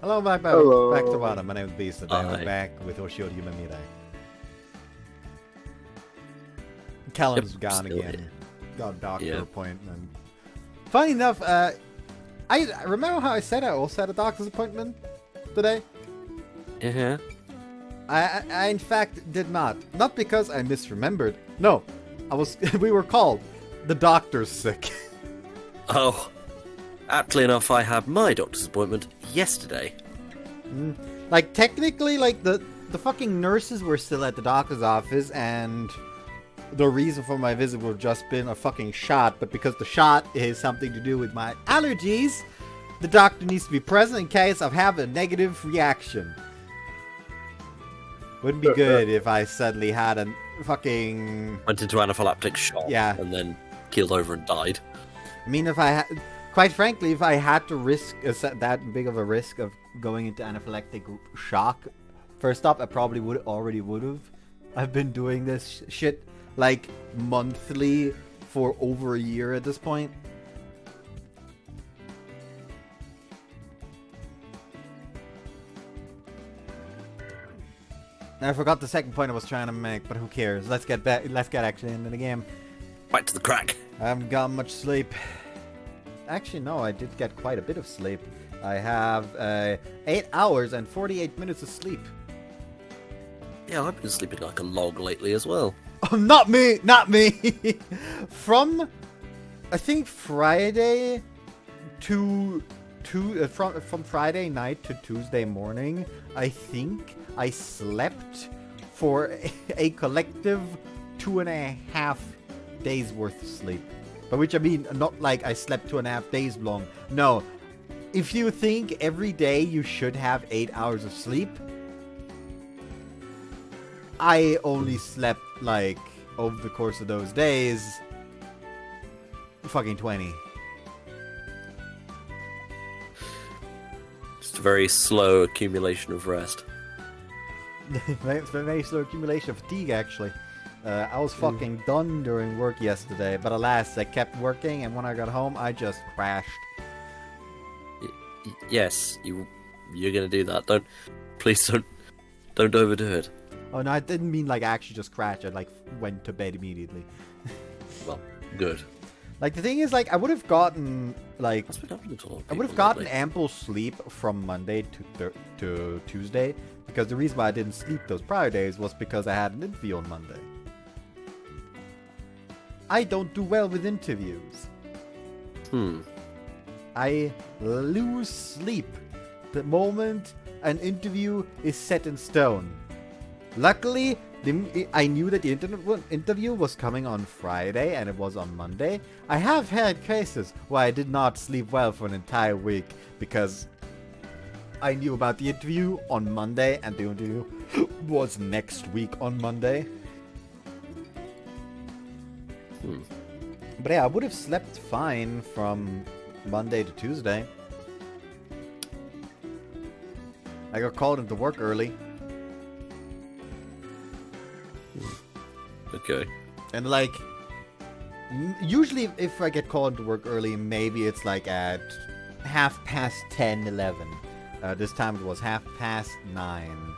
Hello, Hello. back to bottom. My name is Beast, and I'm Hi. back with Hoshi Ori Yume Mirai. Callum's gone still again. here. Got a doctor Yep. appointment. Funny enough, I remember how I said I also had a doctor's appointment today. Yeah. I in fact did not. Not because I misremembered. No, I was. We were called. The doctor's sick. Oh, aptly enough, I had my doctor's appointment yesterday. Like technically, like the fucking nurses were still at the doctor's office, and the reason for my visit would have just been a fucking shot. But because the shot is something to do with my allergies, the doctor needs to be present in case I have a negative reaction. Wouldn't be good if I suddenly had a fucking. Went into anaphylactic shock. Yeah. And then keeled over and died. I mean, if I quite frankly, if I had to risk that big of a risk of going into anaphylactic shock, first off, I probably would have. I've been doing this shit like monthly for over a year at this point. I forgot the second point I was trying to make, but who cares? Let's get back. Let's get actually into the game. Back to the crack. I haven't got much sleep. Actually, no, I did get quite a bit of sleep. I have 8 hours and 48 minutes of sleep. Yeah, I've been sleeping like a log lately as well. Oh, not me! Not me! From, I think, Friday to from Friday night to Tuesday morning, I think I slept for a collective 2.5 days worth of sleep. By which I mean, not like I slept 2.5 days long. No. If you think every day you should have 8 hours of sleep, I only slept, like, over the course of those days, fucking 20. Just a very slow accumulation of rest. It's been a very slow accumulation of fatigue, actually. I was fucking done during work yesterday, but alas, I kept working, and when I got home, I just crashed. Yes, you're gonna do that. Please don't overdo it. Oh no, I didn't mean like actually just crash. I like went to bed immediately. Well, good. Like the thing is, like I would have gotten like That's been happening to a lot of I would have people gotten lately. ample sleep from Monday to Tuesday, because the reason why I didn't sleep those prior days was because I had an interview on Monday. I don't do well with interviews. I lose sleep the moment an interview is set in stone. Luckily, I knew that the interview was coming on Friday and it was on Monday. I have had cases where I did not sleep well for an entire week because I knew about the interview on Monday and the interview was next week on Monday. But yeah, I would have slept fine from Monday to Tuesday. I got called into work early. Okay. And like, usually if I get called to work early, maybe it's like at 10:30, 11. This time it was 9:30.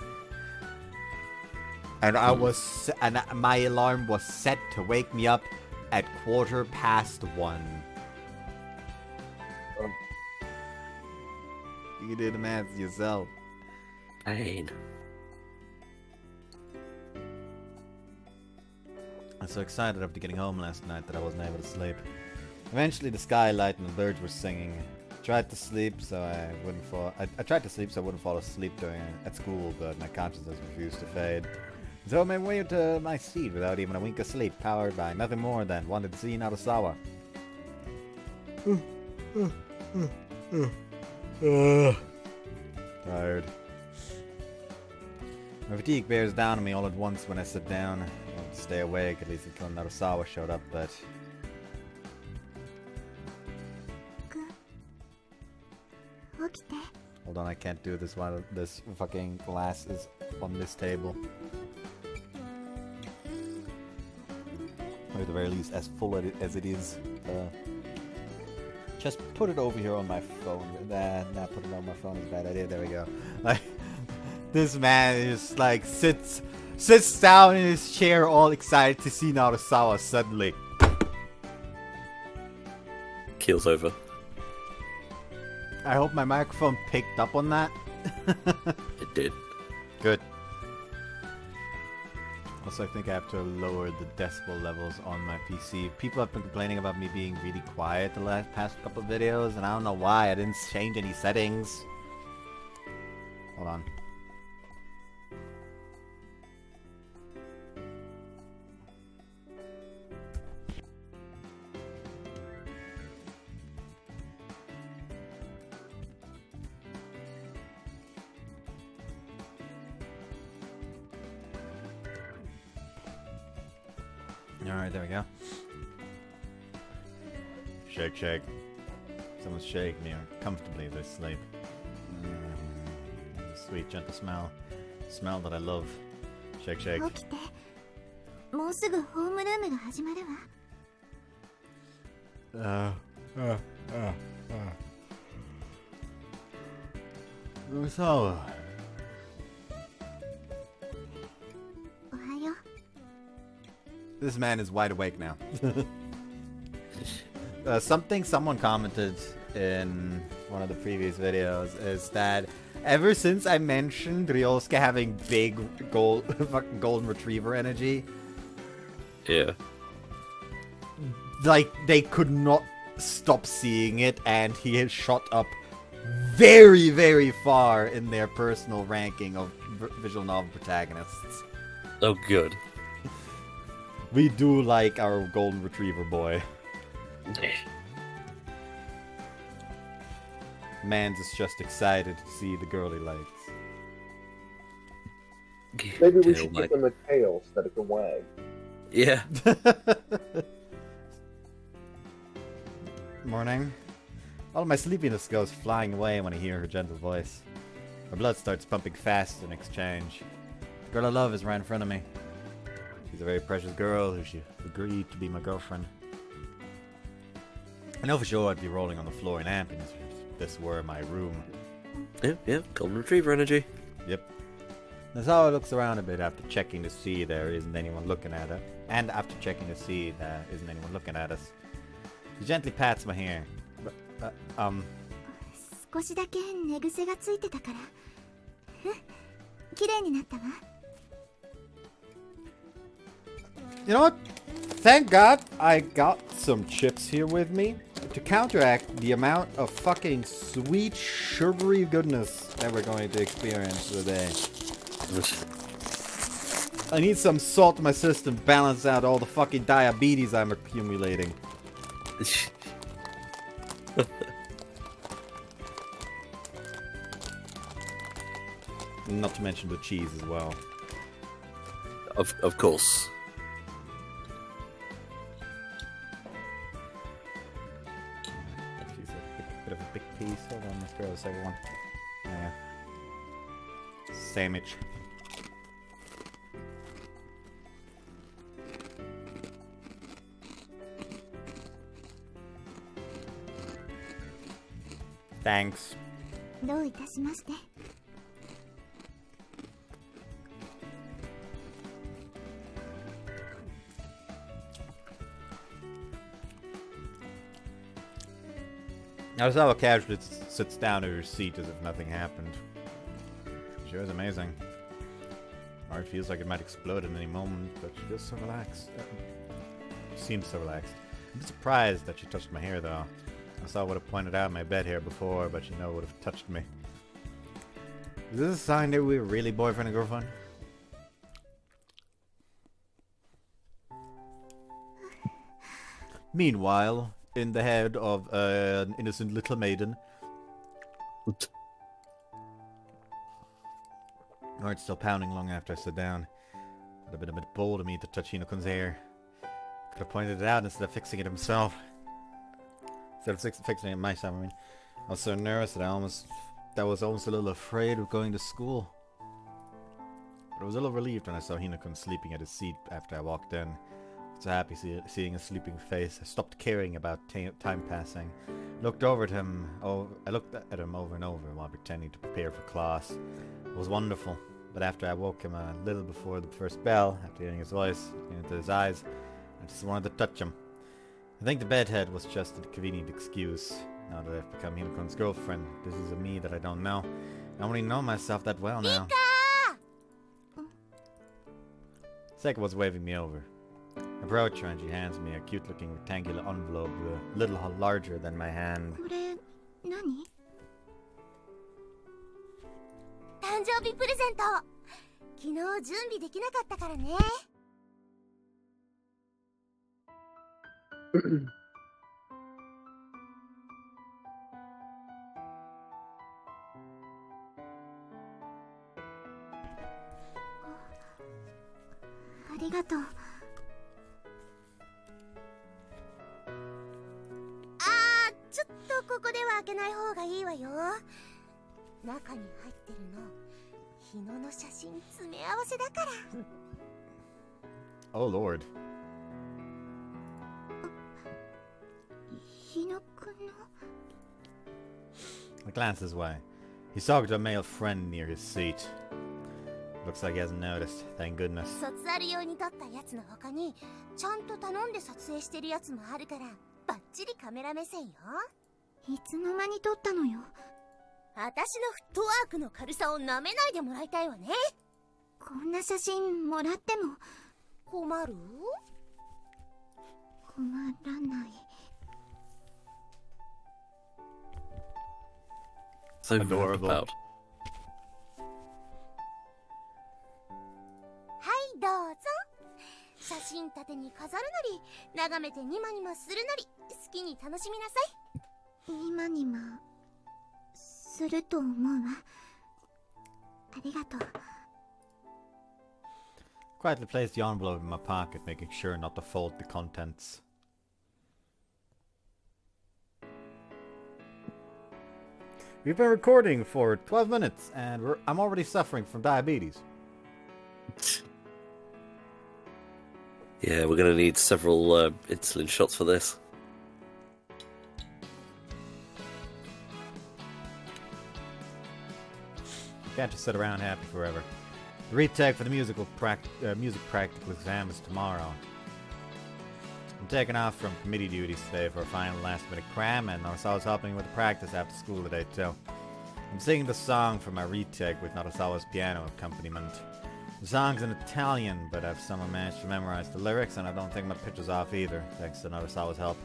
And and my alarm was set to wake me up at 1:15. You can do the math yourself. Pain. I was so excited after getting home last night that I wasn't able to sleep. Eventually the skylight and the birds were singing. I tried to sleep so I wouldn't fall. I tried to sleep so I wouldn't fall asleep at school, but my consciousness refused to fade. So I made my way to my seat without even a wink of sleep, powered by nothing more than wanted to see Narasawa. Tired. My fatigue bears down on me all at once when I sit down. I want to stay awake at least until Narasawa showed up, but hold on, I can't do this while this fucking glass is on this table. Or at the very least, as full as it is. Just put it over here on my phone. Nah, put it on my phone is a bad idea. There we go. Like, this man is like sits down in his chair all excited to see Narusawa suddenly. Keels over. I hope my microphone picked up on that. It did. Good. Also, I think I have to lower the decibel levels on my PC. People have been complaining about me being really quiet the past couple of videos, and I don't know why. I didn't change any settings. Hold on. Alright, there we go. Shake, shake. Someone's shaking me comfortably as I sleep. Sweet, gentle smell. Smell that I love. Shake, shake. 起きて。もうすぐホームルームが始まるわ。Narusawa. おはよう。 This man is wide awake now. Something someone commented in one of the previous videos is that ever since I mentioned Ryosuke having big fucking golden retriever energy, Yeah. like they could not stop seeing it, and he has shot up very, very far in their personal ranking of visual novel protagonists. Oh, good. We do like our golden retriever boy. Mans is just excited to see the girl he likes. Maybe we should give him a tail instead of a wag. Yeah. Morning. All my sleepiness goes flying away when I hear her gentle voice. My blood starts pumping fast in exchange. The girl I love is right in front of me. She's a very precious girl who she agreed to be my girlfriend. I know for sure I'd be rolling on the floor in happiness if this were my room. Yeah, golden retriever energy. Yep. Nazawa looks around a bit after checking to see there isn't anyone looking at her. And after checking to see there isn't anyone looking at us. She gently pats my hair. 少しだけ寝癖がついてたから。綺麗になったわ。 You know what? Thank God I got some chips here with me to counteract the amount of fucking sweet, sugary goodness that we're going to experience today. I need some salt in my system to balance out all the fucking diabetes I'm accumulating. Not to mention the cheese as well. Of course. She's a bit of a big piece. Hold on, let's grab the second one. Yeah. Sandwich. Thanks. どういたしまして。 Narusawa casually sits down in her seat as if nothing happened. She was amazing. Her heart feels like it might explode at any moment, but she feels so relaxed. She seems so relaxed. I'm surprised that she touched my hair, though. Narusawa would have pointed out my bed hair before, but she would have touched me. Is this a sign that we're really boyfriend and girlfriend? Meanwhile, in the head of an innocent little maiden. Heart's still pounding long after I sit down. Would have been a bit bold of me to touch Hino-kun's hair. Could have pointed it out instead of fixing it himself. Instead of fixing it myself, I mean. I was so nervous that I was almost a little afraid of going to school. But I was a little relieved when I saw Hino-kun sleeping at his seat after I walked in. So happy seeing his sleeping face, I stopped caring about time passing. Looked over at him. I looked at him over and over while pretending to prepare for class. It was wonderful. But after I woke him a little before the first bell, after hearing his voice, looking into his eyes, I just wanted to touch him. I think the bedhead was just a convenient excuse. Now that I've become Hinakon's girlfriend, this is a me that I don't know. I don't really know myself that well now. Seika was waving me over. I approach her and she hands me a cute-looking rectangular envelope a little larger than my hand. これ何？誕生日プレゼント。昨日準備できなかったからね。ありがとう。ちょっとここでは開けない方がいいわよ。中に入ってるの日野の写真詰め合わせだから。Oh lord. 日野くんの？ I glanced his way. He's talking to a male friend near his seat. Looks like he hasn't noticed. Thank goodness. 卒アル用に撮ったやつの他にちゃんと頼んで撮影してるやつもあるからバッチリカメラ目線よ。いつの間に撮ったのよ。私のフットワークの軽さをなめないでもらいたいわね。こんな写真もらっても困る？困らない。So Adorable. roundabout. はいどうぞ。写真立てに飾るなり眺めてニマニマするなり好きに楽しみなさい。ニマニマすると思うわ。ありがとう。 Quietly placed the envelope in my pocket, making sure not to fold the contents. We've been recording for 12 minutes, and I'm already suffering from diabetes. Yeah, we're gonna need several insulin shots for this. Can't just sit around happy forever. The retake for the music practical exam is tomorrow. I'm taking off from committee duties today for a final last-minute cram, and Narasawa's helping me with the practice after school today too. I'm singing the song for my retake with Narasawa's piano accompaniment. The song's in Italian, but I've somehow managed to memorize the lyrics, and I don't think my pitch is off either, thanks to Narasawa's help.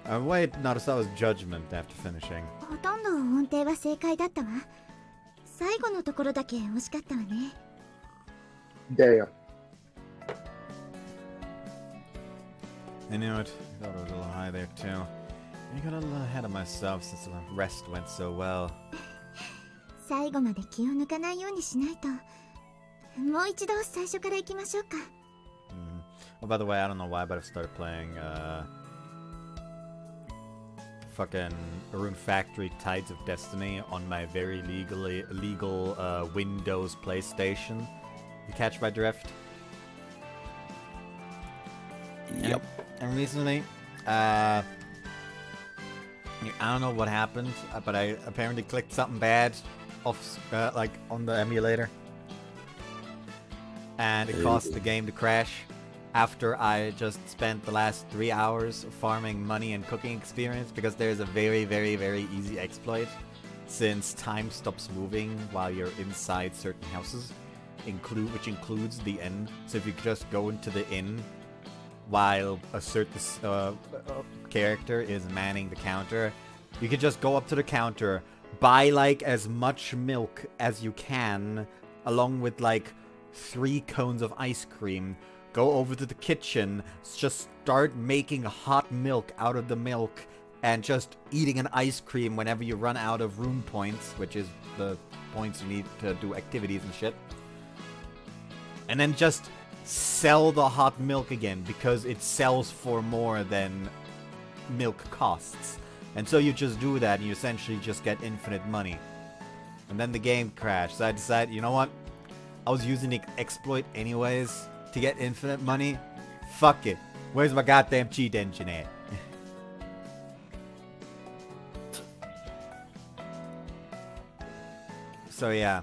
I await Narasawa's judgment after finishing. ほとんど音程は正解だったわ。最後のところだけ惜しかったわね。Damn. And you know what? I thought it was a little high there too. I got a little ahead of myself since the rest went so well. 最後まで気を抜かないようにしないと。もう一度最初から行きましょうか。Oh, by the way, I don't know why, but I've started playing fucking Rune Factory Tides of Destiny on my very legal Windows PlayStation. You catch my drift? Yep. And recently, I don't know what happened, but I apparently clicked something bad off, like on the emulator, and it caused the game to crash. After I just spent the last 3 hours farming money and cooking experience, because there's a very, very, very easy exploit, since time stops moving while you're inside certain houses, which includes the inn. So if you just go into the inn while a certain character is manning the counter, you can just go up to the counter, buy like as much milk as you can, along with like 3 cones of ice cream, go over to the kitchen, just start making hot milk out of the milk, and just eating an ice cream whenever you run out of room points, which is the points you need to do activities and shit. And then just sell the hot milk again, because it sells for more than milk costs. And so you just do that, and you essentially just get infinite money. And then the game crashed, so I decided, you know what? I was using the exploit anyways, to get infinite money, fuck it. Where's my goddamn cheat engine at? So yeah,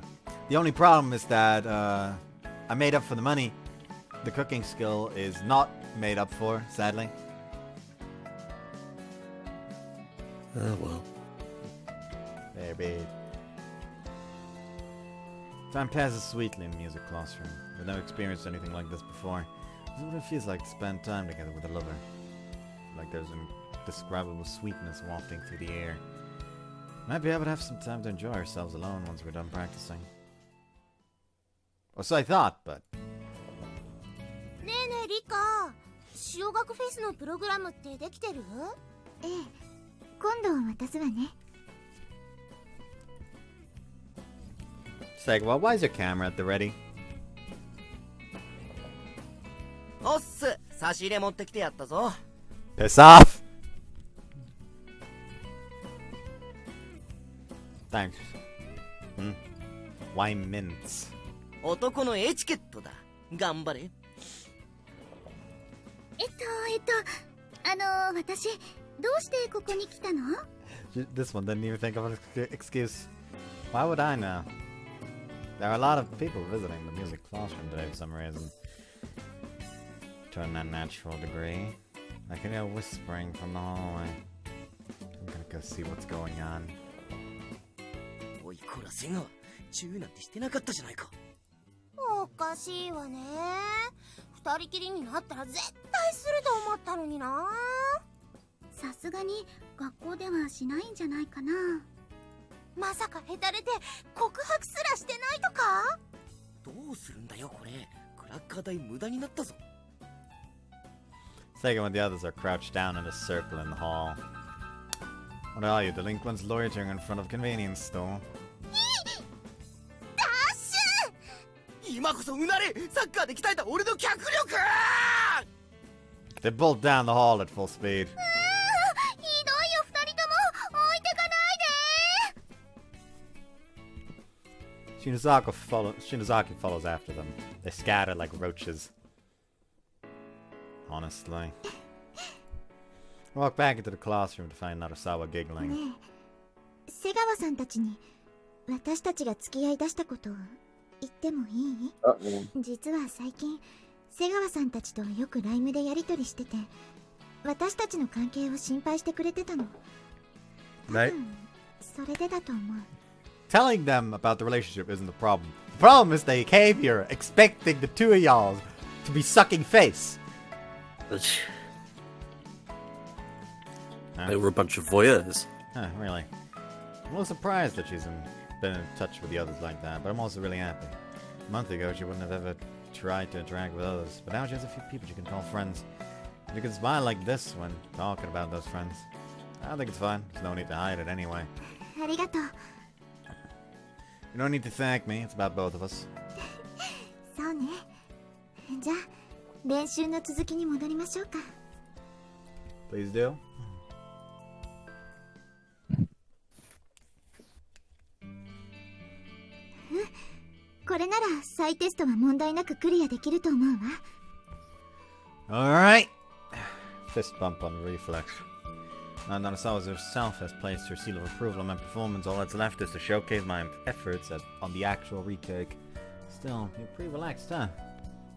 the only problem is that I made up for the money. The cooking skill is not made up for, sadly. Oh well. There, babe. Time passes sweetly in the music classroom. I've never experienced anything like this before. This is what it feels like to spend time together with a lover. Like there's an indescribable sweetness wafting through the air. Might be able to have some time to enjoy ourselves alone once we're done practicing. Or so I thought, but... ねえねえリカ、潮学フェスのプログラムってできてる？ええ、今度渡すわね。Sagwa, why is your camera at the ready? おっす、差し入れ持ってきてやったぞ。 Piss off! Thanks. Why mints? 男のエチケットだ。頑張れ。私、どうしてここに来たの？ This one didn't even think of an excuse. Why would I know? There are a lot of people visiting the music classroom today for some reason. To an unnatural degree. I can hear whispering from the hallway. I'm gonna go see what's going on. おいこら瀬川、チューなんてしてなかったじゃないか。おかしいわね。二人きりになったら絶対すると思ったのにな。さすがに学校ではしないんじゃないかな。まさかヘタレで告白すらしてないとか？どうするんだよこれ。クラッカー代無駄になったぞ。 Second when the others are crouched down in a circle in the hall. What are you, delinquents loitering in front of convenience store? ダッシュ！今こそうなれ。サッカーで鍛えた俺の脚力。 They bolt down the hall at full speed. ひどいよ二人とも。置いてかないで。 Shinozaki follows after them. They scatter like roaches. Honestly. I walk back into the classroom to find Narasawa giggling. ねえ、瀬川さんたちに私たちが付き合い出したことを言ってもいい？ 実は最近瀬川さんたちとよくライムでやりとりしてて、私たちの関係を心配してくれてたの。多分それでだと思う。 Telling them about the relationship isn't the problem. The problem is they came here expecting the two of y'all to be sucking face. They were a bunch of voyeurs. Huh, really? I'm a little surprised that she's been in touch with the others like that, but I'm also really happy. A month ago, she wouldn't have ever tried to interact with others, but now she has a few people she can call friends. And you can smile like this when talking about those friends. I don't think it's fine. There's no need to hide it anyway. ありがとう。 You don't need to thank me. It's about both of us. そうね。じゃあ練習の続きに戻りましょうか。 Please do. これなら再テストは問題なくクリアできると思うわ。 Alright. Fist bump on reflex. Now Narasawa herself has placed her seal of approval on my performance. All that's left is to showcase my efforts on the actual retake. Still, you're pretty relaxed, huh?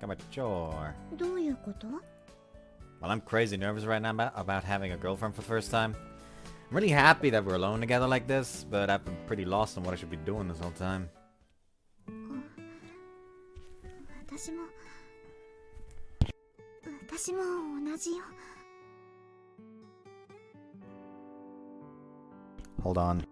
Got my chore. どういうこと？ Well, I'm crazy nervous right now about having a girlfriend for the first time. I'm really happy that we're alone together like this, but I've been pretty lost on what I should be doing this whole time. 私も同じよ。 Hold on.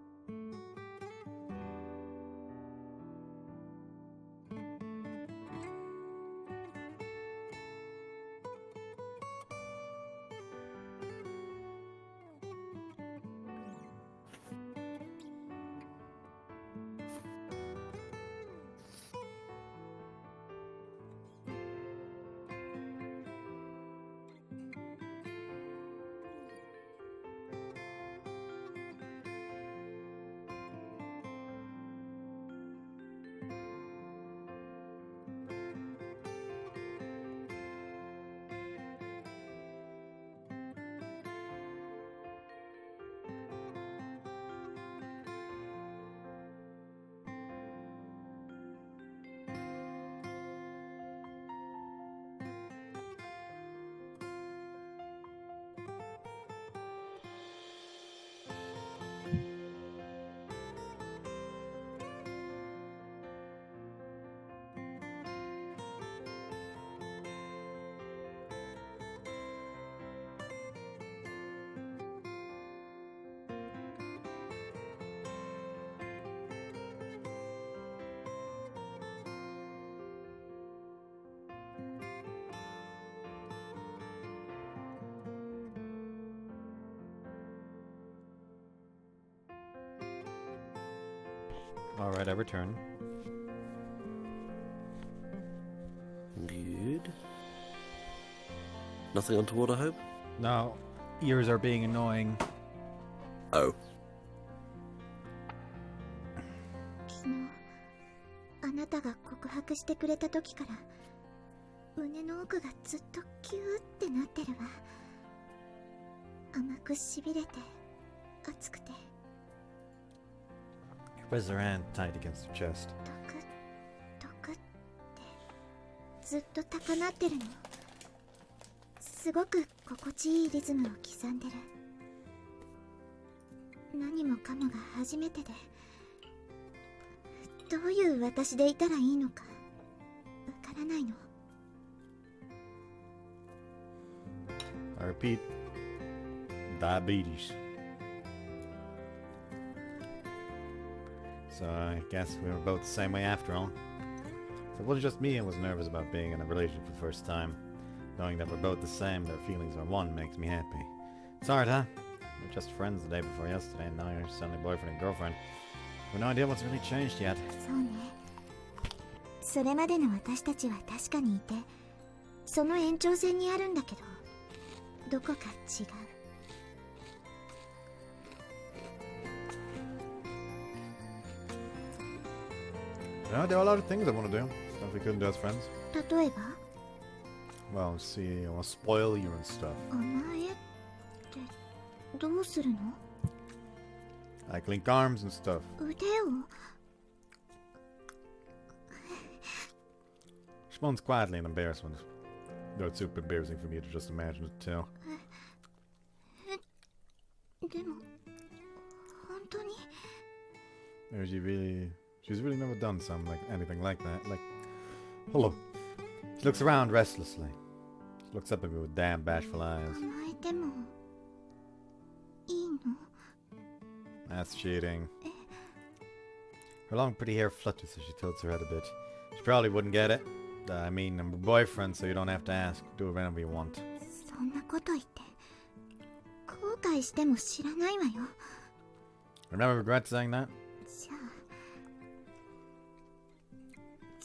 Alright, I return. Good. Nothing untoward, I hope? No, ears are being annoying. Oh. 昨日あなたが告白してくれた時から胸の奥がずっとキューってなってるわ。甘くしびれて熱くて Press her hand tight against her chest. ドクドクってずっと高鳴ってるの。すごく心地いいリズムを刻んでる。何もかもが初めてで、どういう私でいたらいいのかわからないの。 I repeat, diabetes. So I guess we were both the same way after all. So it wasn't just me who was nervous about being in a relationship for the first time. Knowing that we're both the same, that feelings are one, makes me happy. It's hard, huh? We were just friends the day before yesterday, and now you're suddenly boyfriend and girlfriend. We have no idea what's really changed yet. そうね。それまでの私たちは確かにいて、その延長線にあるんだけど、どこか違う。 Yeah, there are a lot of things I want to do. Stuff we couldn't do as friends. 例えば Well, see, I want to spoil you and stuff. 甘えってどうするの？ Like link arms and stuff. 腕を She moans quietly in embarrassment. Though it's super embarrassing for me to just imagine it too. でも本当に She's really never done anything like that. Like, hello. She looks around restlessly. She looks up at me with damn bashful eyes. 甘えてもいいの？ That's cheating. Her long pretty hair flutters as she tilts her head a bit. She probably wouldn't get it. I mean, I'm her boyfriend, so you don't have to ask. Do it whenever you want. そんなこと言って後悔しても知らないわよ。 I never regret saying that.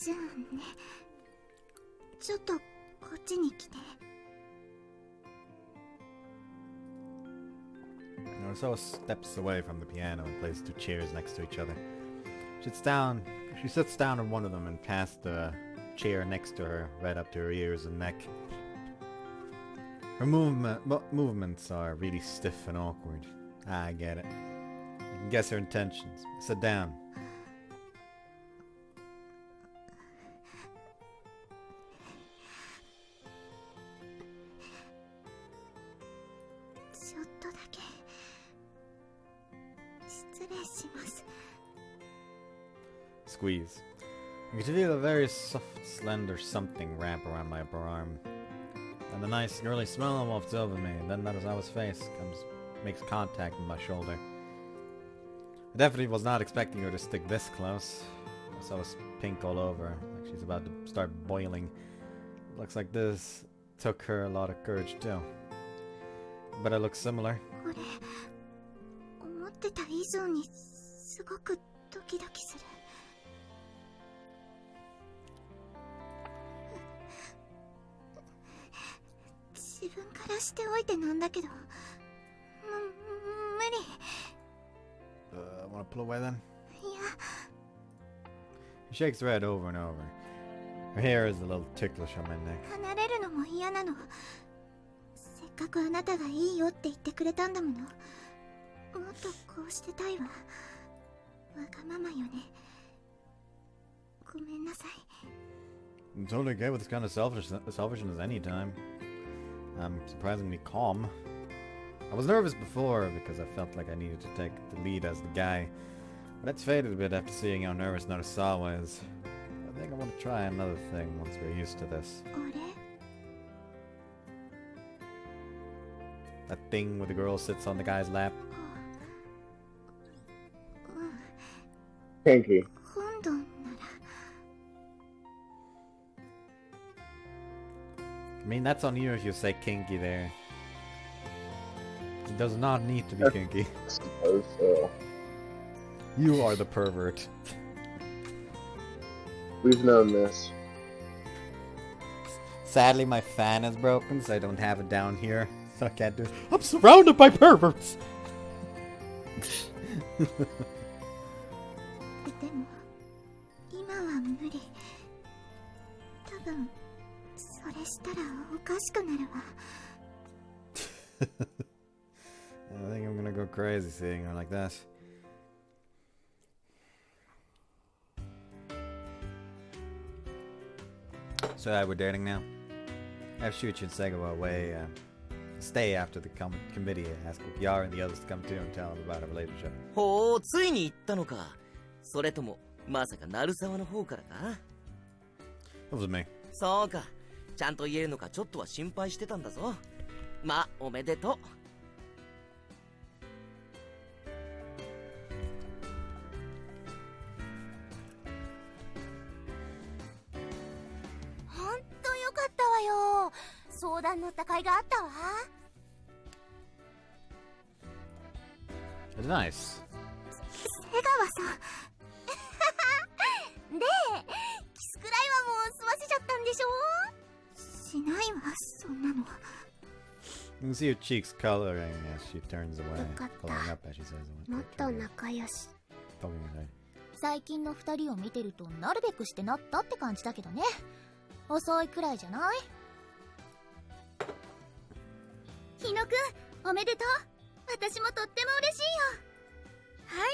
じゃあね、ちょっとこっちに来て。 Ursula steps away from the piano and places two chairs next to each other. She sits down on one of them and past the chair next to her, right up to her ears and neck. Her movements are really stiff and awkward. I get it. I can guess her intentions. Sit down. ちょっとだけ失礼します。 Squeeze. You can feel a very soft, slender something wrap around my upper arm. And the nice, girly smell wafts over me, and then Narazawa's face makes contact with my shoulder. I definitely was not expecting her to stick this close. Narazawa's pink all over, like she's about to start boiling. Looks like this took her a lot of courage too. But I look similar. これ思ってた以上にすごくドキドキする。自分からしておいてなんだけど、無理。 Wanna pull away then? いや、 She shakes her head over and over. Her hair is a little ticklish on my neck. 離れるのも嫌なの。せっかくあなたがいいよって言ってくれたんだもの。もっとこうしてたいわ。わがままよね。ごめんなさい。 I'm totally okay with this kind of selfishness anytime. I'm surprisingly calm. I was nervous before because I felt like I needed to take the lead as the guy. But that's faded a bit after seeing how nervous Narasawa is. I think I want to try another thing once we're used to this. あれ？ That thing where the girl sits on the guy's lap. Kinky. 今度なら。 I mean, that's on you if you say kinky there. It does not need to be kinky. I suppose so. You are the pervert. We've known this. Sadly, my fan is broken, so I don't have it down here. So I can't do it. I'm surrounded by perverts! でも今は無理。多分それしたらおかしくなるわ。I think I'm gonna go crazy seeing her like that. So we're dating now. I have Shuichi and Sega away. Stay after the committee. Ask Yara and the others to come too and tell them about our relationship. ほう、ついに行ったのか。それとも、まさか鳴沢の方からか That was me. そうか。ちゃんと言えるのかちょっとは心配してたんだぞ。まあ、おめでとう。ほんとよかったわよ。相談乗った甲斐があったわ。It's nice. 瀬川さん。で、キスくらいはもう済ませちゃったんでしょ？しないわ、そんなの。 You can see her cheeks coloring as she turns away. よかった。 Coloring up as she says it. もっと仲良し。 Talking away. 最近の二人を見てるとなるべくしてなったって感じだけどね。遅いくらいじゃない？日野くん、おめでとう。私もとっても嬉しいよ。はい。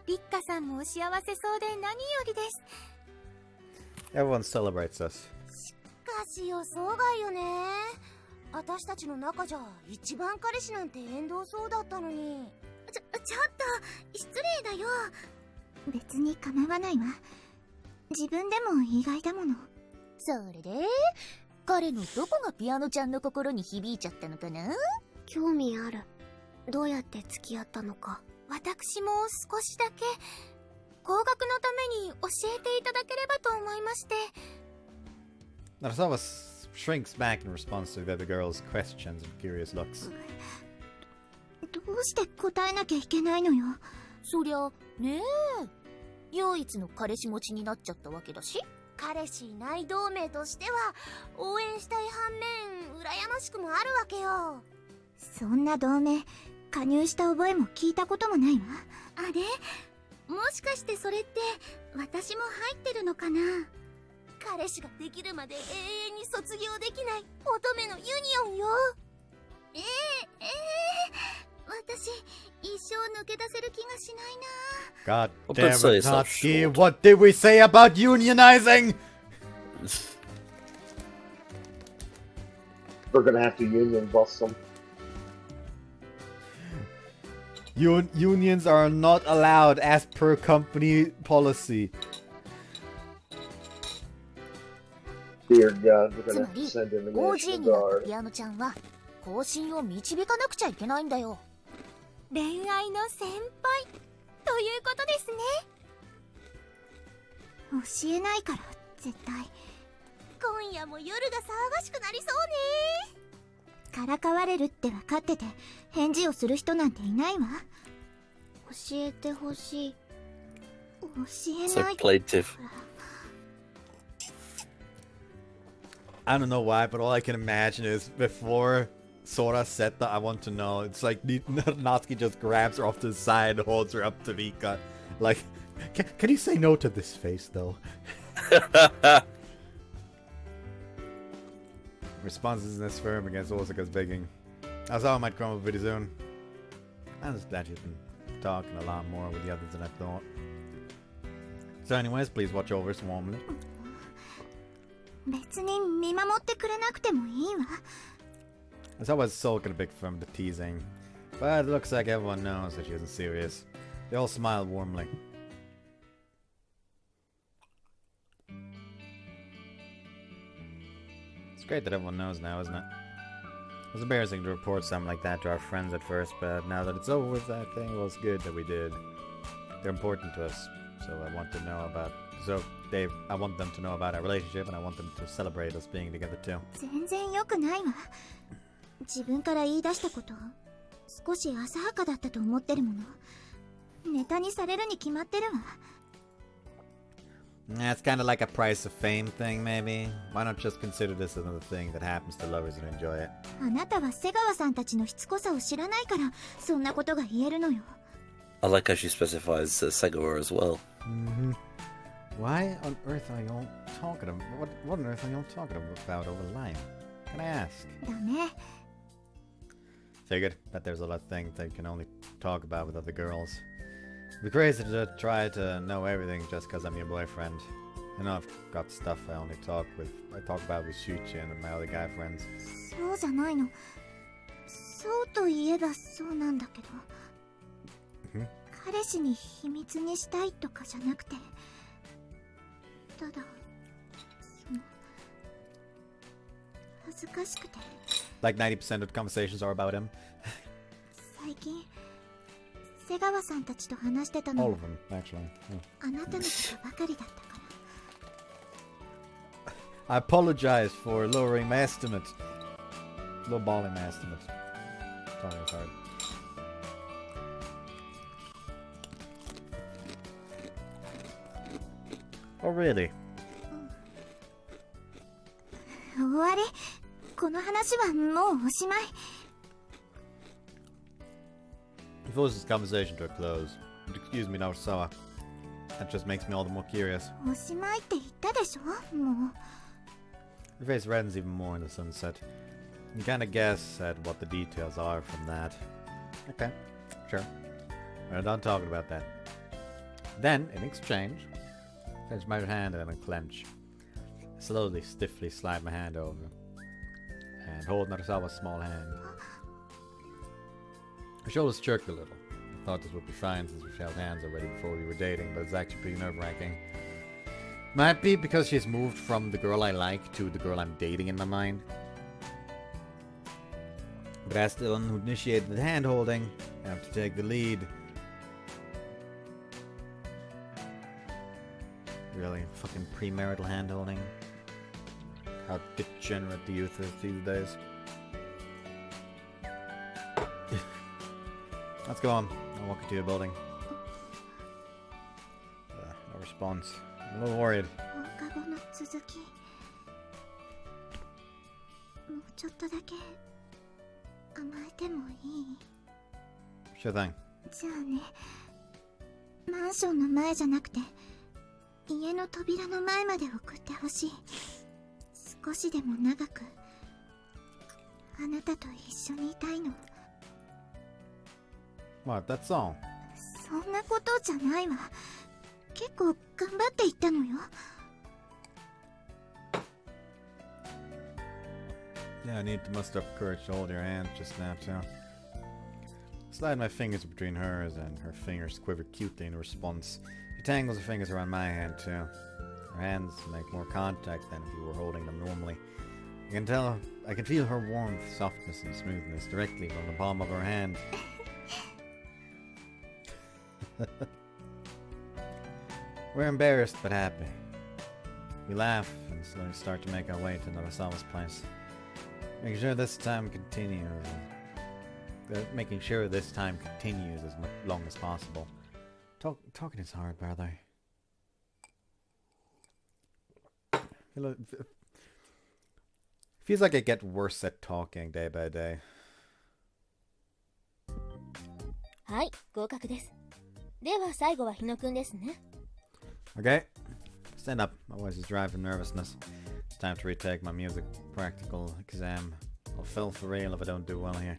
リッカさんもお幸せそうで何よりです。 Everyone celebrates us. しかし予想外よね。私たちの中じゃ一番彼氏なんて縁遠そうだったのに。ちょっと失礼だよ。別に構わないわ。自分でも意外だもの。それで彼のどこがピアノちゃんの心に響いちゃったのかな？興味ある。どうやって付き合ったのか。私も少しだけ合格のために教えていただければと思いまして。 Narasawa shrinks back in response to the other girl's questions and curious looks. どうして答えなきゃいけないのよ。そりゃねえ、唯一の彼氏持ちになっちゃったわけだし。彼氏いない同盟としては応援したい反面羨ましくもあるわけよ。そんな同盟加入した覚えも聞いたこともないわ。あれ、もしかしてそれって私も入ってるのかな。彼氏ができるまで永遠に卒業できない乙女のユニオンよ。私一生抜け出せる気がしないな。 God Well, damn don't sell it, yourself Natsuki. short. What did we say about unionizing? We're gonna have to union bust them. Unions are not allowed as per company policy. Dear God, we're つ gonna ま have り to send in the OG National になった Guard. ピアノちゃんは更新を導かなくちゃいけないんだよ。恋愛の先輩ということですね。教えないから絶対。今夜も夜が騒がしくなりそうね。からかわれるって分かってて返事をする人なんていないわ。教えてほしい。教え So ない。 plaintive. I don't know why, but all I can imagine is before Sora said that I want to know, it's like Natsuki just grabs her off to the side and holds her up to Rika. Like, can you say no to this face, though? Responses in this firm against Osaka's begging. I saw it might come up pretty soon. I'm just glad she's been talking a lot more with the others than I thought. So anyways, please watch over us warmly. 別に見守ってくれなくてもいいわ。 As I was sulking a bit from the teasing, but it looks like everyone knows that she isn't serious. They all smile warmly. It's great that everyone knows now, isn't it? It was embarrassing to report something like that to our friends at first, but now that it's over with, I think it was good that we did. They're important to us, so I want to know about... I want them to know about our relationship, and I want them to celebrate us being together too. 全然良くないわ。自分から言い出したこと少し浅はかだったと思ってるもの。ネタにされるに決まってるわ。It's kind of like a price of fame thing, maybe. Why not just consider this another thing that happens to lovers and enjoy it? あなたは瀬川さんたちのしつこさを知らないからそんなことが言えるのよ。 I like how she specifies Segawara as well. Mm-hmm. Why on earth are y'all talking about? What on earth are y'all talking about over line? Can I ask? だね。 Figured that there's a lot of things they can only talk about with other girls. It'd be crazy to try to know everything just because I'm your boyfriend. I know I've got stuff I talk about with Shuichi and my other guy friends. そうじゃないの。そうといえばそうなんだけど。彼氏に秘密にしたいとかじゃなくて、ただ恥ずかしくて。 Like 90% of conversations are about him. 最近瀬川さんたちと話してたの。 All of them, actually. あなたのことばかりだったから。 I apologize for lowering my estimate. Lowballing my estimate. Sorry, sorry. Oh, really? 終わり。この話はもうおしまい。 He forces this conversation to a close. But excuse me, Naosawa. That just makes me all the more curious. おしまいって言ったでしょもう。 Your face reddens even more in the sunset. You can kind of guess at what the details are from that. Okay, sure. We're done talking about that. Then, in exchange, I clench my hand and unclench. I slowly, stiffly slide my hand over and hold Narasawa's small hand. Her shoulders jerk a little. I thought this would be fine since we held hands already before we were dating, but it's actually pretty nerve-wracking. Might be because she's moved from the girl I like to the girl I'm dating in my mind. But as the one who initiated the hand-holding, I have to take the lead. Really? Fucking premarital hand-holding? How degenerate the youth is these days. Let's go on. I'll walk you to the building. No response. I'm a little worried. 放課後の続き。もうちょっとだけ甘えてもいい？ Sure thing. じゃあね。マンションの前じゃなくて家の扉の前まで送ってほしい。少しでも長くあなたと一緒にいたいの。 What? That's all? そんなことじゃないわ。結構頑張っていったのよ。 Yeah, I need to muster up courage to hold your hand just now, too. Slide my fingers between hers, and her fingers quiver cutely in response. She tangles her fingers around my hand, too. Her hands make more contact than if you were holding them normally. I can feel her warmth, softness, and smoothness directly from the palm of her hand. We're embarrassed but happy. We laugh and slowly start to make our way to Narasawa's place. Making sure this time continues as long as possible. Talking is hard, brother. Feels like I get worse at talking day by day. はい、合格です。では最後は日野くんですね。 Okay, stand up. My voice is dry from nervousness. It's time to retake my music practical exam. I'll fail for real if I don't do well here.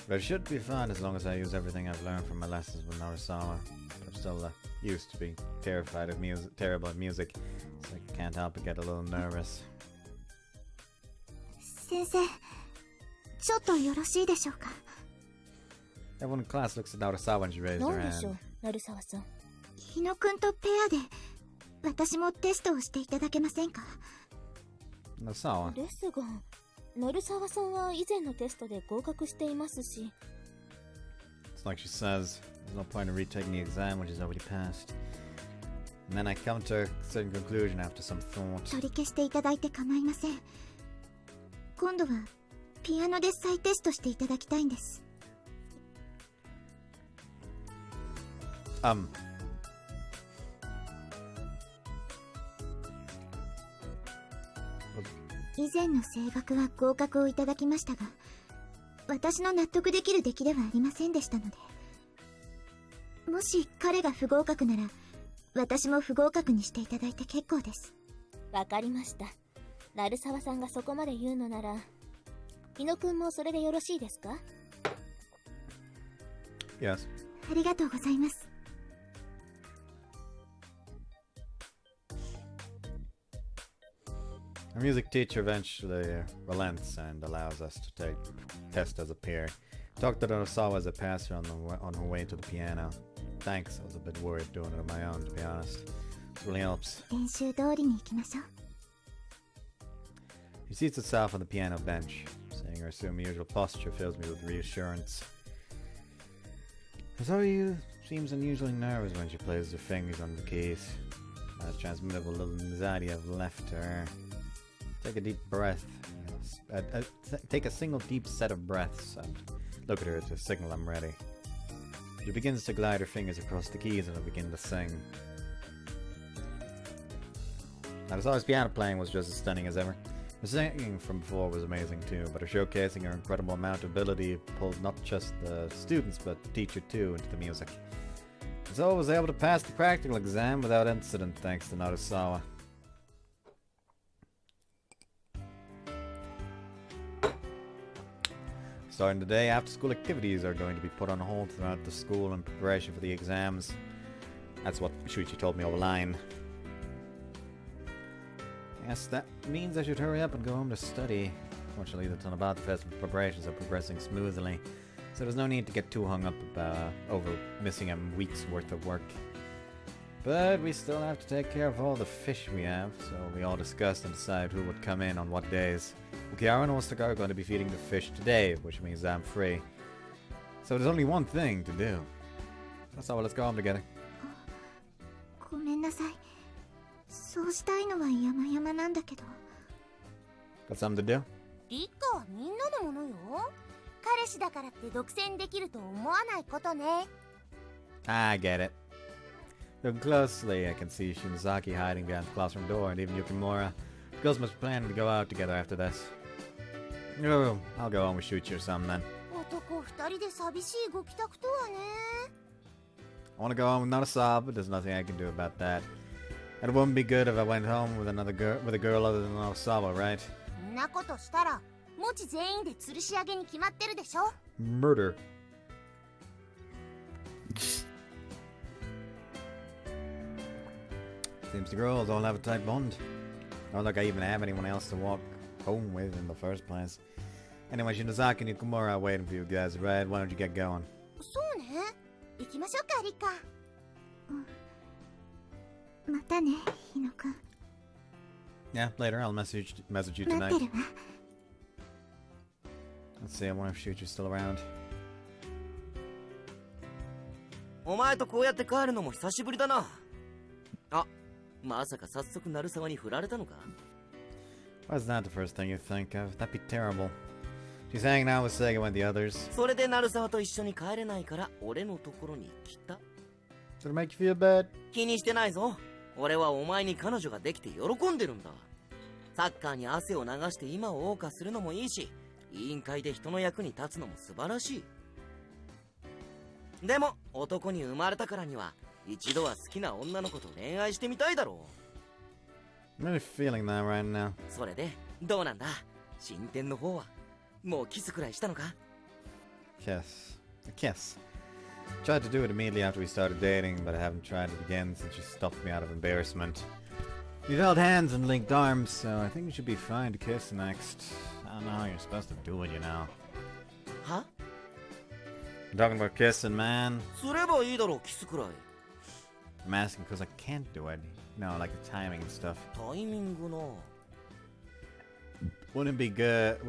But it should be fun as long as I use everything I've learned from my lessons with Narasawa. I'm still used to being terrible at music, so I can't help but get a little nervous. 先生、ちょっとよろしいでしょうか。 Everyone in class looks at Narasawa and she raises な her んでしょ hand. う、成沢さん。日野くんとペアで私もテストをしていただけませんか？ Narasawa. ですが、成沢さんは以前のテストで合格していますし。 It's like she says, there's no point in retaking the exam when she's already passed. And then I come to a certain conclusion after some thought. 取り消していただいて構いません。今度はピアノで再テストしていただきたいんです。以前の声楽は合格をいただきましたが、私の納得できる出来ではありませんでしたので、もし彼が不合格なら私も不合格にしていただいて結構です。わかりました。鳴沢さんがそこまで言うのなら、日野くんもそれでよろしいですか？ Yes. ありがとうございます。Our music teacher eventually relents and allows us to take test as a pair. Talked to Urasawa as a passer on her way to the piano. Thanks, I was a bit worried doing it on my own, to be honest. This really helps. 練習通りに行きましょう。 She seats herself on the piano bench. Seeing her assume usual posture fills me with reassurance. Ori seems unusually nervous when she places her fingers on the keys. As transmittable little anxiety I've left her. Take a deep breath. Take a single deep set of breaths and look at her to signal I'm ready. She begins to glide her fingers across the keys and I begin to sing. Now, Urasawa's piano playing was just as stunning as ever. Her singing from before was amazing too, but her showcasing her incredible amount of ability pulled not just the students but the teacher too into the music. Urasawa was able to pass the practical exam without incident thanks to Urasawa. Starting today, after-school activities are going to be put on hold throughout the school in preparation for the exams. That's what Shuichi told me over the line. Yes, that means I should hurry up and go home to study. Fortunately, the Tanabata Festival preparations are progressing smoothly, so there's no need to get too hung up over missing a week's worth of work. But we still have to take care of all the fish we have, so we all discussed and decided who would come in on what days. Ukiara and Osaka are going to be feeding the fish today, which means I'm free. So there's only one thing to do. That's all, let's go home together. ごめんなさい。そうしたいのは山々なんだけど。Got something to do? リッカはみんなのものよ。彼氏だからって独占できると思わないことね。I get it. Looking closely, I can see Shinzaki hiding behind the classroom door, and even Yukimura. The girls must be planning to go out together after this. No, I'll go home with Shuichi or something then. 男二人で寂しいご帰宅とはね。I want to go home with Narasawa, but there's nothing I can do about that. And it wouldn't be good if I went home with a girl other than Narasawa, right? そんなことしたら、もち全員で吊るし上げに決まってるでしょ。Murder. Seems the girls all have a tight bond. Not like I even have anyone else to walk home with in the first place. Anyway, Shinozaki and Yukumura are waiting for you guys, right? Why don't you get going? そうね。行きましょうか、リッカ。またね、日野くん。 Yeah, later. I'll message you 待って tonight. るわ。Let's see, I wonder if Shuichi's still around. お前とこうやって帰るのも久しぶりだな。あ、まさか早速鳴沢に振られたのか？ Why is that the first thing you think of? That'd be terrible. She's hanging out with Sega and the others. それで鳴沢と一緒に帰れないから俺のところに来た。 Does it make you feel bad? 気にしてないぞ。俺はお前に彼女ができて喜んでるんだ。サッカーに汗を流して今を謳歌するのもいいし、委員会で人の役に立つのも素晴らしい。でも男に生まれたからには一度は好きな女の子と恋愛してみたいだろう。 I'm really feeling that right now. それでどうなんだ、進展の方は。もうキスくらいしたのか？ Kiss. A kiss. Tried to do it immediately after we started dating, but I haven't tried it again since she stopped me out of embarrassment. We've held hands and linked arms, so I think we should be fine to kiss next. I don't know how you're supposed to do it, you know. は？ I'm talking about kissing, man. すればいいだろう、キスくらい。 I'm asking because I can't do it. No, like the timing and stuff. タイミングな。Wouldn't be good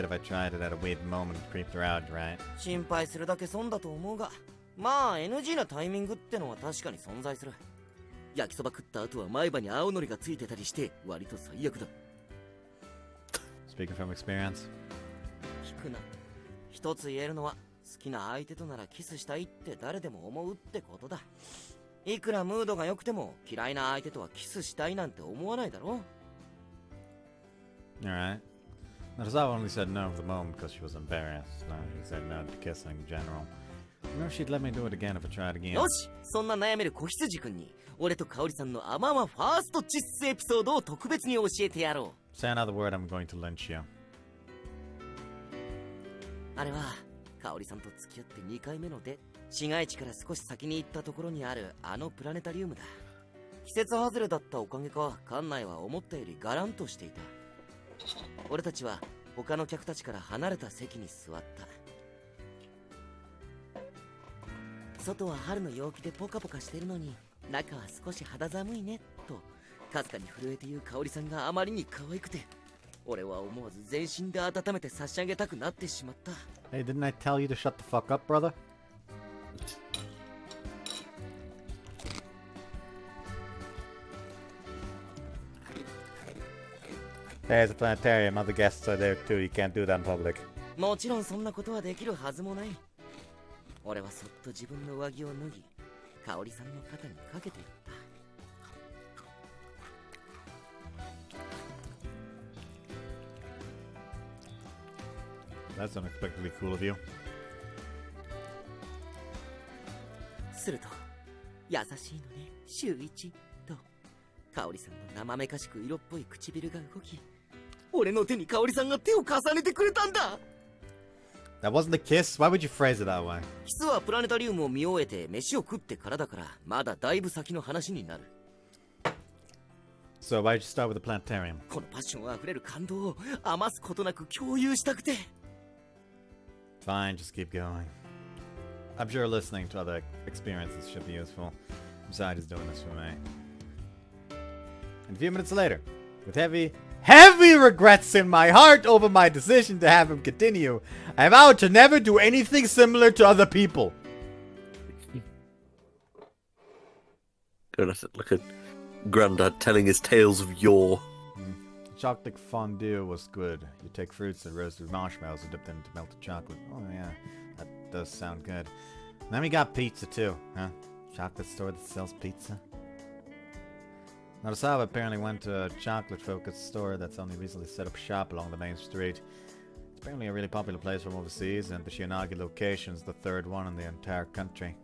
if I tried it at a weird moment and creeped her out, right? 心配するだけ損だと思うが、まあ NG なタイミングってのは確かに存在する。焼きそば食った後は前歯に青のりがついてたりして割と最悪だ。 Speaking from experience. 聞くな。一つ言えるのはきな相手とならキスしたいって誰でも思うってことだ。いくらムードが良くても嫌いな相手とはキスしたいなんて思わないだろ。 Alright. Narasawa only said no for the moment because she was embarrassed. No, she said no to kissing in general. I know she'd let me do it again if I tried again. よし、そんな悩める子羊くんに俺と香織さんのアママファーストチッスエピソードを特別に教えてやろう。 Say another word, I'm going to lynch you. あれは香織さんと付き合って2回目の出、市街地から少し先に行ったところにあるあのプラネタリウムだ。季節外れだったおかげか館内は思ったよりガランとしていた。俺たちは他の客たちから離れた席に座った。外は春の陽気でポカポカしてるのに中は少し肌寒いねとかすかに震えて言う香織さんがあまりに可愛くて、俺は思わず全身で温めて差し上げたくなってしまった。 Hey, didn't I tell you to shut the fuck up, brother? There's a planetarium. Other guests are there too. You can't do that in public. もちろんそんなことはできるはずもない。俺はそっと自分の上着を脱ぎ、香織さんの肩にかけていった。 That's unexpectedly cool of you. すると、優しいのね、周一と、香織さんの生めかしく色っぽい唇が動き、俺の手に香織さんが手を重ねてくれたんだ。 That wasn't a kiss? Why would you phrase it that way? キスはプラネタリウムを見終えて飯を食ってからだから、まだだいぶ先の話になる。 So why'd you start with the planetarium? このパッションあふれる感動を余すことなく共有したくて。 Fine, just keep going. I'm sure listening to other experiences should be useful. Besides, he's doing this for me. And a few minutes later, with heavy regrets in my heart over my decision to have him continue, I vowed to never do anything similar to other people. Like a granddad telling his tales of yore. Chocolate fondue was good. You take fruits and roasted marshmallows and dip them into melted chocolate. Oh yeah, that does sound good. And then we got pizza too, huh? Chocolate store that sells pizza. Narasawa apparently went to a chocolate-focused store that's only recently set up shop along the main street. It's apparently a really popular place from overseas, and the Shionagi location is the third one in the entire country.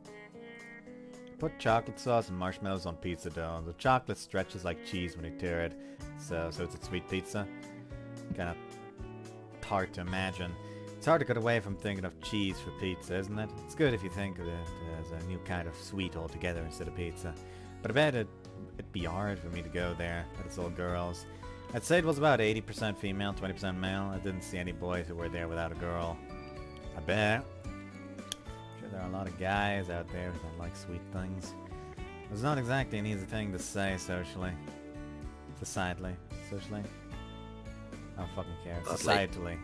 Put chocolate sauce and marshmallows on pizza dough. The chocolate stretches like cheese when you tear it, so it's a sweet pizza. Kind of hard to imagine. It's hard to get away from thinking of cheese for pizza, isn't it? It's good if you think of it as a new kind of sweet altogether instead of pizza. But I bet it'd be hard for me to go there, but it's all girls. I'd say it was about 80% female, 20% male. I didn't see any boys who were there without a girl. I bet. Sure, there are a lot of guys out there that like sweet things. It's not exactly an easy thing to say socially. Societally. Socially? I don't fucking care. Societally.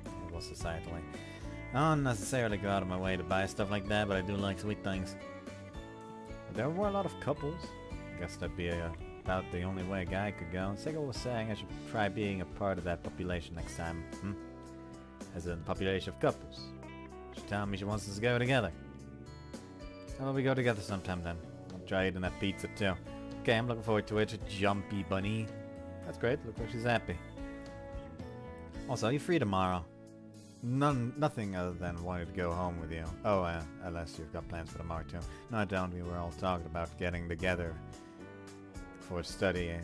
It was societally. I don't necessarily go out of my way to buy stuff like that, but I do like sweet things. But there were a lot of couples. I guess that'd be about the only way a guy could go. Sega was saying I should try being a part of that population next time. As in, population of couples. She's telling me she wants us to go together. How about we go together sometime then? I'll try eating that pizza too. Okay, I'm looking forward to it. Jumpy bunny. That's great. Look like she's happy. Also, are you free tomorrow? Nothing other than wanting to go home with you. Oh, unless you've got plans for tomorrow too. No, I don't. We were all talking about getting together for study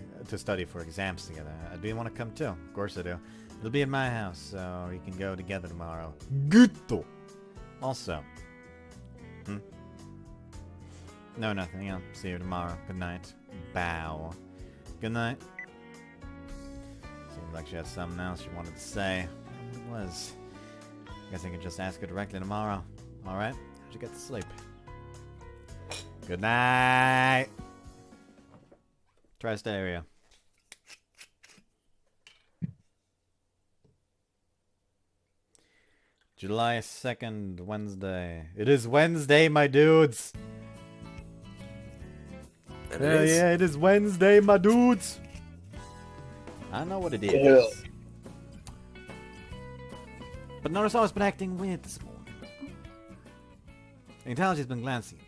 for exams together. Do you want to come too? Of course I do. It'll be at my house, so we can go together tomorrow. Gutto. Also. No, nothing. I'll see you tomorrow. Good night. Bow. Good night. Seemed like she had something else she wanted to say. What it was. Guess I can just ask her directly tomorrow. Alright? How'd you get to sleep? Good night! Tri-state area. July 2nd, Wednesday. It is Wednesday, my dudes! Hell yeah, it is Wednesday, my dudes! I know what it is. Yeah. But notice how it's been acting weird this morning. Intelligence's been glancing at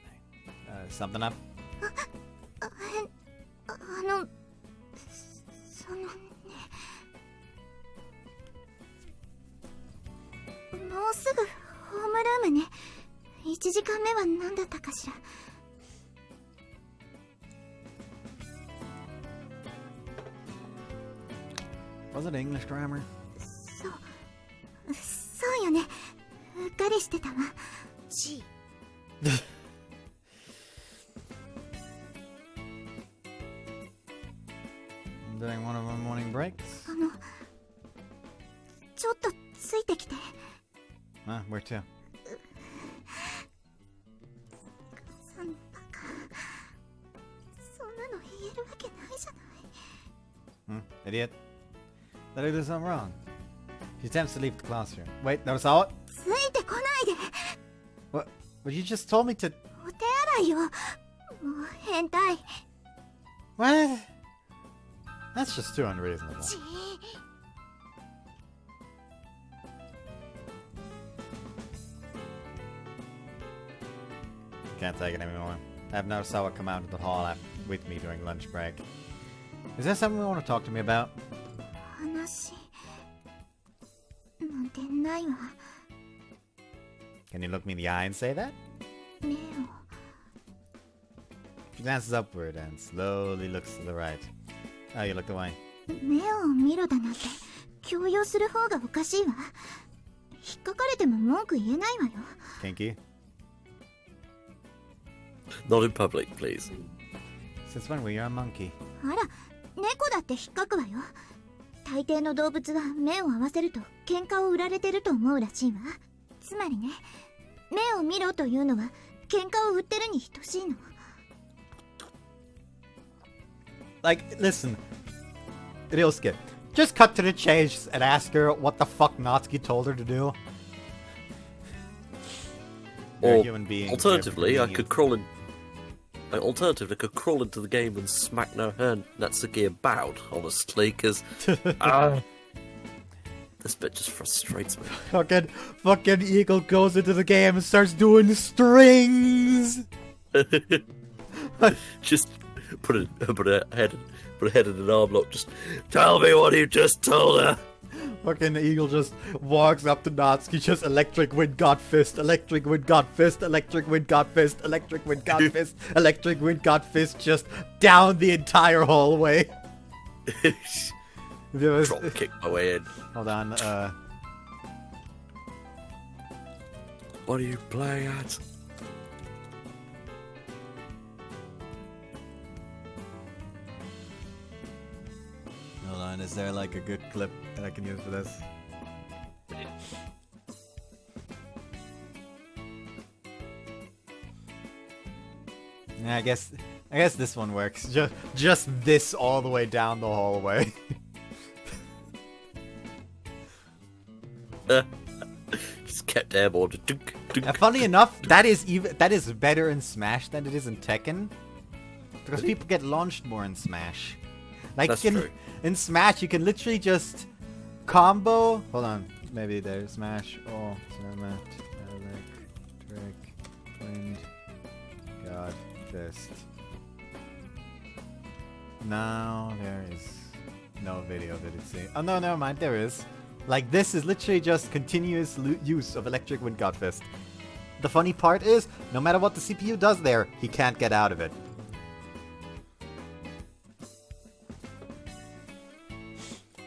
me. Something up? そのね、もうすぐホームルームね。1時間目は何だったかしら。Was it English grammar? そうよね。うっかりしてたわ。G During one of our morning breaks? ちょっとついてきて。Where to? そんバカ。そんなの言えるわけないじゃない。Idiot. Did I do something wrong? She attempts to leave the classroom. Wait, that was all? ついてこないで。What? But you just told me to... お手洗いよ。もう変態。 What? That's just too unreasonable. G Can't take it anymore. I've now saw it come out of the hall with me during lunch break. Is there something you want to talk to me about? 話なんてないわ。 Can you look me in the eye and say that? 目を。 She glances upward and slowly looks to the right. Oh, you looked away. 目を見ろだなんて強要する方がおかしいわ。引っかかれても文句言えないわよ。 Kinky? Not in public, please. Since when were you a monkey? あら、猫だって引っかくわよ。大抵の動物は目を合わせると喧嘩を売られてると思うらしいわ。つまりね、目を見ろというのは喧嘩を売ってるに等しいの。 Like, listen. Ryosuke, just cut to the chase and ask her what the fuck Natsuki told her to do. You're a Or human being. alternatively, I could crawl in. Alternatively, I could crawl into the game and smack no hand Natsuki about, honestly, because this bit just frustrates me. Fucking Eagle goes into the game and starts doing strings. Just put a head in an arm lock. Just tell me what you just told her. Fucking Eagle just walks up to Natsuki, just electric wind god fist, electric wind god fist, electric wind god fist, electric wind god fist, electric wind god fist, just down the entire hallway. Drop kick my way in. Hold on, What are you playing at? hold on, is there like a good clip that I can use for this? Yeah, I guess this one works. Just this all the way down the hallway. Just kept airborne. Funny enough, that is better in Smash than it is in Tekken, because people get launched more in Smash. Like That's true. In Smash, you can literally just combo. Hold on, maybe there's Smash. Oh, electric wind god fist. No, there is no video that it see. Oh no, never mind. There is. Like, this is literally just continuous use of electric wind god fist. The funny part is, no matter what the CPU does there, he can't get out of it.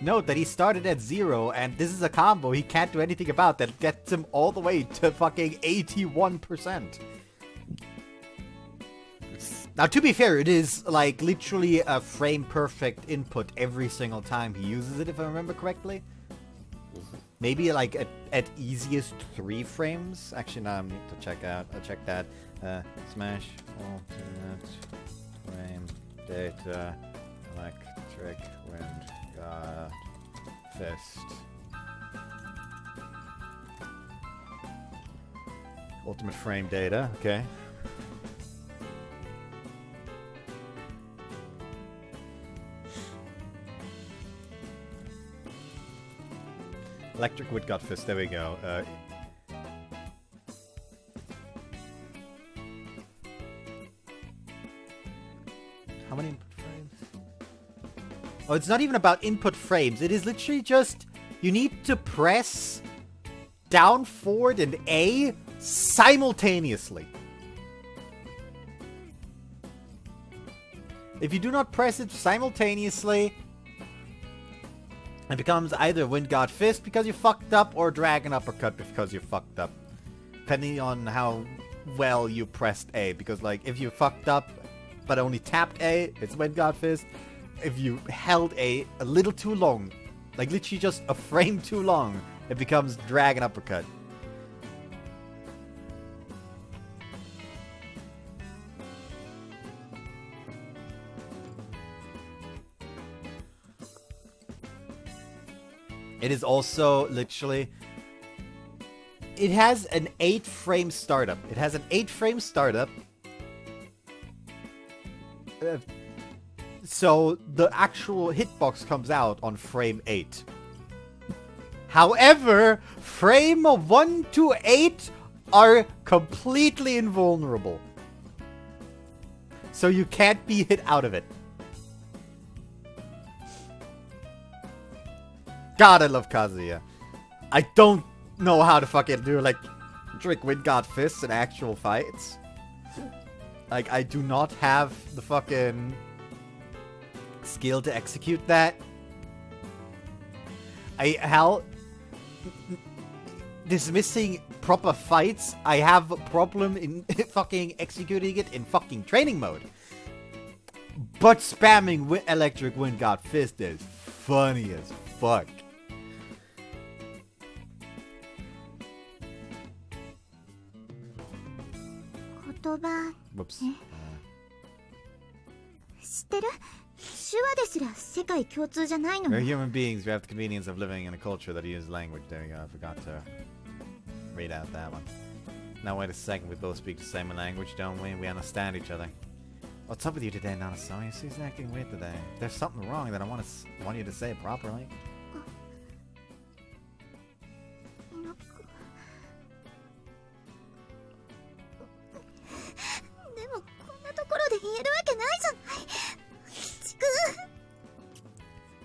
Note that he started at 0, and this is a combo he can't do anything about that gets him all the way to fucking 81%. Now, to be fair, it is, like, literally a frame-perfect input every single time he uses it, if I remember correctly. Maybe, like, at easiest 3 frames. Actually, no, I need to check out. I'll check that. Smash, alternate, frame, data, electric, wind, god, fist. Ultimate frame data, okay. Electric Wood God Fist, there we go. How many input frames? Oh, it's not even about input frames. It is literally just you need to press down, forward, and A simultaneously. If you do not press it simultaneously, it becomes either Wind God Fist because you fucked up or Dragon Uppercut because you fucked up. Depending on how well you pressed A. Because, like, if you fucked up but only tapped A, it's Wind God Fist. If you held A little too long, like literally just a frame too long, it becomes Dragon Uppercut. It is also literally... It has an 8-frame startup. It has an 8-frame startup. So the actual hitbox comes out on frame 8. However, frame 1 to 8 are completely invulnerable. So you can't be hit out of it. God, I love Kazuya. I don't know how to fucking do, like, trick Wind God Fists in actual fights. Like, I do not have the fucking skill to execute that. Dismissing proper fights, I have a problem in fucking executing it in fucking training mode. But spamming Electric Wind God Fist is funny as fuck. Whoops. 知ってる？手話ですら世界共通じゃないの We're に。 human beings. We have the convenience of living in a culture that uses language. There we go. I forgot to read out that one. Now wait a second. We both speak the same language, don't we? We understand each other. What's up with you today, Nanaso? She's acting weird today. There's something wrong that I want you to say it properly. でもこんなところで言えるわけないじゃない。ちく。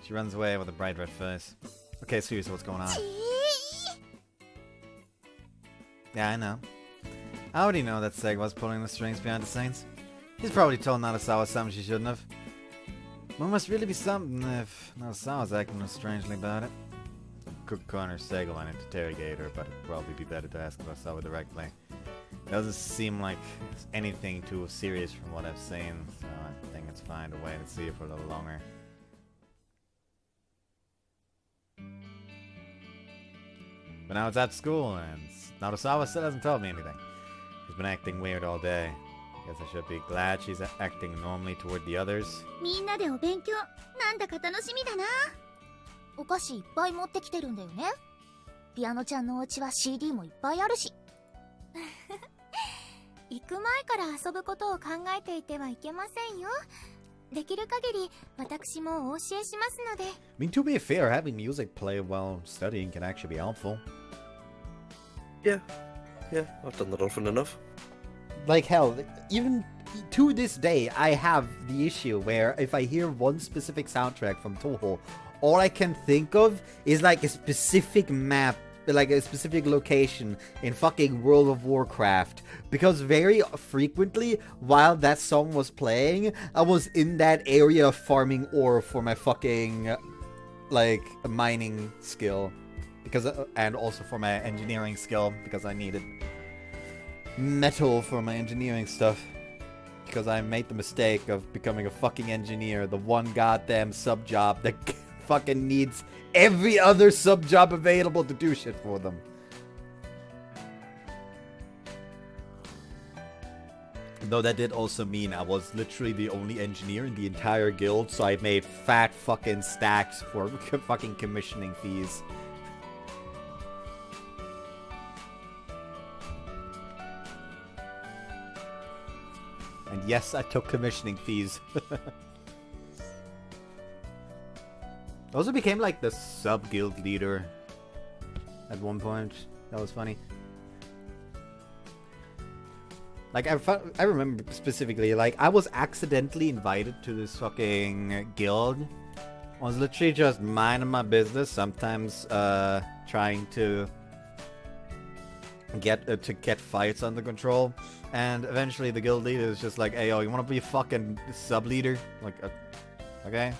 She runs away with a bright red face. Okay, seriously, what's going on? Yeah, I know. I already know that Seg was pulling the strings behind the scenes. He's probably told Narasawa something she shouldn't have. There must really be something if Narasawa's acting strangely about it. Could corner Seg on interrogate her, but it'd probably be better to ask Narasawa directly. Doesn't seem like it's anything too serious from what I've seen, so I think it's fine to wait and see it for a little longer. But now it's at school, and Narasawa still hasn't told me anything. She's been acting weird all day. Guess I should be glad she's acting normally toward the others. みんなでお勉強なんだか楽しみだな。お菓子いっぱい持ってきてるんだよね。ピアノちゃんのお家は CD もいっぱいあるし。行く前から遊ぶことを考えていてはいけませんよ。できる限り私もお教えしますので。I mean, to be fair, having music play while studying can actually be helpful. Yeah, I've done that often enough. Like hell, even to this day, I have the issue where if I hear one specific soundtrack from Toho, all I can think of is like a specific map, like a specific location in fucking World of Warcraft. Because very frequently, while that song was playing, I was in that area farming ore for my fucking, like, mining skill. Because, and also for my engineering skill, because I needed metal for my engineering stuff. Because I made the mistake of becoming a fucking engineer, the one goddamn sub job that fucking needs every other sub job available to do shit for them. Though that did also mean I was literally the only engineer in the entire guild, so I made fat fucking stacks for fucking commissioning fees. And yes, I took commissioning fees. I also became like the sub-guild leader at one point. That was funny. Like, I remember specifically, like, I was accidentally invited to this fucking guild. I was literally just minding my business, sometimes trying to get fights under control. And eventually the guild leader is just like, hey, yo, you want to be a fucking sub-leader? Like, okay.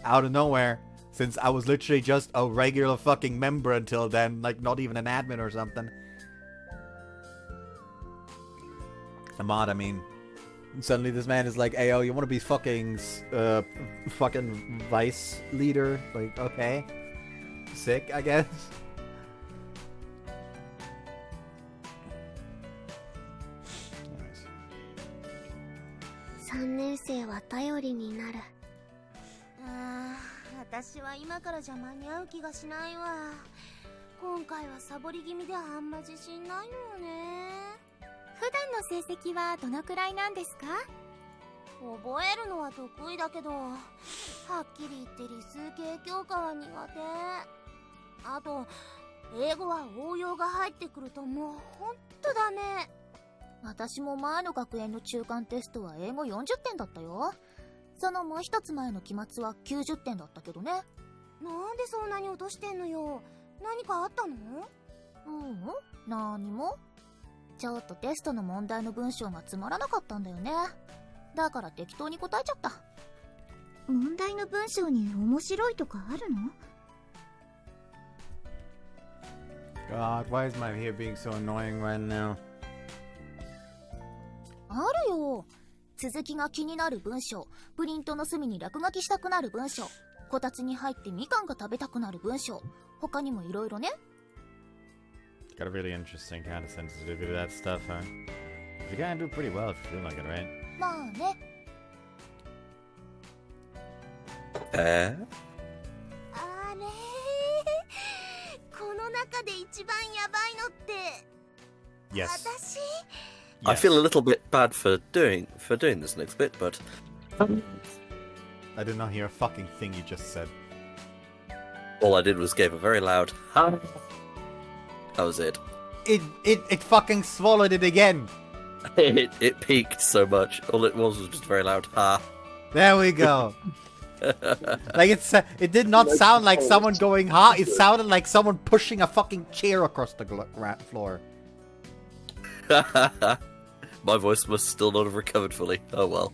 Out of nowhere, since I was literally just a regular fucking member until then, like, not even an admin or something. A mod, I mean. And suddenly this man is like, hey, yo, you want to be fucking vice leader? Like, okay. Sick, I guess. Nice. 3年生は頼りになる。私は今からじゃ間に合う気がしないわ。今回はサボり気味であんま自信ないのよね。普段の成績はどのくらいなんですか？覚えるのは得意だけど、はっきり言って理数系教科は苦手。あと英語は応用が入ってくるともうほんとダメ。私も前の学園の中間テストは英語40点だったよ。そのもう一つ前の期末は90点だったけどね。なんでそんなに落としてんのよ。何かあったの？何も。ちょっとテストの問題の文章がつまらなかったんだよね。だから適当に答えちゃった。問題の文章に面白いとかあるの？ God, why is my hair being so annoying right now? あるよ。続きが気になる文章、プリントの隅に落書きしたくなる文章、こたつに入ってみかんが食べたくなる文章、他にもいろいろね。Got a really interesting kind of sensitivity to that stuff, huh? You gotta do pretty well if you feel like it, right? まあね。あれこの中で一番やばいのって Yes. 私？ I feel a little bit bad for doing this next bit, but I did not hear a fucking thing you just said. all I did was gave a very loud ha. That was it. It fucking swallowed it again. It peaked so much. All it was just a very loud ha. There we go. Like it did not sound like someone going ha. It sounded like someone pushing a fucking chair across the floor. My voice must still not have recovered fully. Oh well.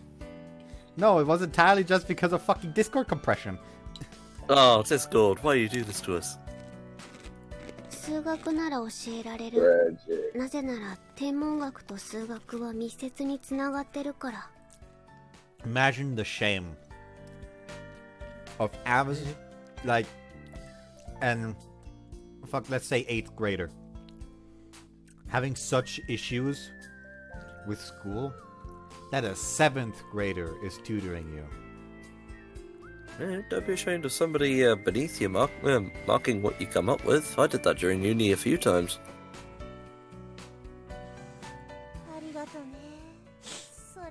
No, it was entirely just because of fucking Discord compression. Oh, Discord, why do you do this to us? 数学なら教えられる。なぜなら天文学と数学は密接につながってるから。Imagine the shame of Amazon, like, and fuck, let's say 8th grader having such issues with school that a 7th grader is tutoring you. Don't be ashamed of somebody beneath you marking what you come up with. I did that during uni a few times. ありがとね。そら。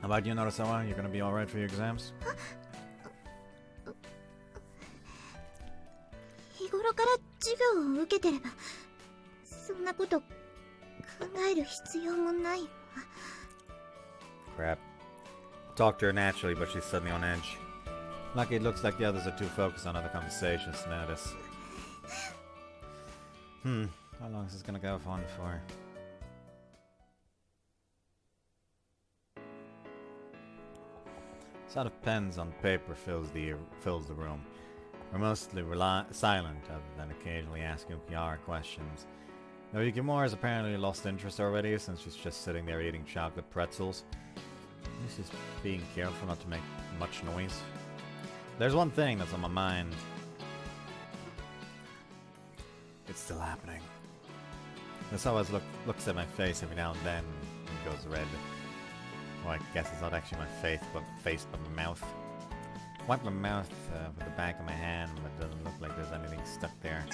How about you, Narasawa? You're gonna be alright for your exams? 日頃から授業を受けてればそんなこと考える必要もないわ。 Crap. Talked to her naturally, but she's suddenly on edge. Lucky it looks like the others are too focused on other conversations to notice. How long is this gonna go on for? Sound of pens on paper fills the room. We're mostly silent, other than occasionally asking Kiara questions. Though Yukimura has apparently lost interest already, since she's just sitting there eating chocolate pretzels. She's being careful not to make much noise. There's one thing that's on my mind. It's still happening. This always looks at my face every now and then and goes red. Well, I guess it's not actually my face, but my mouth. Wipe my mouth with the back of my hand, but it doesn't look like there's anything stuck there.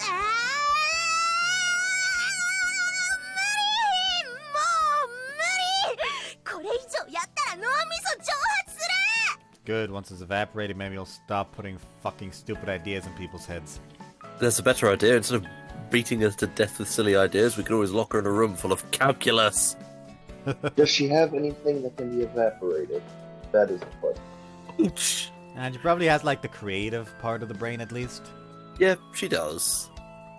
Good, once it's evaporated, maybe you'll stop putting fucking stupid ideas in people's heads. There's a better idea. Instead of beating her to death with silly ideas, we can always lock her in a room full of calculus. Does she have anything that can be evaporated? That is the question. Ouch. And she probably has, like, the creative part of the brain, at least. Yeah, she does.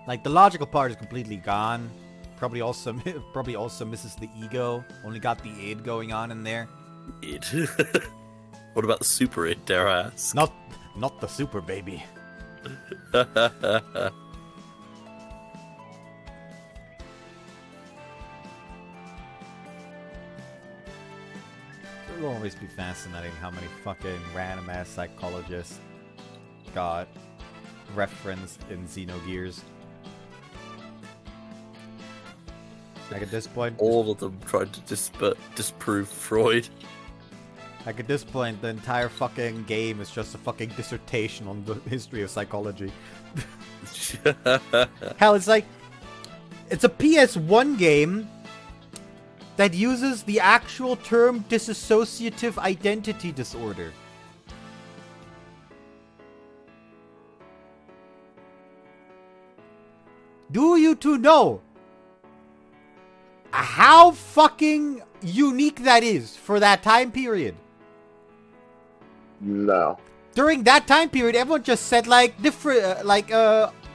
Like, the logical part is completely gone. Probably also misses the ego. Only got the id going on in there. Id. What about the super id, dare I ask? Not the super baby. It'll always be fascinating how many fucking random ass psychologists got referenced in Xenogears. Like at this point, all of them tried to disprove Freud. Like at this point, the entire fucking game is just a fucking dissertation on the history of psychology. Hell, it's like it's a PS1 game that uses the actual term dissociative identity disorder. Do you two know how fucking unique that is for that time period? No. During that time period, everyone just said like different,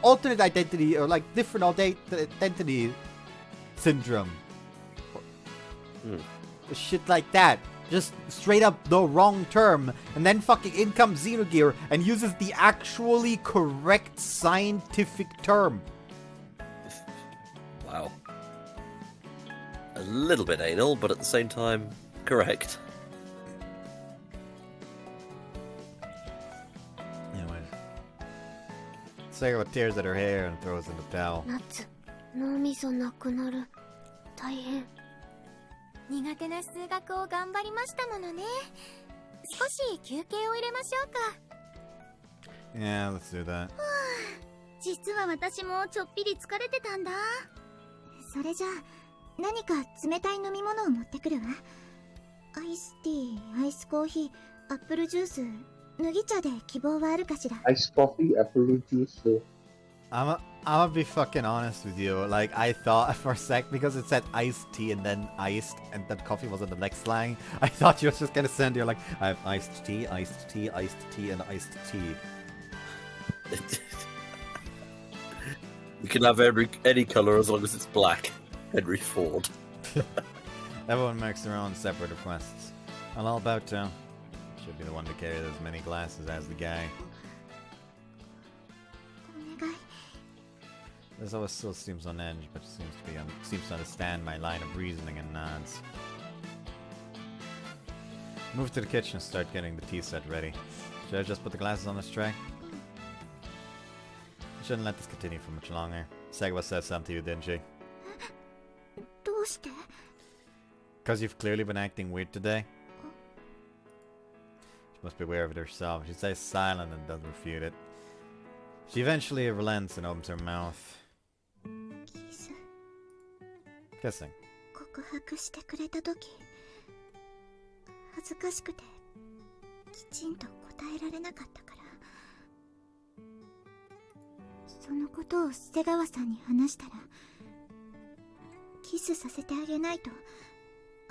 alternate identity or like different identity syndrome. Shit like that. Just straight up the wrong term. And then fucking in comes Xenogear and uses the actually correct scientific term. Wow. A little bit anal, but at the same time, correct. Anyways. Sega tears at her hair and throws in the towel. 脳みそなくなる。大変。苦手な数学を頑張りましたものね。少し休憩を入れましょうか。Yeah, let's do that. 実は私もちょっぴり疲れてたんだ。それじゃあ何か冷たい飲み物を持ってくるわ。アイスティー、アイスコーヒー、アップルジュース、麦茶で希望はあるかしら。 Iced coffee, apple juice. I'm gonna be fucking honest with you. Like, I thought for a sec, because it said iced tea and then iced, and then coffee was in the next line, I thought you was just gonna send here like, I have iced tea, iced tea, iced tea, and iced tea. You can have any colour as long as it's black. Henry Ford. Everyone makes their own separate requests. I'm all about to. Should be the one to carry as many glasses as the guy. This always still seems on edge, but seems to understand my line of reasoning and nods. Move to the kitchen and start getting the tea set ready. Should I just put the glasses on this tray? I shouldn't let this continue for much longer. Segwa said something to you, didn't she? どうして? Because you've clearly been acting weird today. She must be aware of it herself. She stays silent and doesn't refute it. She eventually relents and opens her mouth. Kissing. 告白してくれたとき、恥ずかしくてきちんと答えられなかったから、そのことを瀬川さんに話したら、キスさせてあげないと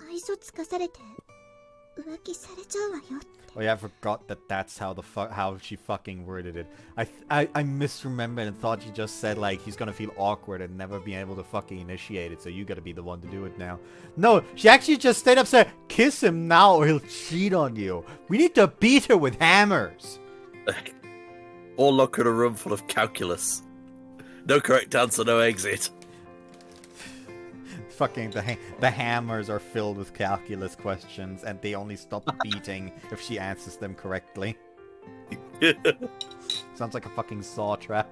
愛想つかされて浮気されちゃうわよって。 Oh yeah, I forgot that that's how she fucking worded it. I misremembered and thought she just said like he's gonna feel awkward and never be able to fucking initiate it, so you gotta be the one to do it now. No, she actually just straight up said, kiss him now or he'll cheat on you. We need to beat her with hammers. Or lock her in a room full of calculus. No correct answer, no exit. Fucking the hammers are filled with calculus questions and they only stop beating if she answers them correctly. Sounds like a fucking saw trap.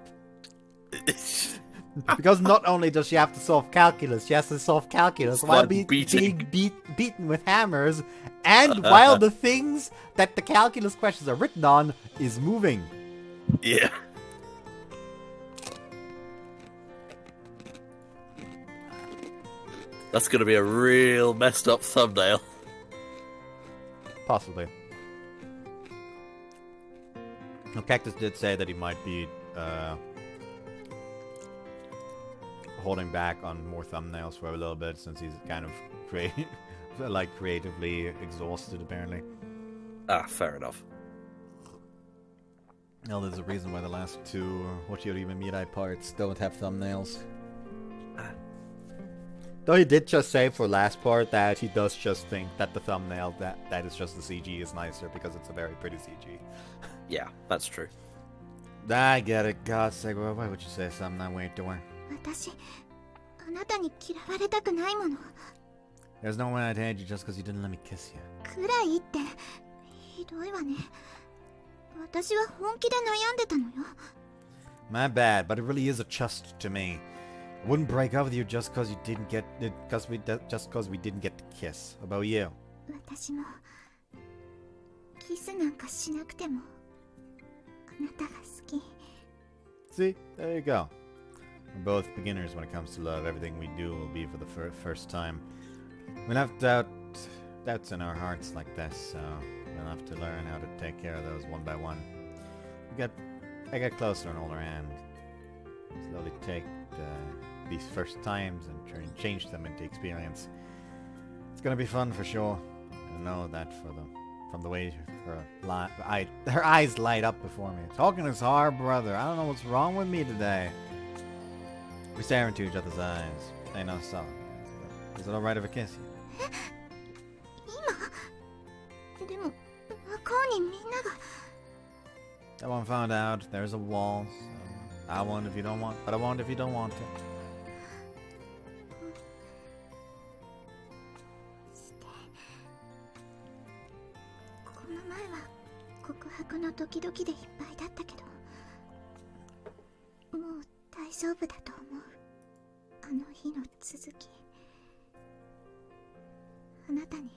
Because not only does she have to solve calculus, she has to solve calculus while being beaten with hammers, and while the things that the calculus questions are written on is moving. Yeah. That's gonna be a real messed up thumbnail. Possibly. No, Cactus did say that he might be holding back on more thumbnails for a little bit since he's kind of creatively exhausted apparently. Ah, fair enough. Well, there's a reason why the last two Hoshi Ori Yume Mirai parts don't have thumbnails. Though he did just say for last part that he does just think that the thumbnail that is just the CG is nicer because it's a very pretty CG. Yeah, that's true. I get it. God's sake, why would you say something that way to her? 私、あなたに嫌われたくないもの。 There's no way I'd hate you just because you didn't let me kiss you. くらいってひどいわね。私は本気で悩んでたのよ。 My bad, but it really is a trust to me. I wouldn't break up with you just because we didn't get to kiss. How about you? 私もキスなんかしなくてもあなたが好き。 See, there you go. We're both beginners when it comes to love. Everything we do will be for the first time. We'll have doubts in our hearts like this, so we'll have to learn how to take care of those one by one. I get closer and older and slowly take these first times and try and change them into experience. It's gonna be fun for sure. I know that from the way her eyes light up before me. Talking is hard, brother. I don't know what's wrong with me today. We stare into each other's eyes. They know so. Is it alright if I kiss you? 今でも向こうにみんなが Everyone found out there's a wall, so I won't if you don't want, but I won't if you don't want to. してこの前は告白のドキドキでいっぱいだったけどもう大丈夫だと思う。あの日の続きあなたに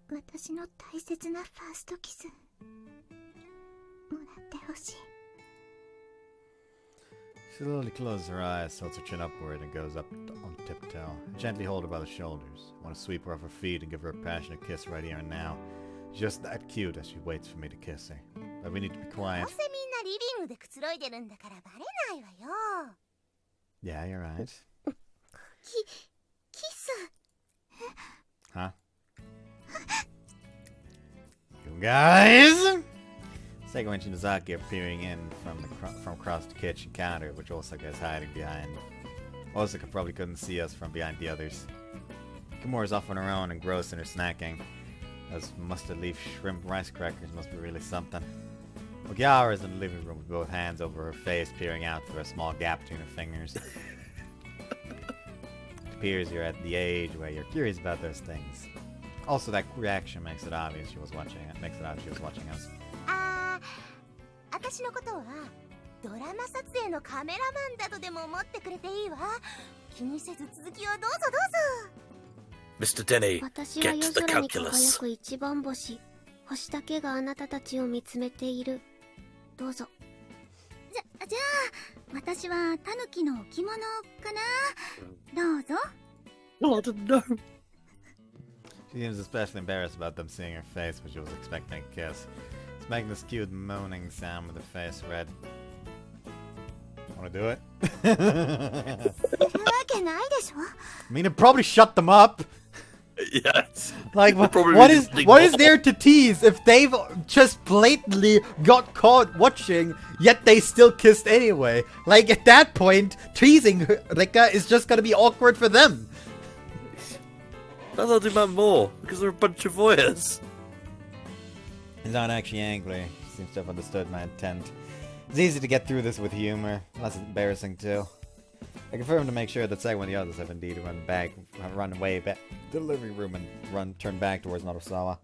私の大切なファーストキスもらってほしい。 She slowly closes her eyes, tilts her chin upward, and goes up on tiptoe. I gently hold her by the shoulders. I want to sweep her off her feet and give her a passionate kiss right here and now. She's just that cute as she waits for me to kiss her. But we need to be quiet. どうせみんなリビングでくつろいでるんだからバレないわよ。 Yeah, you're right. キス Huh? You guys! Seiko and Shinozaki appearing in from across the kitchen counter, which Osaka is hiding behind. Osaka probably couldn't see us from behind the others. Kimura's off on her own, engrossed in her snacking. Those mustard leaf shrimp rice crackers must be really something. Ogiara's in the living room with both hands over her face, peering out through a small gap between her fingers. It appears you're at the age where you're curious about those things. Also, that reaction makes it obvious she was watching us. 私のことはドラマ撮影のカメラマンだとでも思ってくれていいわ。気にせず続きをどうぞどうぞ。 Mr. Denny, 私は get 夜 to the 空に輝 calculus. く一番星。星だけがあなたたちを見つめている。どうぞ。じゃあ私はタヌキの置物かな。どうぞ。 Oh, I didn't know. She seems especially embarrassed about them seeing her face, but she was expecting a kiss. It's making this cute moaning sound with her face red. Wanna do it? するわけないでしょ。 I mean, it probably shut them up. Yes. Like, Probably what really is there to tease if they've just blatantly got caught watching, yet they still kissed anyway? Like, at that point, teasing Rikka is just gonna be awkward for them. I thought they meant more, because they're a bunch of voyeurs. He's not actually angry. He seems to have understood my intent. It's easy to get through this with humor. Less embarrassing, too. I confirmed to make sure that Seigo and the others have indeed run away back to the living room and turned back towards Narasawa.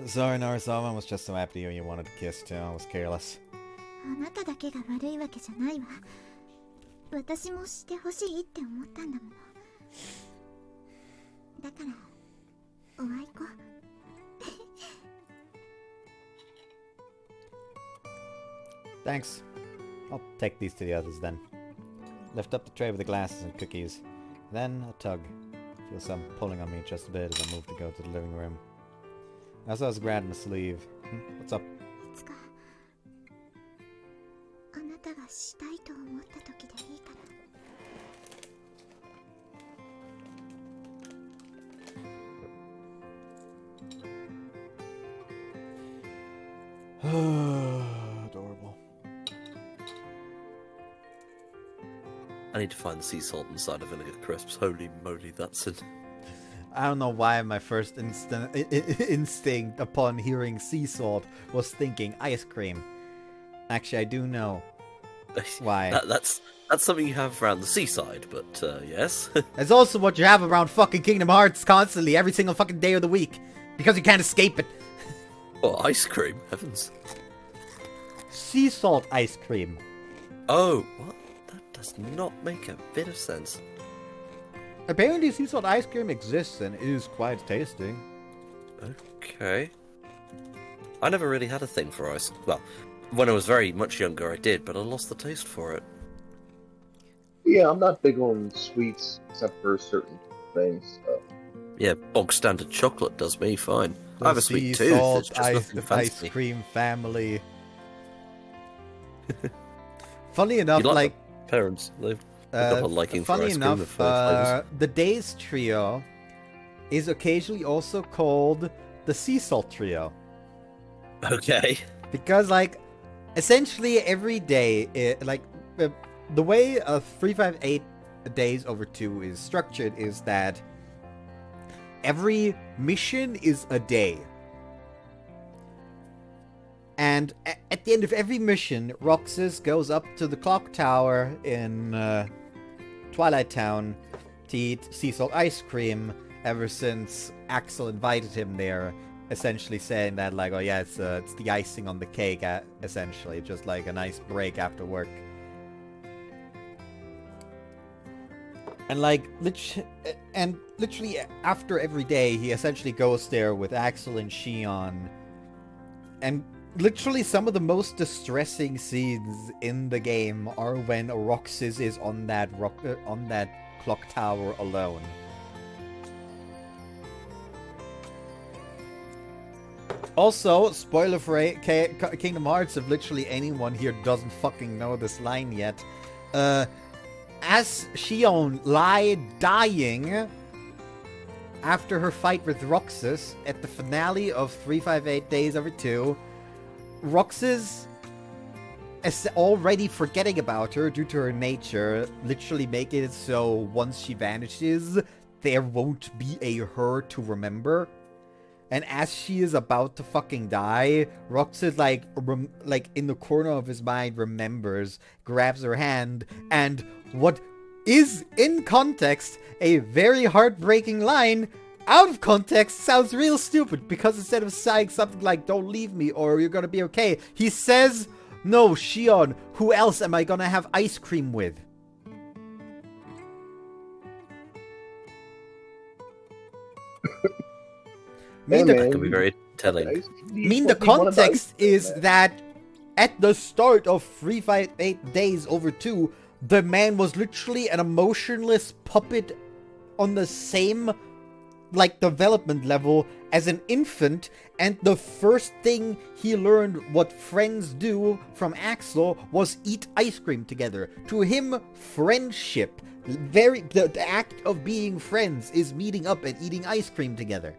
Sorry, Narasawa. I was just so happy you wanted to kiss, too. I was careless. あなただけが悪いわけじゃないわ。私もしてほしいって思ったんだもの。だからおあいこ。Thanks. I'll take these to the others then. Lift up the tray with the glasses and cookies. Then a tug. Feel some pulling on me just a bit as I move to go to the living room. I also grabbed my sleeve. What's up? いつかあなたが思った時でいいから。Adorable. I need to find the sea salt inside of vinegar crisps. Holy moly, that's it. I don't know why my first instinct upon hearing sea salt was thinking ice cream. Actually, I do know why. That's something you have around the seaside, but yes. It's also what you have around fucking Kingdom Hearts constantly, every single fucking day of the week. Because you can't escape it. Oh, ice cream, heavens. Sea salt ice cream. Oh, what? That does not make a bit of sense. Apparently sea salt ice cream exists and is quite tasty. Okay. I never really had a thing for ice. Well, when I was very much younger I did, but I lost the taste for it. Yeah, I'm not big on sweets except for certain things. So. Yeah, bog standard chocolate does me fine. The I have a sweet tooth, it's just nothing fancy. Ice cream family. Funny enough, like parents, they've got a liking for ice cream. The Days Trio is occasionally also called the Sea Salt Trio. Okay. Because, like, essentially every day, the way 358 Days over 2 is structured is that every mission is a day. And at the end of every mission, Roxas goes up to the clock tower in Twilight Town to eat sea salt ice cream ever since Axel invited him there, essentially saying that, like, oh yeah, it's the icing on the cake, essentially, just like a nice break after work. And like, literally after every day, he essentially goes there with Axel and Shion. And literally some of the most distressing scenes in the game are when Roxas is on that clock tower alone. Also, spoiler for Kingdom Hearts, if literally anyone here doesn't fucking know this line yet, as Shion lie dying after her fight with Roxas at the finale of 358 Days Over 2, Roxas is already forgetting about her due to her nature, literally making it so once she vanishes, there won't be a her to remember. And as she is about to fucking die, Roxas, like in the corner of his mind, remembers, grabs her hand, and what is, in context, a very heartbreaking line, out of context, sounds real stupid, because instead of saying something like, don't leave me, or you're gonna be okay, he says, no, Shion, who else am I gonna have ice cream with? That could be very telling. I mean, the context is that at the start of 358 Days Over 2, the man was literally an emotionless puppet on the same, like, development level as an infant, and the first thing he learned what friends do from Axel was eat ice cream together. To him, friendship, the act of being friends is meeting up and eating ice cream together.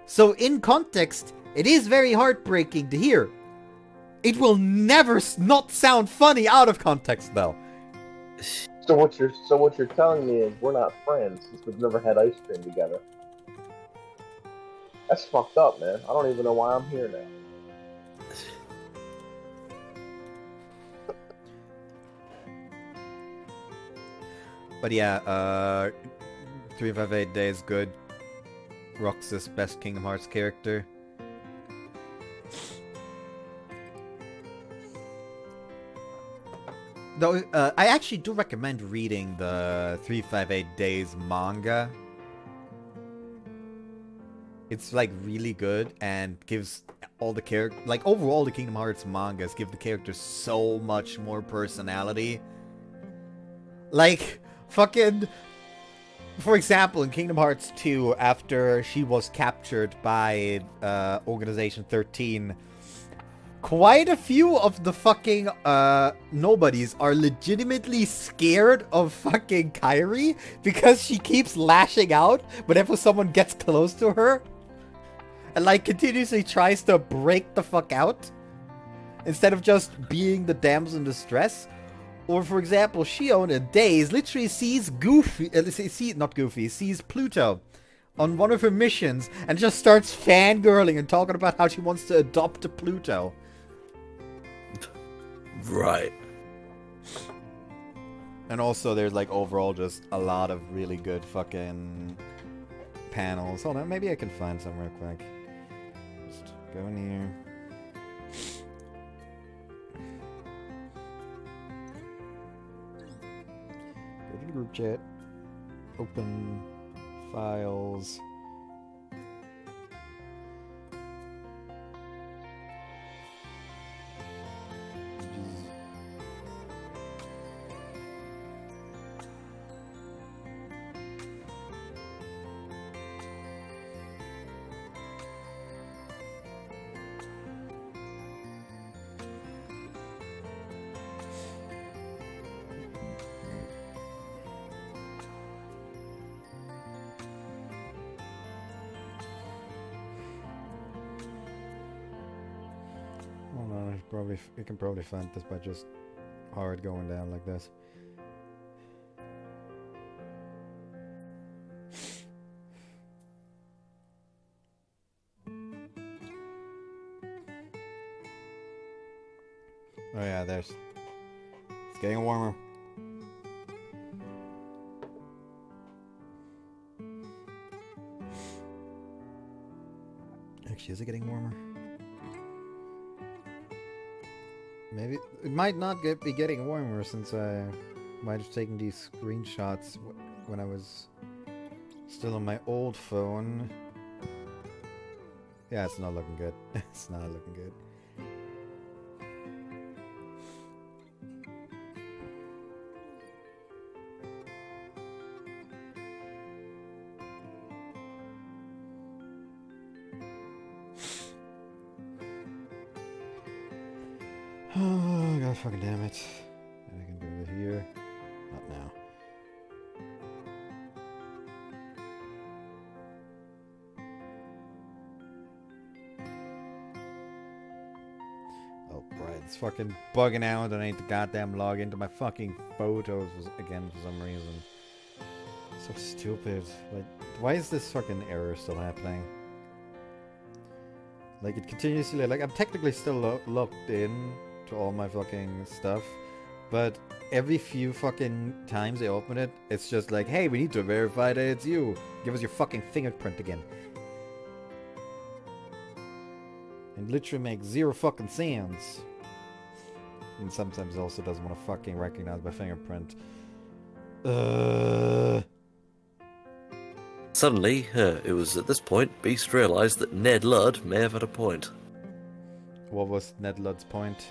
So in context, it is very heartbreaking to hear. It will never not sound funny out of context, though. So what you're telling me is we're not friends since we've never had ice cream together. That's fucked up, man. I don't even know why I'm here now. But yeah, 358 Days good. Roxas, best Kingdom Hearts character. Though, I actually do recommend reading the 358 Days manga. It's, like, really good and gives all the characters... Like, overall, the Kingdom Hearts mangas give the characters so much more personality. Like, fucking... For example, in Kingdom Hearts 2, after she was captured by Organization 13, quite a few of the fucking nobodies are legitimately scared of fucking Kairi because she keeps lashing out whenever someone gets close to her and like continuously tries to break the fuck out instead of just being the damsel in distress. Or for example, Shion in Days literally sees sees Pluto on one of her missions and just starts fangirling and talking about how she wants to adopt a Pluto. Right. And also there's like overall just a lot of really good fucking panels. Hold on, maybe I can find some real quick. Just go in here. Go to the group chat. Open files. You can probably find this by just hard going down like this. Oh yeah, it's getting warmer. Actually, is it getting warmer? Maybe it might not be getting warmer since I might have taken these screenshots when I was still on my old phone. Yeah, it's not looking good. It's not looking good. Oh, god fucking damn it. I can do it here. Not now. Oh, right. It's fucking bugging out and I need to goddamn log into my fucking photos again for some reason. So stupid. Like, why is this fucking error still happening? Like, it continuously, like, I'm technically still logged in to all my fucking stuff, but every few fucking times I open it, it's just like, hey, we need to verify that it's you. Give us your fucking fingerprint again. And literally makes zero fucking sense. And sometimes it also doesn't want to fucking recognize my fingerprint. Suddenly, it was at this point Beast realised that Ned Ludd may have had a point. What was Ned Ludd's point?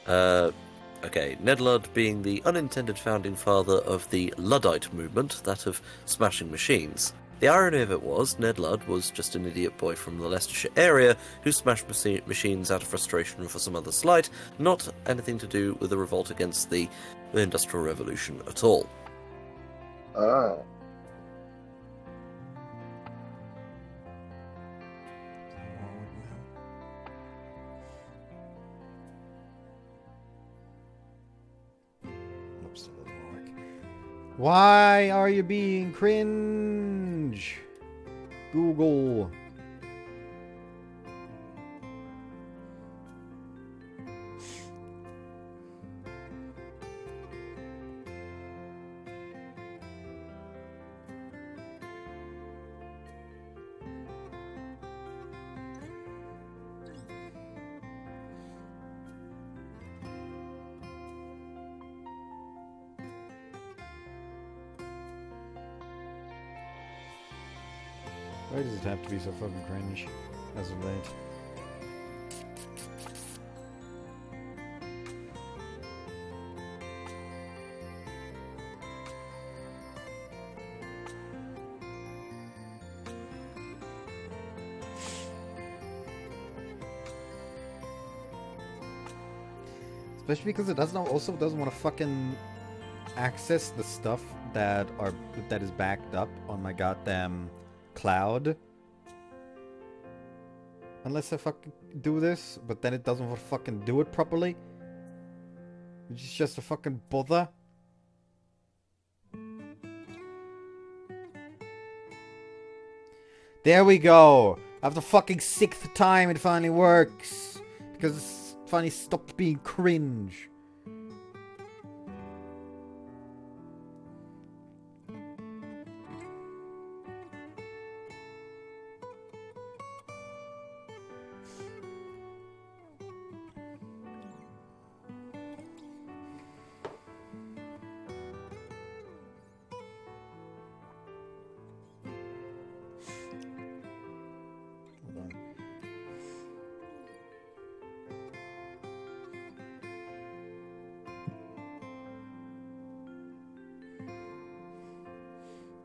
Okay, Ned Ludd being the unintended founding father of the Luddite movement, that of smashing machines. The irony of it was, Ned Ludd was just an idiot boy from the Leicestershire area who smashed machines out of frustration for some other slight, not anything to do with the revolt against the Industrial Revolution at all. Oh. Why are you being cringe? Google. Why does it have to be so fucking cringe as of late? Especially because it also doesn't want to fucking access the stuff that is backed up on my goddamn cloud. Unless I fucking do this, but then it doesn't want to fucking do it properly. Which is just a fucking bother. There we go! After fucking 6th time it finally works! Because it's finally stopped being cringe.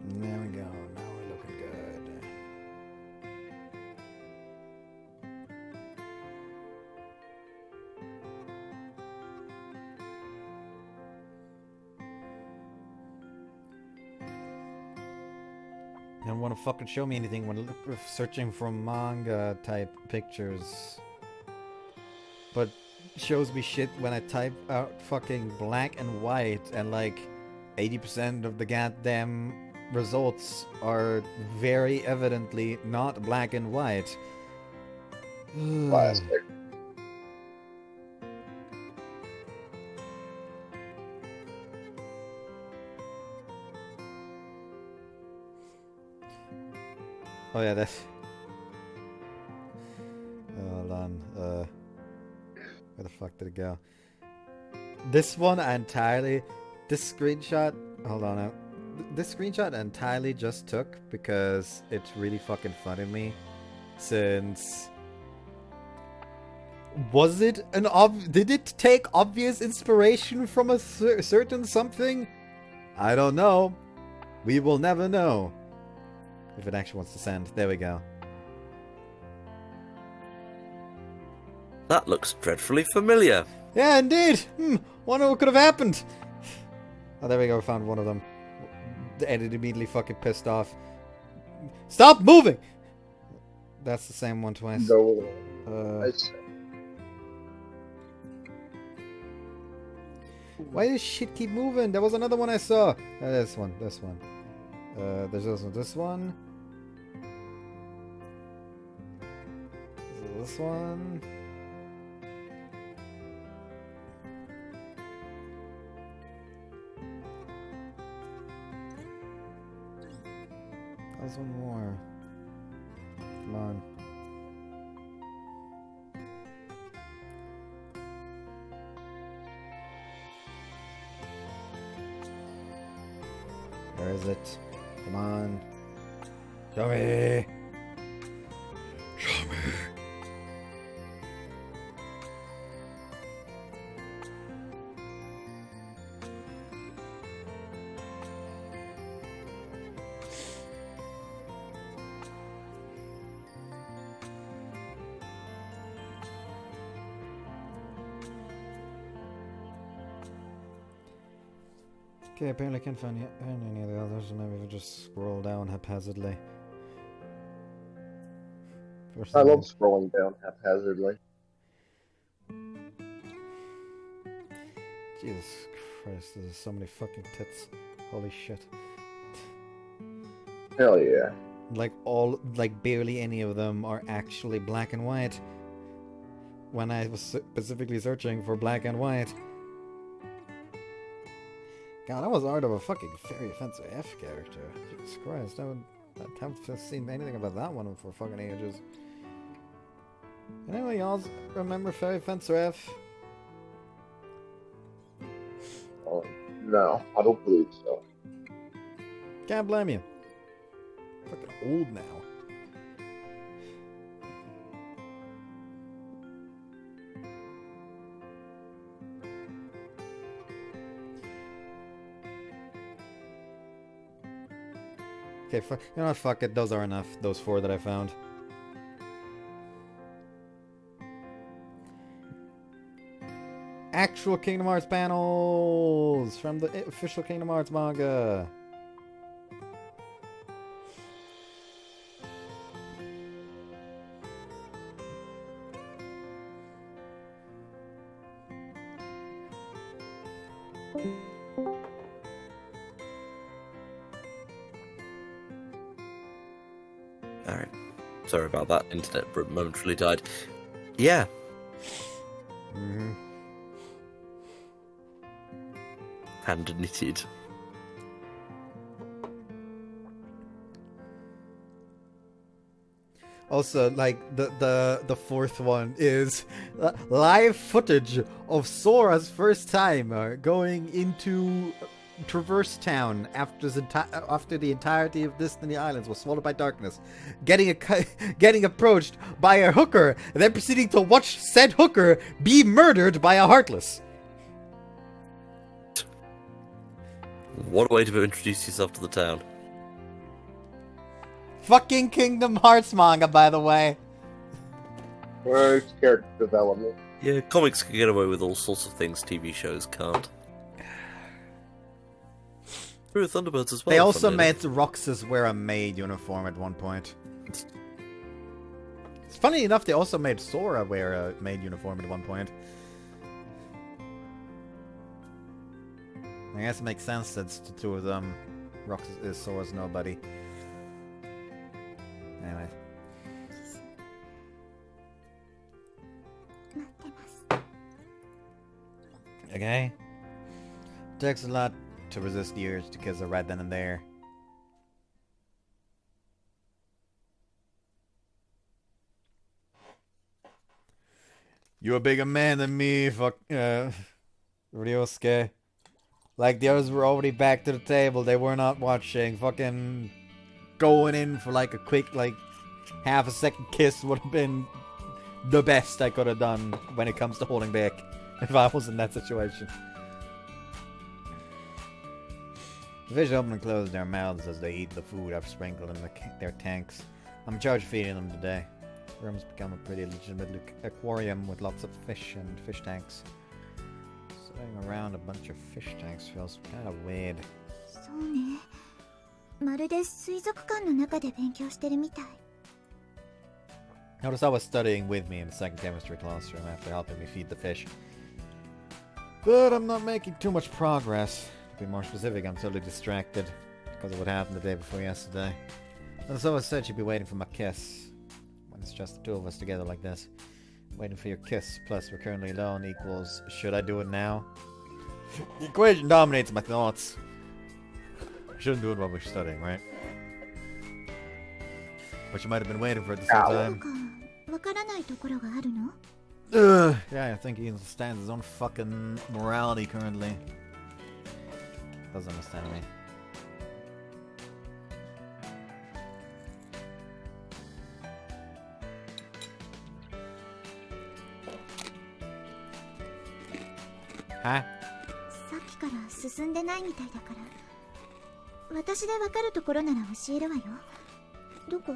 There we go. Now we're looking good. Don't want to fucking show me anything when searching for manga type pictures. But shows me shit when I type out fucking black and white, and like 80% of the goddamn results are very evidently not black and white. Plastic. Oh yeah, that's... Hold on, where the fuck did it go? This one I entirely... This screenshot... Hold on, this screenshot I entirely just took because it's really fucking funny to me. Since... Was it an did it take obvious inspiration from a certain something? I don't know. We will never know. If it actually wants to send. There we go. That looks dreadfully familiar. Yeah, indeed. Wonder what could have happened. Oh, there we go. Found one of them. The edit immediately fucking pissed off. Stop moving! That's the same one twice. No. Why does shit keep moving? There was another one I saw. This one. There's also this one. This one. There's one more. Come on. Where is it? Come on. Show me! Show me! Okay, apparently I can't find any of the others, so maybe if I just scroll down haphazardly. I love scrolling down haphazardly. Jesus Christ, there's so many fucking tits. Holy shit. Hell yeah. Like barely any of them are actually black and white. When I was specifically searching for black and white. God, that was art of a fucking very offensive F character. Jesus Christ, I haven't seen anything about that one for fucking ages. Anybody else remember Fairy Fencer F? No, I don't believe so. Can't blame you. Fucking old now. Okay, you know what, fuck it, those are enough, those 4 that I found. actual Kingdom Hearts panels from the official Kingdom Hearts manga. Alright. Sorry about that. Internet momentarily died. Yeah. Mm-hmm. Hand knitted. Also, like, the fourth one is live footage of Sora's first time going into Traverse Town after the entirety of Destiny Islands was swallowed by darkness, getting approached by a hooker, and then proceeding to watch said hooker be murdered by a Heartless. What a way to introduce yourself to the town. Fucking Kingdom Hearts manga, by the way. Where's character development? Yeah, comics can get away with all sorts of things TV shows can't. True with Thunderbirds as well. They also made Roxas wear a maid uniform at one point. It's funny enough, they also made Sora wear a maid uniform at one point. I guess it makes sense that it's the two of them. Roxas is Sora's nobody. Anyway. Okay. Takes a lot to resist the urge to kiss her right then and there. You're a bigger man than me, fuck, Ryosuke. Like, the others were already back to the table. They were not watching. Fucking going in for, like, a quick, like, half a second kiss would have been the best I could have done when it comes to holding back if I was in that situation. The fish open and close their mouths as they eat the food I've sprinkled in their tanks. I'm in charge of feeding them today. The room's become a pretty legitimate aquarium with lots of fish and fish tanks. Sitting around a bunch of fish tanks feels kind of weird. そうね。まるで水族館の中で勉強してるみたい。Notice I was studying with me in the second chemistry classroom after helping me feed the fish. But I'm not making too much progress. To be more specific, I'm totally distracted because of what happened the day before yesterday. And so I said she'd be waiting for my kiss. When it's just the two of us together like this. Waiting for your kiss plus we're currently alone equals should I do it now? The equation dominates my thoughts. I shouldn't do it while we're studying, right? But you might have been waiting for it the same time. わからないところがあるの? Yeah, I think he understands his own fucking morality currently. Doesn't understand me. Huh? さっきから進んでないみたいだから。私でわかるところなら教えるわよ。どこ?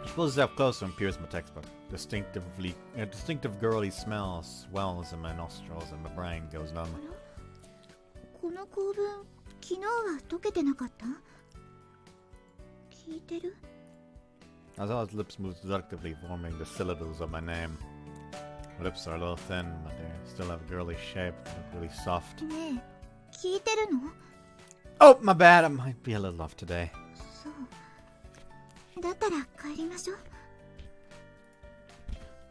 She pulls herself closer and peers my textbook. Distinctive girly smell swells in my nostrils and my brain goes numb. この構文、昨日は解けてなかった? 聞いてる? I saw his lips move seductively, forming the syllables of my name. My lips are a little thin, but they still have a girly shape and look really soft. ねえ、聞いてるの? Oh, my bad. I might be a little off today. そう。だったら帰りましょう。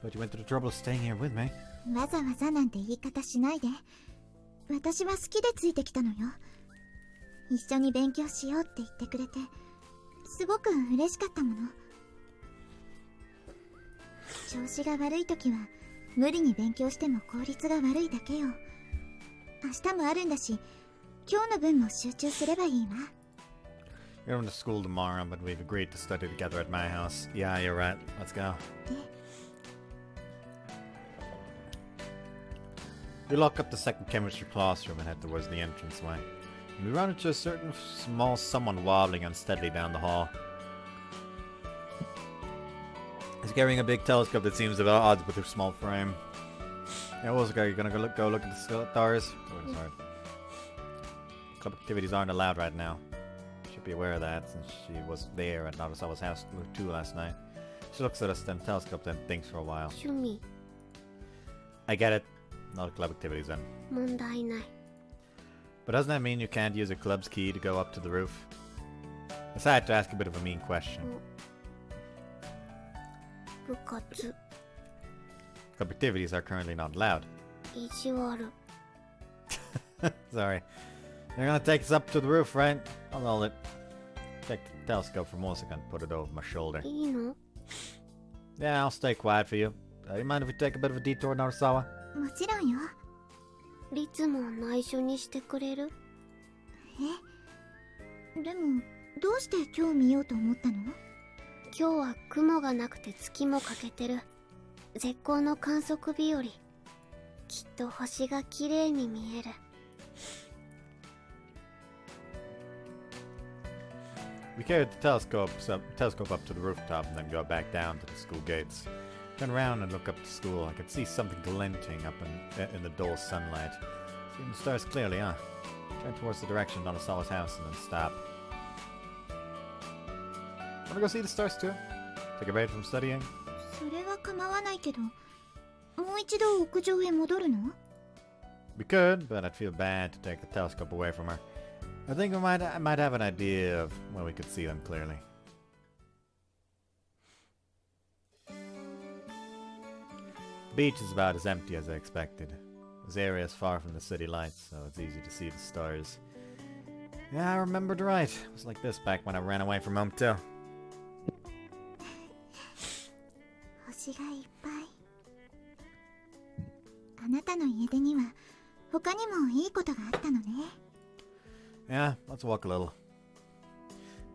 But you went to the trouble of staying here with me. わざわざなんて言い方しないで。私は好きでついてきたのよ。一緒に勉強しようって言ってくれて、すごく嬉しかったもの。調子が悪い時は無理に勉強しても効率が悪いだけよ。明日もあるんだし、今日の分も集中すればいいわ。You're going to school tomorrow, but we've agreed to study together at my house. Yeah, you're right. Let's go. We lock up the second chemistry classroom and head towards the entranceway. We run into a certain small someone wobbling unsteadily down the hall. As She's carrying a big telescope that seems at odds with her small frame. Yeah, what was it? Are you gonna go look at the stars? Oh, sorry. Club activities aren't allowed right now. Should be aware of that since she was there at Narasawa's house too last night. She looks at us then telescope then thinks for a while. 趣味 I get it. Not club activities then. 問題ない But doesn't that mean you can't use a club's key to go up to the roof? I decided to ask a bit of a mean question. 部活 Club activities are currently not allowed. 意地悪 Sorry. You're gonna take us up to the roof, right? I'll hold it. Take the telescope from Osaka and put it over my shoulder. いいの Yeah, I'll stay quiet for you. You mind if we take a bit of a detour, Narasawa? もちろんよ。リツも内緒にしてくれるでもどうして今日見ようと思ったの？今日は雲がなくて月も欠けてる絶好の観測日和きっと星が綺麗に見える We carried the telescope up to the rooftop and then go back down to the school gates. Turn around and look up to school. I could see something glinting up in the dull sunlight. Seeing the stars clearly, huh? Turn towards the direction of Narasawa's house and then stop. Wanna go see the stars too? Take a break from studying? それは構わないけど、もう一度屋上へ戻るの？ We could, but I'd feel bad to take the telescope away from her. I think I might have an idea of when we could see them clearly. The beach is about as empty as I expected. This area is far from the city lights, so it's easy to see the stars. Yeah, I remembered right. It was like this back when I ran away from home too. 星がいっぱい。あなたの家出には他にもいいことがあったのね。Yeah, let's walk a little.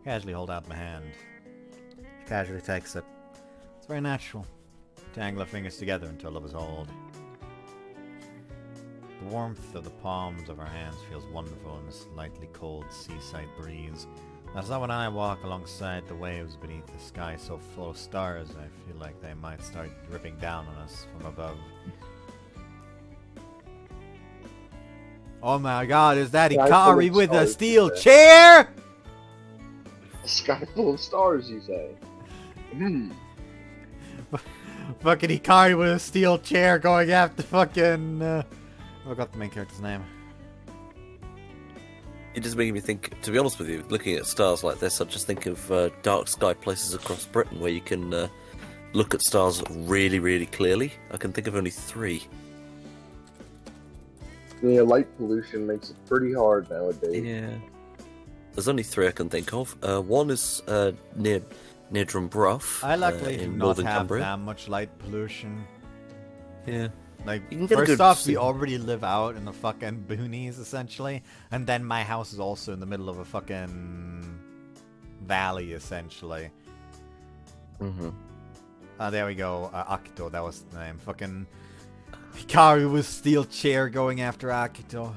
Casually hold out my hand. She casually takes it. It's very natural. Tangle our fingers together until love is old. The warmth of the palms of our hands feels wonderful in the slightly cold seaside breeze. As when I walk alongside the waves beneath the sky so full of stars, I feel like they might start dripping down on us from above. Oh my god, is that Ikari with a steel chair? A sky full of stars, you say? Fucking Ikari with a steel chair going after fucking... I forgot the main character's name. It just making me think, to be honest with you, looking at stars like this, I just think of dark sky places across Britain where you can look at stars really, really clearly. I can think of only 3. Yeah, light pollution makes it pretty hard nowadays. Yeah. There's only 3 I can think of. One is near Drumbruff. I luckily do in not northern have Cumbria. that much light pollution. Yeah. Like, You can get a first good off, we see- already live out in the fucking boonies, essentially. And then my house is also in the middle of a fucking valley, essentially. Mm-hmm. There we go. Akito, that was the name. Fucking Hikaru with steel chair going after Akito.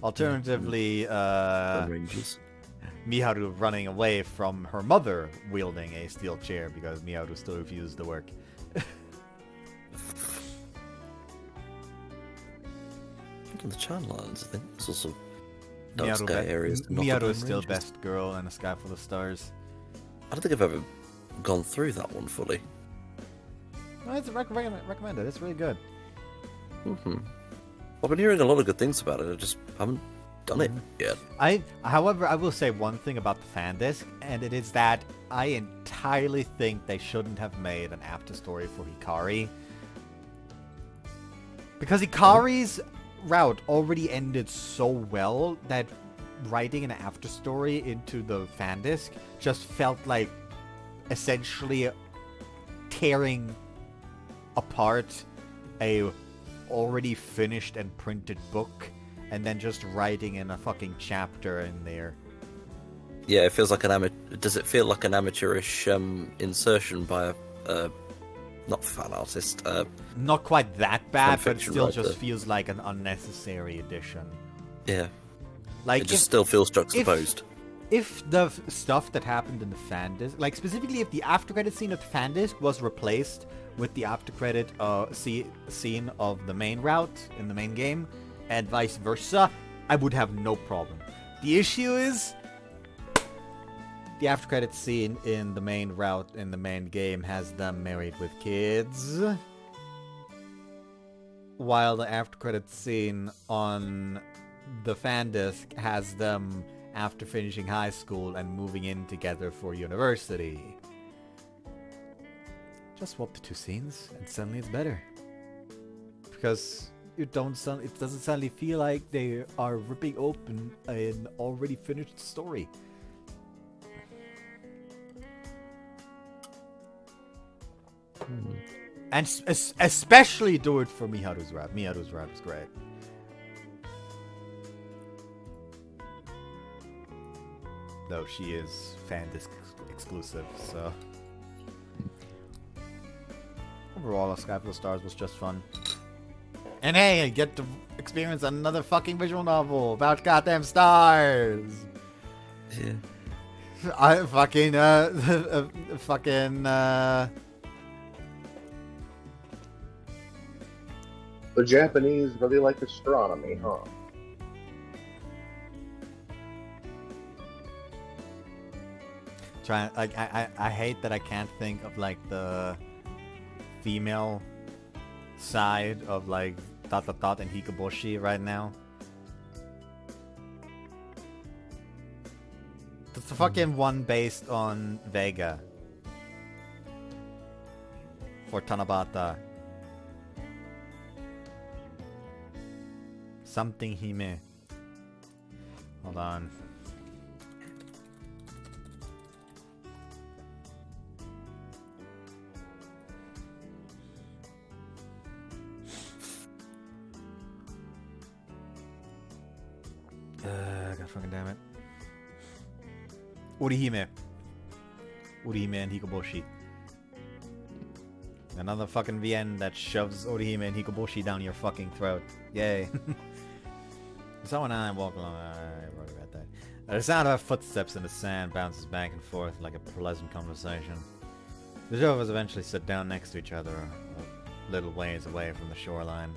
Alternatively, Rangers. Miharu running away from her mother wielding a steel chair because Miharu still refused to work. In the Channel Islands, I think there's also dark Miharu, sky areas. Miharu is still best girl in a sky full of stars. I don't think I've ever gone through that one fully. Well, it's recommended. It's really good. Mm-hmm. I've been hearing a lot of good things about it. I just haven't done it yet. However, I will say one thing about the fan disc, and it is that I entirely think they shouldn't have made an after story for Hikari. Because Hikari's route already ended so well that writing an after story into the fan disc just felt like essentially tearing apart a already finished and printed book and then just writing in a fucking chapter in there. Yeah, it feels like Does it feel like an amateurish insertion by a not fan artist? Not quite that bad, but it Fan-fiction still writer. just feels like an unnecessary addition. Yeah. Like It just still feels juxtaposed. if the stuff that happened in the fan disc, like specifically if the after credit scene of the fan disc was replaced with the after credit scene of the main route in the main game, and vice versa, I would have no problem. The issue is the after credit scene in the main route in the main game has them married with kids, while the after credit scene on the fan disc has them after finishing high school and moving in together for university. Just swap the two scenes and suddenly it's better. Because it doesn't suddenly feel like they are ripping open an already finished story. And especially do it for Miharu's rap. Miharu's rap is great. Though she is fan disc exclusive, so. Overall, Sky Full of Stars was just fun. And hey, I get to experience another fucking visual novel about goddamn stars! Yeah. I The Japanese really like astronomy, huh? I hate that I can't think of like the female side of like ... and Hikoboshi right now. That's the fucking one based on Vega for Tanabata. Something Hime. Hold on. God fucking damn it. Ori Yume. Ori Yume and Hikoboshi. Another fucking VN that shoves Ori Yume and Hikoboshi down your fucking throat. Yay. Someone and I walk along. I wrote about that. The sound of our footsteps in the sand bounces back and forth like a pleasant conversation. The two of us eventually sit down next to each other, a little ways away from the shoreline.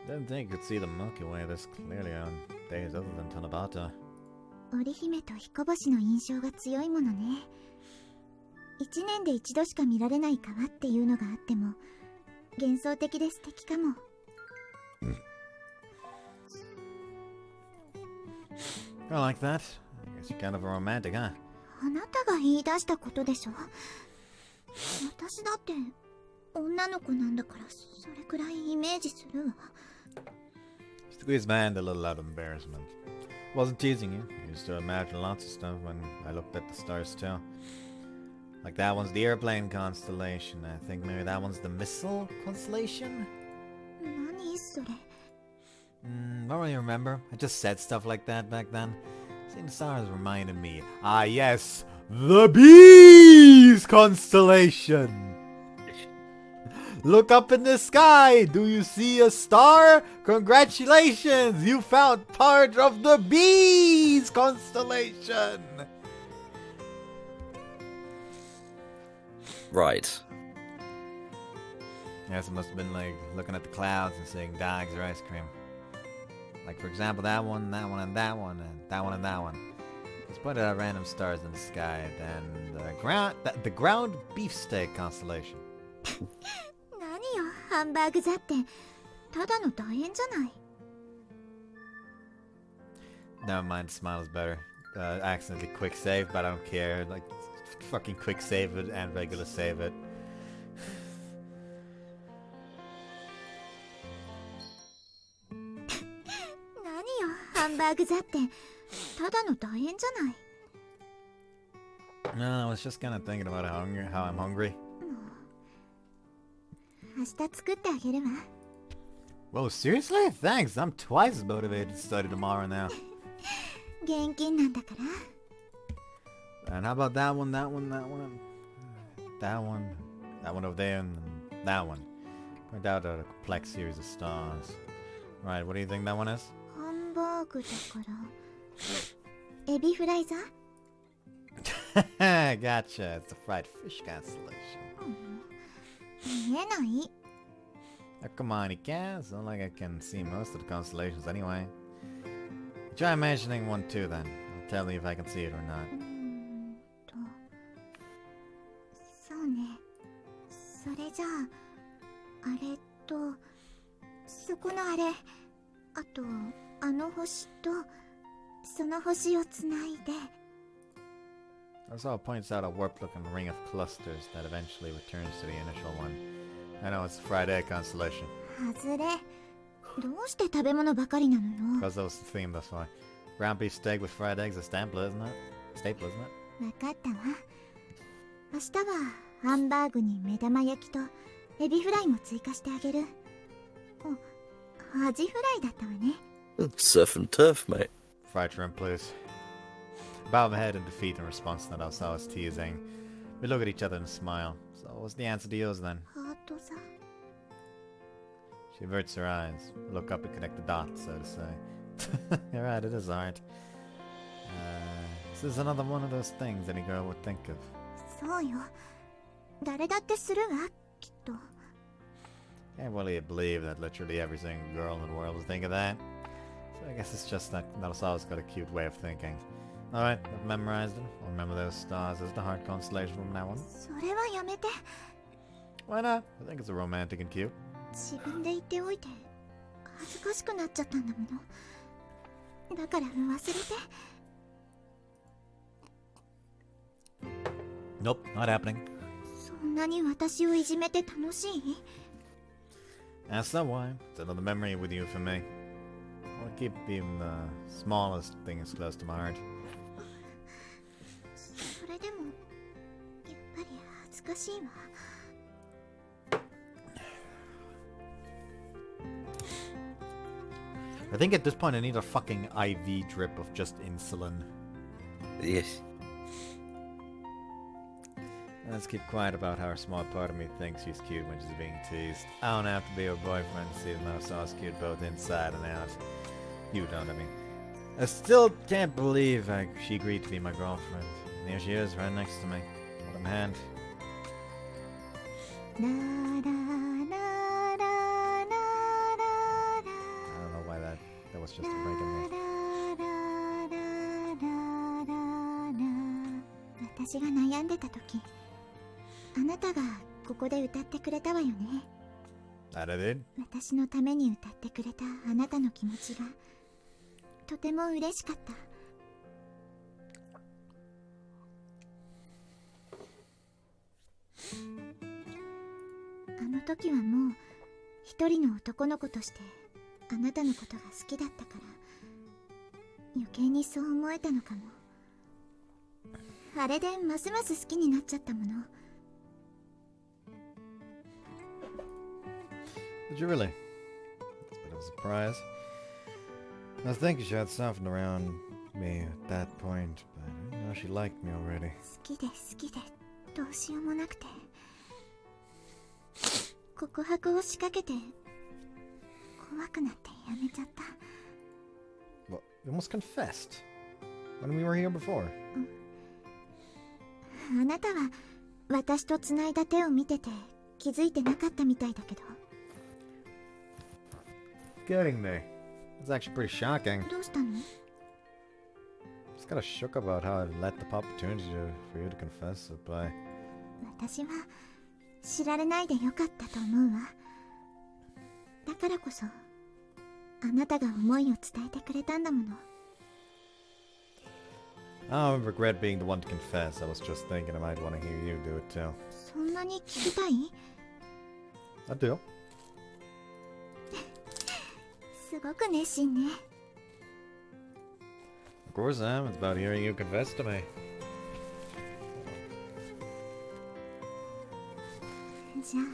Didn't think you could see the Milky Way this clearly on days other than Tanabata. 織姫と彦星の印象が強いものね。一年で一度しか見られない川っていうのがあっても幻想的で素敵かも。I like that. I guess you're kind of a romantic, huh? あなたが言い出したことでしょ。私だって女の子なんだからそれくらいイメージするわ。Squeezed my hand a little out of embarrassment. Wasn't teasing you. I used to imagine lots of stuff when I looked at the stars too. Like that one's the airplane constellation. I think maybe that one's the missile constellation? 何それ? Don't really remember. I just said stuff like that back then. Seeing the stars reminded me. Ah yes, the Bees constellation! Look up in the sky! Do you see a star? Congratulations! You found part of the Bees constellation! Right. Yes, it must have been like looking at the clouds and saying dogs or ice cream. Like for example, that one, and that one, and that one, and that one, and that one. Just pointed out random stars in the sky. Then the ground beefsteak constellation. 何よ、ハンバーグ座ってただの楕円じゃない。Never mind, smile is better. Accidentally quick save, but I don't care. Like, fucking quick save it and regular save it. No, I was just kind of thinking about how I'm hungry. Whoa, seriously? Thanks, I'm twice as motivated to study tomorrow now. And how about that one, that one, that one, that one over there, and that one. Point out a complex series of stars. Right, what do you think that one is? ハンバーグだからエビフライザー Gotcha, it's the fried fish constellation. 見えない Oh, come on, you can. It's not like I can see most of the constellations anyway. Try imagining one too then. I'll tell you if I can see it or not. そうね。それじゃあ、あれと、そこのあれ、あと、あの星と、その星をつないで。Also points out a warp-looking ring of clusters that eventually returns to the initial one. I know it's the Friday constellation. 外れ。どうして食べ物ばかりなのよ。 Because that was the theme, that's why. Ground beef steak with fried eggs is staple, isn't it? Staple, isn't it? わかったわ。明日はハンバーグに目玉焼きとエビフライも追加してあげる。アジフライだったわね。Surf and turf, mate. Fried shrimp, please. Bow my head in defeat in response to that I was teasing. We look at each other and smile. So what's the answer to yours then? ハートさ。 She averts her eyes. Look up and connect the dots, so to say. You're right, it is art. This is another one of those things any girl would think of. そうよ。誰だってするわ、きっと。 Can't really believe that literally every single girl in the world would think of that. So I guess it's just that Narasawa's got a cute way of thinking. Alright, I've memorized it. I'll remember those stars as the heart constellation from now on. それはやめて。 Why not? I think it's romantic and cute. 自分で言っておいて恥ずかしくなっちゃったんだもの。だから忘れて。 Nope, not happening. そんなに私をいじめて楽しい？ That's not why. It's another memory with you for me. I want to keep even the smallest things close to my heart. それでもやっぱり恥ずかしいわ。 I think at this point I need a fucking IV drip of just insulin. Yes. Let's keep quiet about how a small part of me thinks she's cute when she's being teased. I don't have to be her boyfriend to see that Narasawa's cute both inside and out. You don't, I mean. I still can't believe she agreed to be my girlfriend. And here she is, right next to me. Hold my hand. ラララララララ I don't know why that was just a break in me. 私が悩んでた時、あなたがここで歌ってくれたわよね。 That I did? 私のために歌ってくれたあなたの気持ちがとても嬉しかった。あの時はもう一人の男の子としてあなたのことが好きだったから余計にそう思えたのかも。あれでますます好きになっちゃったもの。 Did you really? That's a bit of a surprise. I was thinking she had softened around me at that point, but I didn't know she liked me already. 好きで好きでどうしようもなくて告白を仕掛けて怖くなってやめちゃった。 Well, you almost confessed when we were here before. あなたは私と繋いだ手を見てて気づいてなかったみたいだけど。 Kidding me. It's actually pretty shocking. どうしたの？ Just kind of shook about how I let the opportunity for you to confess it by. 私は知られないでよかったと思うわ。だからこそあなたが思いを伝えてくれたんだもの。 I don't regret being the one to confess. I was just thinking I might want to hear you do it too. そんなに聞きたい？ I do. すごく熱心ね。 Of course I am. It's about hearing you confess to me. じゃあ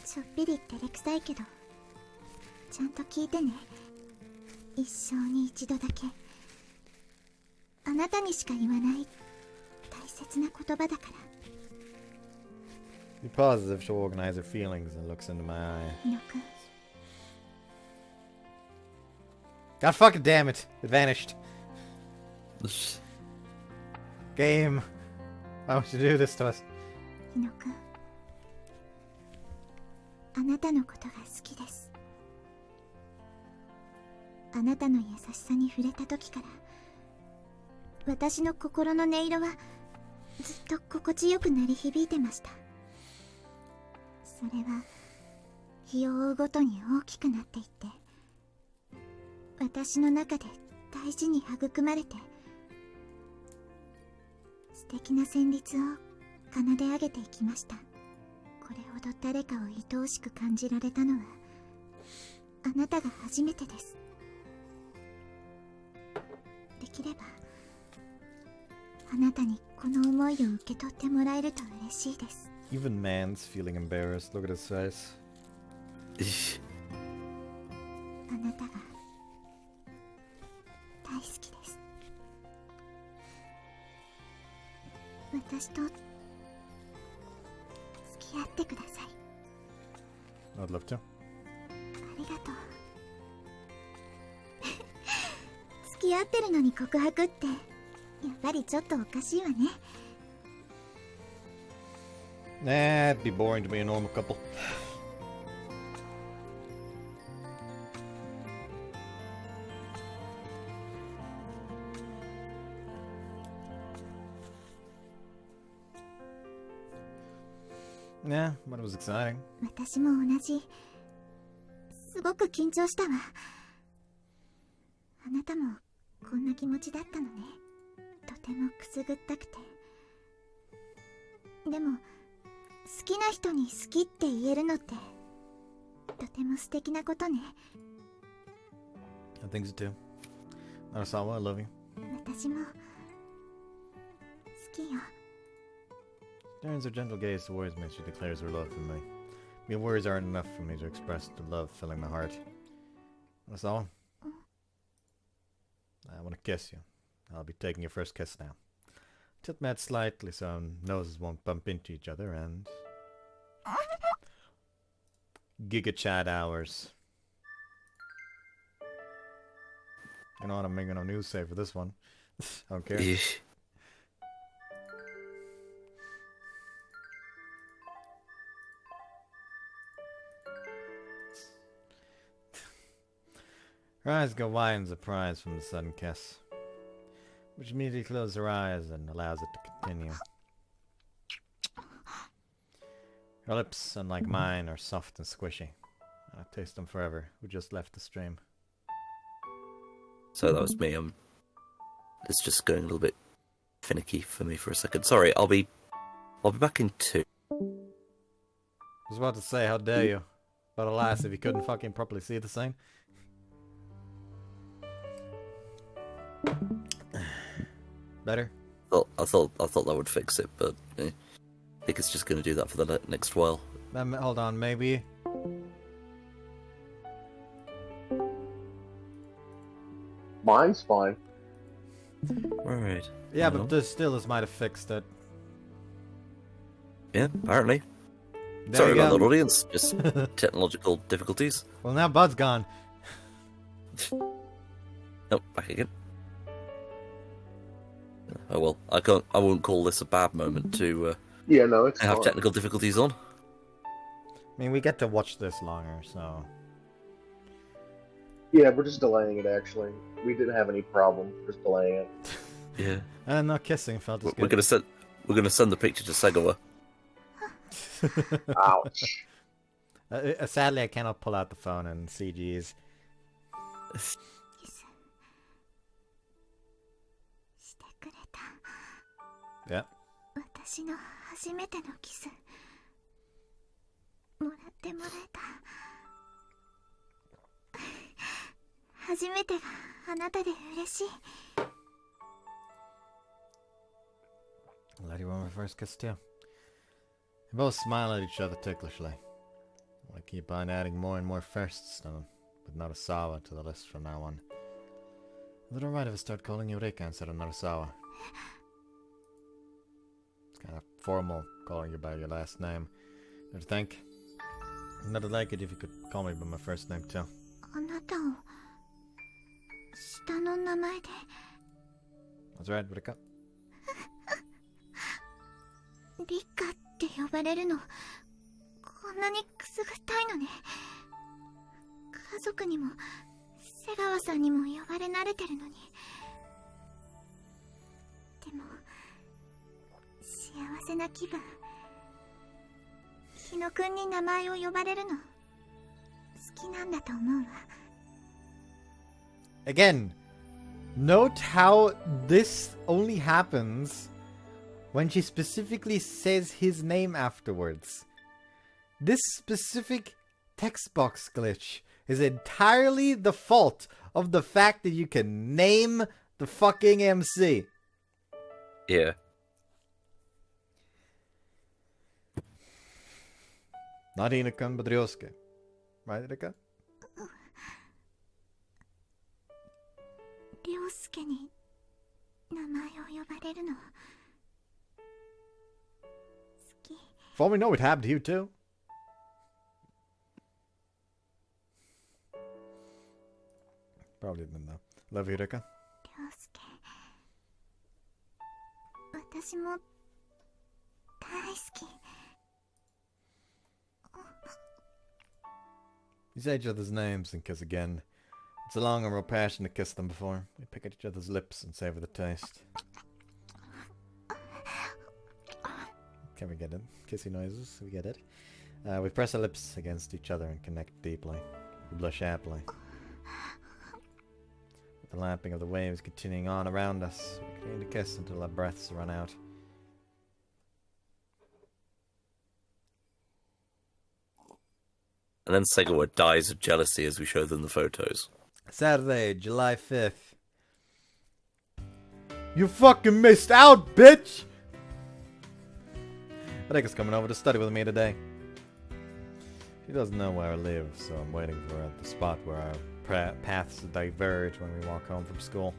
ちょっぴり照れくさいけどちゃんと聞いてね。一生に一度だけあなたにしか言わない大切な言葉だから。He pauses as if to organize her feelings and looks into my eye. 日野くん God fucking damn it! It vanished. Game. Why would you do this to us? 日野くんあなたのことが好きです。あなたの優しさに触れた時から私の心の音色はずっと心地よく鳴り響いてました。それは日を追うごとに大きくなっていって私の中で大事に育まれて素敵な旋律を奏で上げていきました。これほど誰かを愛おしく感じられたのはあなたが初めてです。できればあなたにこの思いを受け取ってもらえると嬉しいです。 Even man's feeling embarrassed. Look at his face. あなたが大好きです。私と付き合ってください。 I'd love to. ありがとう。付き合ってるのに告白ってやっぱりちょっとおかしいわね。 Nah, it'd be boring to be a normal couple. Yeah, but it was exciting. 私も同じ。すごく緊張したわ。あなたもこんな気持ちだったのね。とてもくすぐったくて。でも好きな人に好きって言えるのってとても素敵なことね。 I think so too. Narasawa, I love you. 私も好きよ。 Turns her gentle gaze towards me as she declares her love for me. Mere words aren't enough for me to express the love filling my heart. Narasawa, I want to kiss you. I'll be taking your first kiss now. Tilt my head slightly so our noses won't bump into each other and... Giga chat hours. You know what, I'm making a news save for this one. I don't care. Her eyes go wide in surprise from the sudden kiss, which immediately closes her eyes and allows it to continue. Her lips, unlike mine, are soft and squishy. I taste them forever. We just left the stream. So that was me. It's just going a little bit finicky for me for a second. Sorry, I'll be back in 2. I was about to say, how dare you? But alas, if you couldn't fucking properly see the sign. Better? Well, I thought that would fix it, but I think it's just going to do that for the next while. Hold on, maybe. Mine's fine. Right. Yeah, but this might have fixed it. Yeah, apparently. There Sorry you about go. that, audience. Just technological difficulties. Well, now Bud's gone. Oh, back again. Oh well, I won't call this a bad moment to Yeah, no, it's have fine. technical difficulties on. I mean, we get to watch this longer, so... Yeah, we're just delaying it, actually. We didn't have any problem just delaying it. Yeah. And no kissing felt as We're good. gonna send the picture to Segawa. Ouch. Sadly, I cannot pull out the phone and CGs. してくれた。 Yeah. 私の初めてのキスもらってもらえた。初めてがあなたで嬉しい。 I'll let you on my first kiss too. They both smile at each other ticklishly. I keep on adding more and more firsts to them, with Narasawa to the list from now on. Is it alright if I start calling you Rikka instead of Narasawa? It's kind of formal calling you by your last name. I think. I'd like it if you could call me by my first name too. あなたを下の名前で That's right, Rikka. リカって呼ばれるのこんなにくすぐったいのね。家族にも瀬川さんにも呼ばれ慣れてるのに。でも幸せな気分。日野くんに名前を呼ばれるの好きなんだと思うわ。 Again, note how this only happens when she specifically says his name afterwards. This specific text box glitch is entirely the fault of the fact that you can name the fucking MC. Yeah. Not Ina-kun, but Ryosuke. Right, Rika? 涼介に名前を呼ばれるの好き。 For all we know, it happened to you too. Probably didn't though. Love you, Rika. 涼介、私も大好き。 You say each other's names and kiss again. It's a long and real passion to kiss them before. We pick at each other's lips and savor the taste. Can we get it? Kissy noises, we get it. We press our lips against each other and connect deeply. We blush happily. With the lapping of the waves continuing on around us, we continue to kiss until our breaths run out. And then Segawa dies of jealousy as we show them the photos. Saturday, July 5th. You fucking missed out, bitch! Rika's coming over to study with me today. She doesn't know where I live, so I'm waiting for her at the spot where our paths diverge when we walk home from school.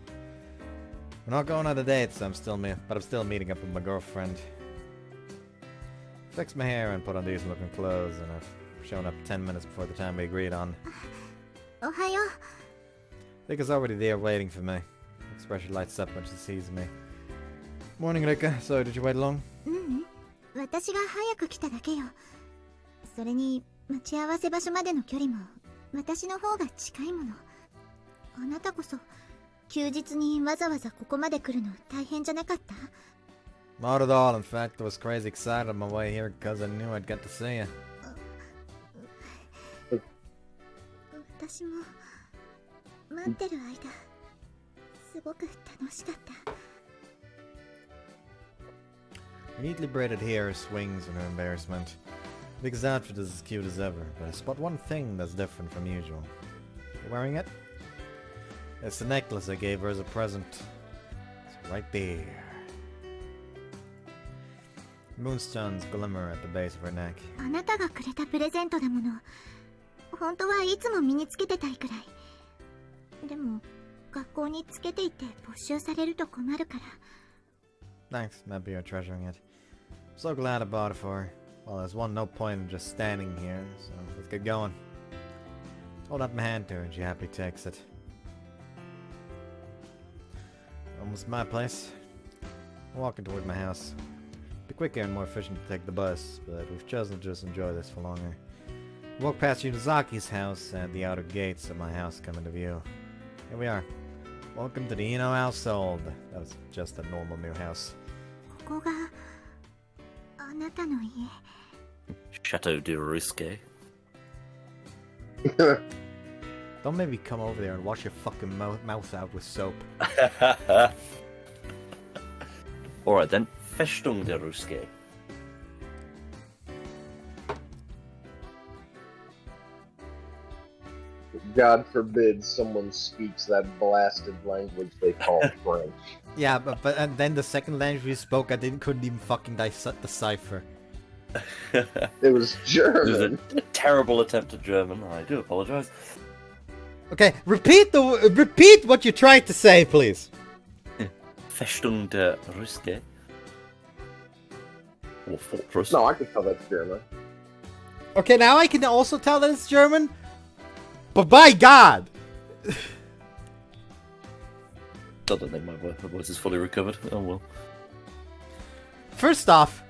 We're not going on a date, so I'm still meeting up with my girlfriend. Fixed my hair and put on decent looking clothes, and I've shown up 10 minutes before the time we agreed on. おはよう。 Rika's already there waiting for me. Expression lights up when she sees me. Morning, Rika. So, did you wait long? 私が早く来ただけよ。それに待ち合わせ場所までの距離も私の方が近いもの。あなたこそ休日にわざわざここまで来るの大変じゃなかった？ Not at all. In fact, I was crazy excited on my way here because I knew I'd get to see you. 私も待ってる間すごく楽しかった。 Her neatly braided hair swings in her embarrassment. Rika's outfit is as cute as ever, but I spot one thing that's different from usual. You wearing it? It's the necklace I gave her as a present. It's right there. Moonstones glimmer at the base of her neck. あなたがくれたプレゼントだもの。本当はいつも身につけてたいくらい。でも学校につけていて没収されると困るから。 Thanks, maybe you're treasuring it. I'm so glad I bought it for her. Well, there's no point in just standing here, so let's get going. Hold out my hand to her and she happily takes it. Almost my place. I'm walking toward my house. It'd be quicker and more efficient to take the bus, but we've chosen to just enjoy this for longer. We walk past Yunizaki's house and the outer gates of my house come into view. Here we are. Welcome to the Ino household. That was just a normal new house. ここがあなたの家。 Chateau de Risque. Don't maybe come over there and wash your fucking mouth out with soap. Alright then, Festung de Risque. God forbid someone speaks that blasted language they call French. Yeah, but and then the second language we spoke, couldn't even fucking decipher. It was German. It was a terrible attempt at German. I do apologize. Okay, repeat what you tried to say, please. Festung de Risque. Or fortress. No, I could tell that's German. Okay, now I can also tell that it's German. But by God! I don't think my voice is fully recovered. Oh well. First off...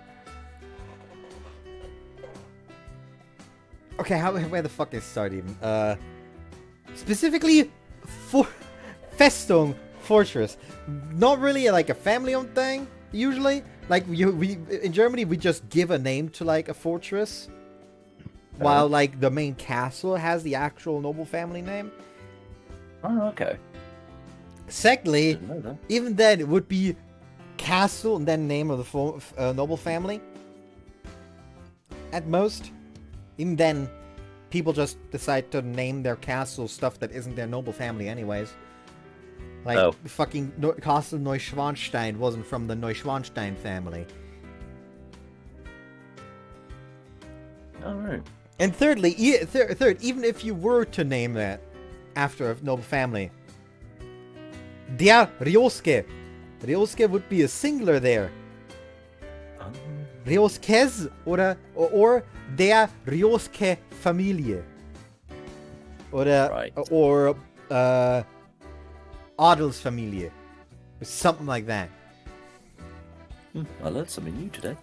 Okay, where the fuck is it start even? Specifically, Festung Fortress. Not really like a family-owned thing, usually. Like, we in Germany, we just give a name to, like, a fortress. While, like, the main castle has the actual noble family name. Oh, okay. Secondly, even then, it would be castle and then name of the noble family. At most. Even then, people just decide to name their castle stuff that isn't their noble family anyways. Like, fucking Castle Neuschwanstein wasn't from the Neuschwanstein family. Alright. And thirdly, even if you were to name that after a noble family, Der Ryosuke. Ryosuke would be a singular there. Ryosukes or der Ryosuke-Familie. Or Adelsfamilie. Something like that. I learned something new today.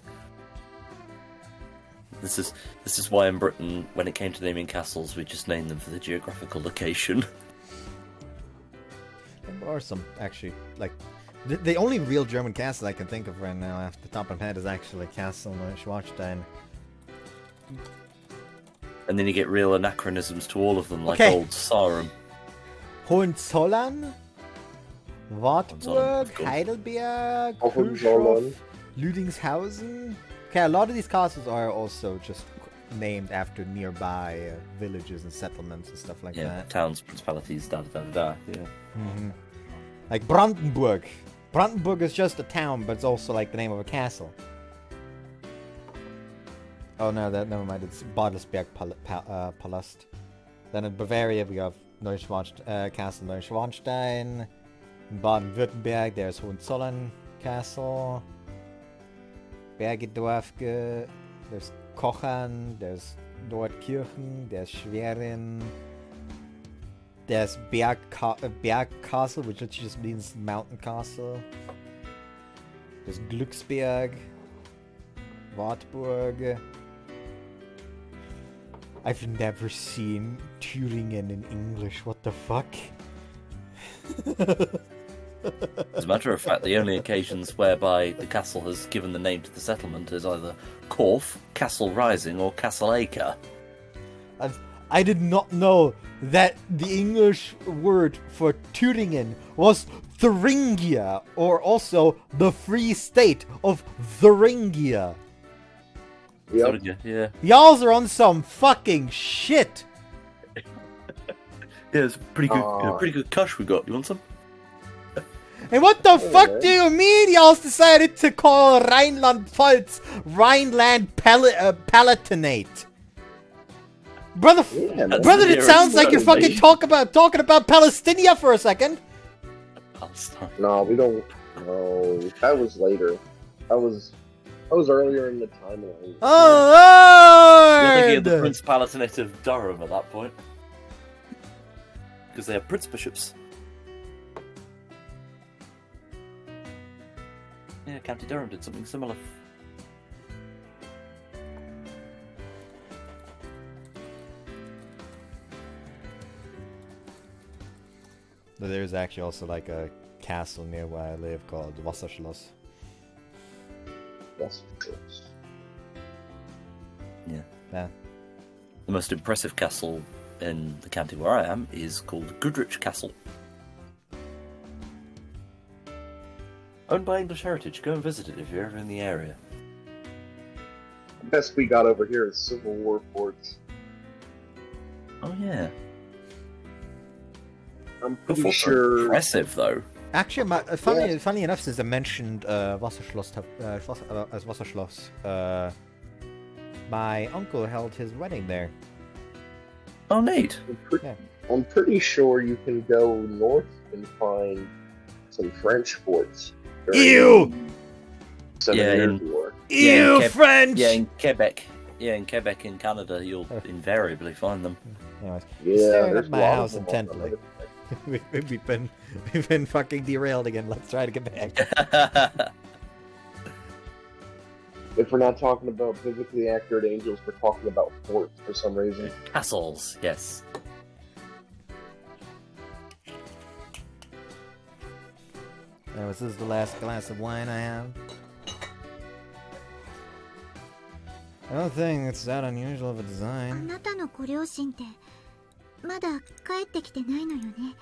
This is why in Britain, when it came to naming castles, we just named them for the geographical location. There are some, actually, like... The only real German castle I can think of right now, off the top of my head, is actually Castle Neuschwanstein. And then you get real anachronisms to all of them, like old Sarum. Hohenzollern, Wartburg, Heidelberg, Kirchhoff, Lüdingshausen. Okay, a lot of these castles are also just named after nearby villages and settlements and stuff like that. Yeah, towns, principalities, da-da-da-da, yeah. Mm-hmm. Like Brandenburg. Brandenburg is just a town, but it's also like the name of a castle. Oh no, never mind. It's Badelsberg Palast. Then in Bavaria we have Castle Neuschwanstein. In Baden-Württemberg there's Hohenzollern Castle. Bergedorfke. There's Kochern. There's Nordkirchen. There's Schwerin. There's Berg Castle, which literally just means mountain castle. There's Glücksberg. Wartburg. I've never seen Thüringen in English, what the fuck? As a matter of fact, the only occasions whereby the castle has given the name to the settlement is either Korf, Castle Rising, or Castle Acre. I did not know that the English word for Thüringen was Thuringia, or also the Free State of Thuringia. Yep. Yeah. Y'all are on some fucking shit. Yeah, it's pretty good. Pretty good kush we got. You want some? And what the fuck do you mean y'all decided to call Rhineland-Pfalz Rhineland Palatinate? Brother, it sounds like you're fucking talking about Palestinian for a second. Palestine. No, we don't. No, that was later. That was earlier in the timeline. Oh, You're thinking of the Prince Palatinate of Durham at that point, because they have prince bishops. Yeah, County Durham did something similar. There's actually also like a castle near where I live called Wasserschloss. Yeah. Yeah. The most impressive castle in the county where I am is called Goodrich Castle. Owned by English Heritage. Go and visit it if you're ever in the area. The best we got over here is Civil War forts. Oh yeah. I'm pretty sure. Impressive though. Actually, funny enough, since I mentioned Wasserschloss as Wasserschloss, my uncle held his wedding there. Oh, neat. I'm pretty sure you can go north and find some French forts. Ew! Yeah, in War. Ew, French! Yeah, in Quebec. Yeah, in Quebec, in Canada, you'll invariably find them. Anyways, Yeah, staring there's at my a lot of house them. intently. we've been fucking derailed again. Let's try to get back. If we're not talking about physically accurate angels, we're talking about forts for some reason. Castles, yes. Anyways, this is the last glass of wine I have. I don't think it's that unusual of a あ design. なたのご両親ってまだ帰ってきてないのよね。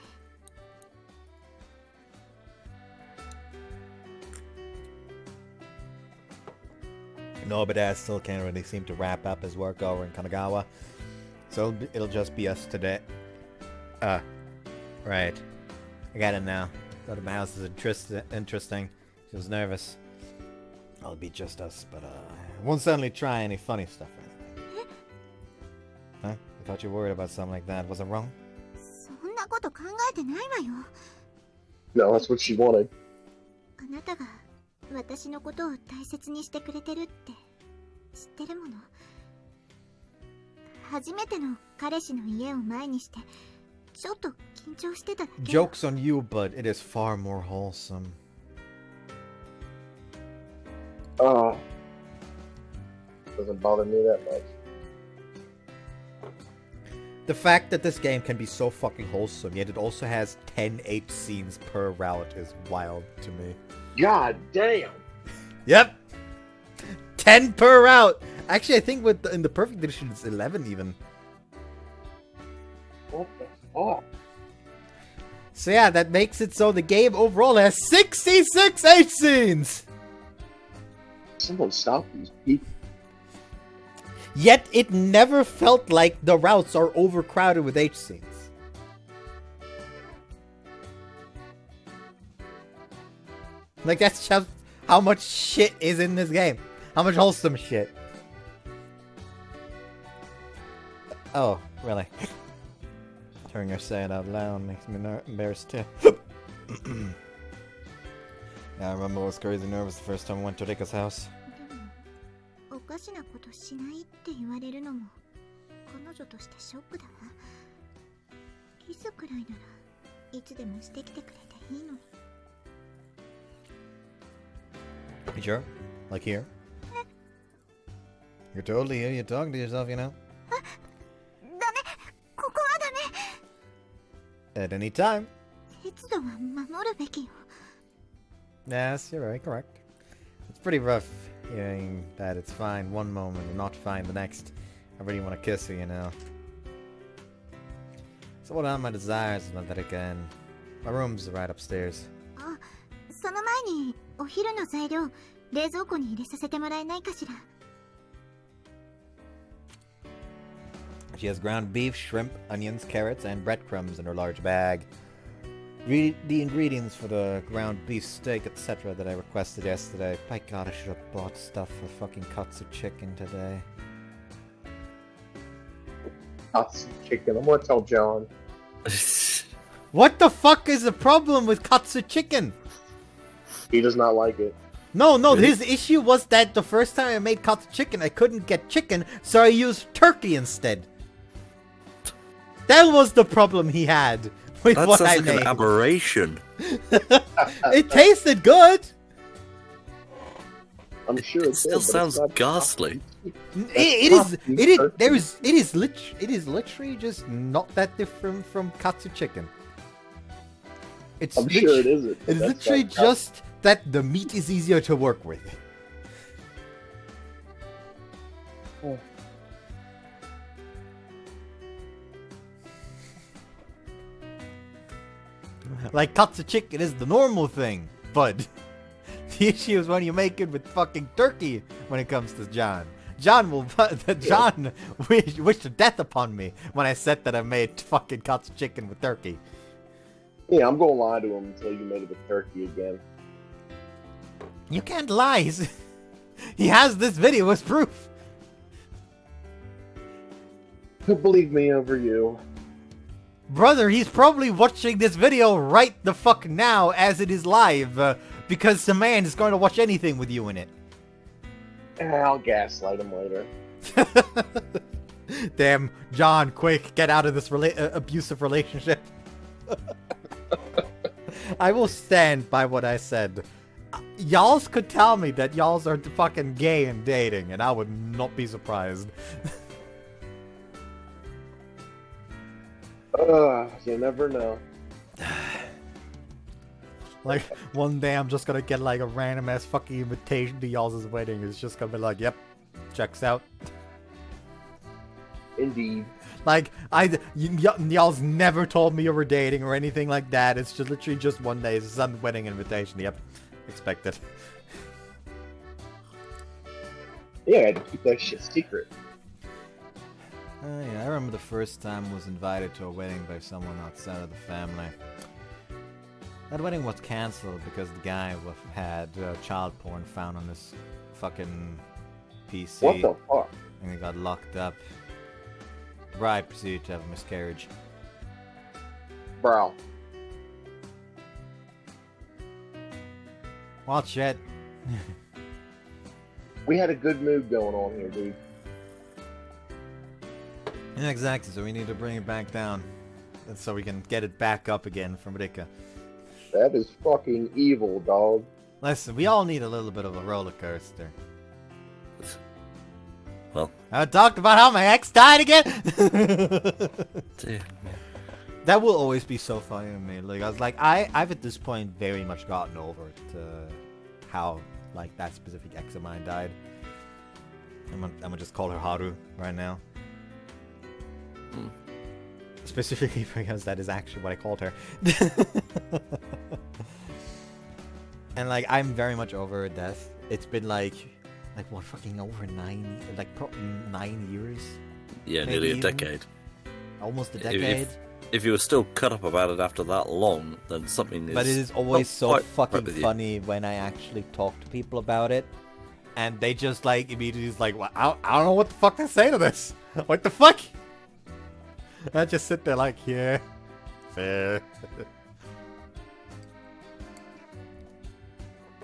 No, but Dad still can't really seem to wrap up his work over in Kanagawa. So it'll just be us today. Right. I got it now. Thought my house is interesting. She was nervous. It'll be just us, but won't suddenly try any funny stuff or anything. Huh? I thought you were worried about something like that. Was I wrong? そんなこと考えてないわよ。 No, that's what she wanted. あなたが私のことを大切にしてくれてるって知ってるもの。初めての彼氏の家を前にしてちょっと緊張してただけ。 Joke's on you, but it is far more wholesome. Doesn't bother me that much. The fact that this game can be so fucking wholesome, yet it also has 10 H scenes per route is wild to me. God damn! Yep! 10 per route! Actually, I think in the perfect edition it's 11 even. What the fuck? So yeah, that makes it so the game overall has 66 H scenes! Someone stop these people. Yet it never felt like the routes are overcrowded with H scenes. Like, that's just how much shit is in this game. How much wholesome shit. Oh, really? Hearing her say it out loud makes me embarrassed too. Yeah, I remember I was crazy nervous the first time I went to Rikka's house. でもおかしなことしないって言われるのも彼女としてショックだわ。キスくらいならいつでもしてきてくれていいのに。 You sure? Like here? You're totally here. You're talking to yourself, you know? ダメ、ここはダメ。 At any time. 節度は守るべきよ。 Yes, you're right. Correct. It's pretty rough hearing that it's fine one moment and not fine the next. I really want to kiss her, you know. So what are my desires and that again? My room's right upstairs. あ、その前にお昼の材料冷蔵庫に入れさせてもらえないかしら。 She has ground beef, shrimp, onions, carrots, and breadcrumbs in her large bag. Read the ingredients for the ground beef steak, etc. that I requested yesterday. By God, I should have bought stuff for fucking katsu chicken today. Katsu chicken. I'm gonna tell John. What the fuck is the problem with katsu chicken? He does not like it. No, Really? his issue was that the first time I made katsu chicken, I couldn't get chicken, so I used turkey instead. That was the problem he had with That what sounds I like made. an aberration. It tasted good. I'm sure It still sounds ghastly. It is literally just not that different from katsu chicken. It's I'm sure it isn't. It's literally just that the meat is easier to work with. Oh. Like katsu chicken is the normal thing, but the issue is when you make it with fucking turkey when it comes to John. John wished death upon me when I said that I made fucking katsu chicken with turkey. Yeah, I'm gonna lie to him until you made it with turkey again. You can't lie. He has this video as proof. He'll believe me over you. Brother, he's probably watching this video right the fuck now as it is live, because the man is going to watch anything with you in it. I'll gaslight him later. Damn, John, quick, get out of this abusive relationship. I will stand by what I said. Y'alls could tell me that y'alls are fucking gay and dating, and I would not be surprised. You never know. Like, one day I'm just gonna get like a random ass fucking invitation to y'all's wedding. It's just gonna be like, yep, checks out. Indeed. Like, y'all's never told me you were dating or anything like that. It's just literally just one day. It's some wedding invitation. Yep, expect it. Yeah, I had to keep that shit secret. Yeah, I remember the first time I was invited to a wedding by someone outside of the family. That wedding was cancelled because the guy had child porn found on his fucking PC. What the fuck? And he got locked up. Bride proceeded to have a miscarriage. Bro. Well, shit. We had a good mood going on here, dude. Yeah, exactly, so we need to bring it back down. So we can get it back up again from Rikka. That is fucking evil, dog. Listen, we all need a little bit of a roller coaster. Well, I talked about how my ex died again. dear. That will always be so funny to me. Like, I was like, I've at this point very much gotten over it, how like that specific ex of mine died. I'm gonna just call her Haru right now. Specifically because that is actually what I called her. And like, I'm very much over her death. It's been like what, fucking over 9 years? Yeah, Maybe nearly a even? decade. Almost a decade. If you were still cut up about it after that long, then something is... But it is always so quite fucking right with you. funny when I actually talk to people about it. And they just like immediately is like, well, I don't know what the fuck to say to this. What the fuck? And I just sit there like, yeah, fair.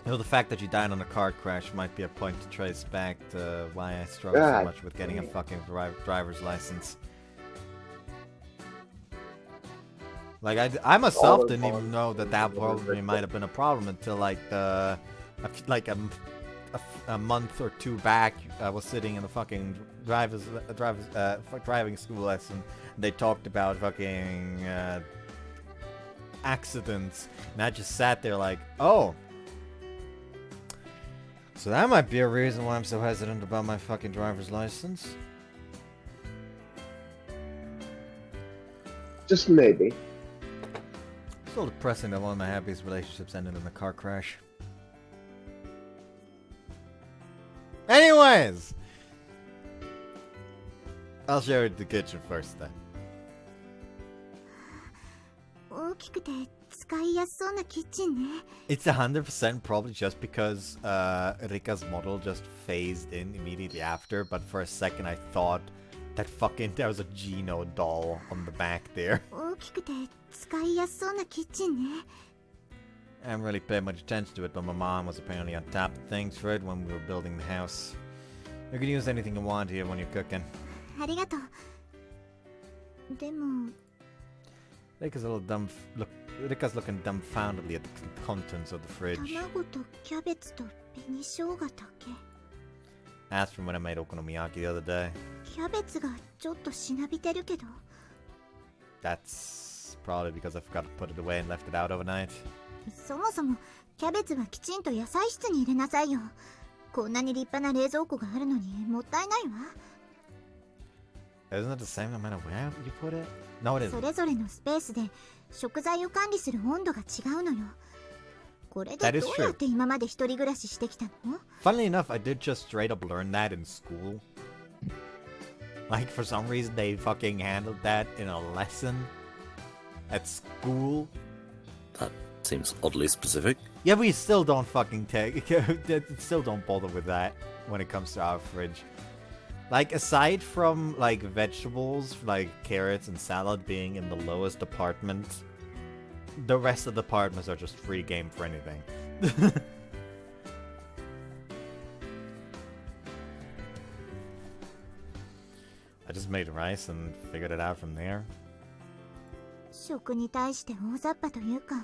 You know, the fact that you died on a car crash might be a point to trace back to why I struggle so God much with getting a fucking driver's license. Like, I myself didn't even know that probably might have been a problem until like a month or two back. I was sitting in a fucking driving school lesson. And they talked about fucking accidents, and I just sat there like, oh. So that might be a reason why I'm so hesitant about my fucking driver's license. Just maybe. Still depressing that one of my happiest relationships ended in a car crash. Anyways! I'll share it in the kitchen first then. 大きくて使いやすそうなキッチンね。 It's 100% probably just because Rikka's model just phased in immediately after, but for a second I thought that fucking there was a Gino doll on the back there. 大きくて使いやすそうなキッチンね。 I haven't really paid much attention to it, but my mom was apparently on top of things for it when we were building the house. You can use anything you want here when you're cooking. ありがとう。でも、 Rikka's looking dumbfoundedly at the contents of the fridge. 卵とキャベツと紅生姜だけ。 Asked from when I made okonomiyaki the other day. キャベツがちょっとしなびてるけど。 That's probably because I forgot to put it away and left it out overnight. そもそもキャベツはきちんと野菜室に入れなさいよ。こんなに立派な冷蔵庫があるのにもったいないわ。 Isn't it the same no matter where you put it? No, it そ isn't. れぞれのスペースで食材を管理する温度が違うのよ。これで That ど is う true. やって今まで一人暮らししてきたの？ Funnily enough, I did just straight up learn that in school. Like, for some reason, they fucking handled that in a lesson at school. That seems oddly specific. Yeah, we still don't fucking still don't bother with that when it comes to our fridge. Like, aside from, like, vegetables, like carrots and salad being in the lowest department, the rest of the departments are just free game for anything. I just made rice and figured it out from there. 食に対して大雑把というか、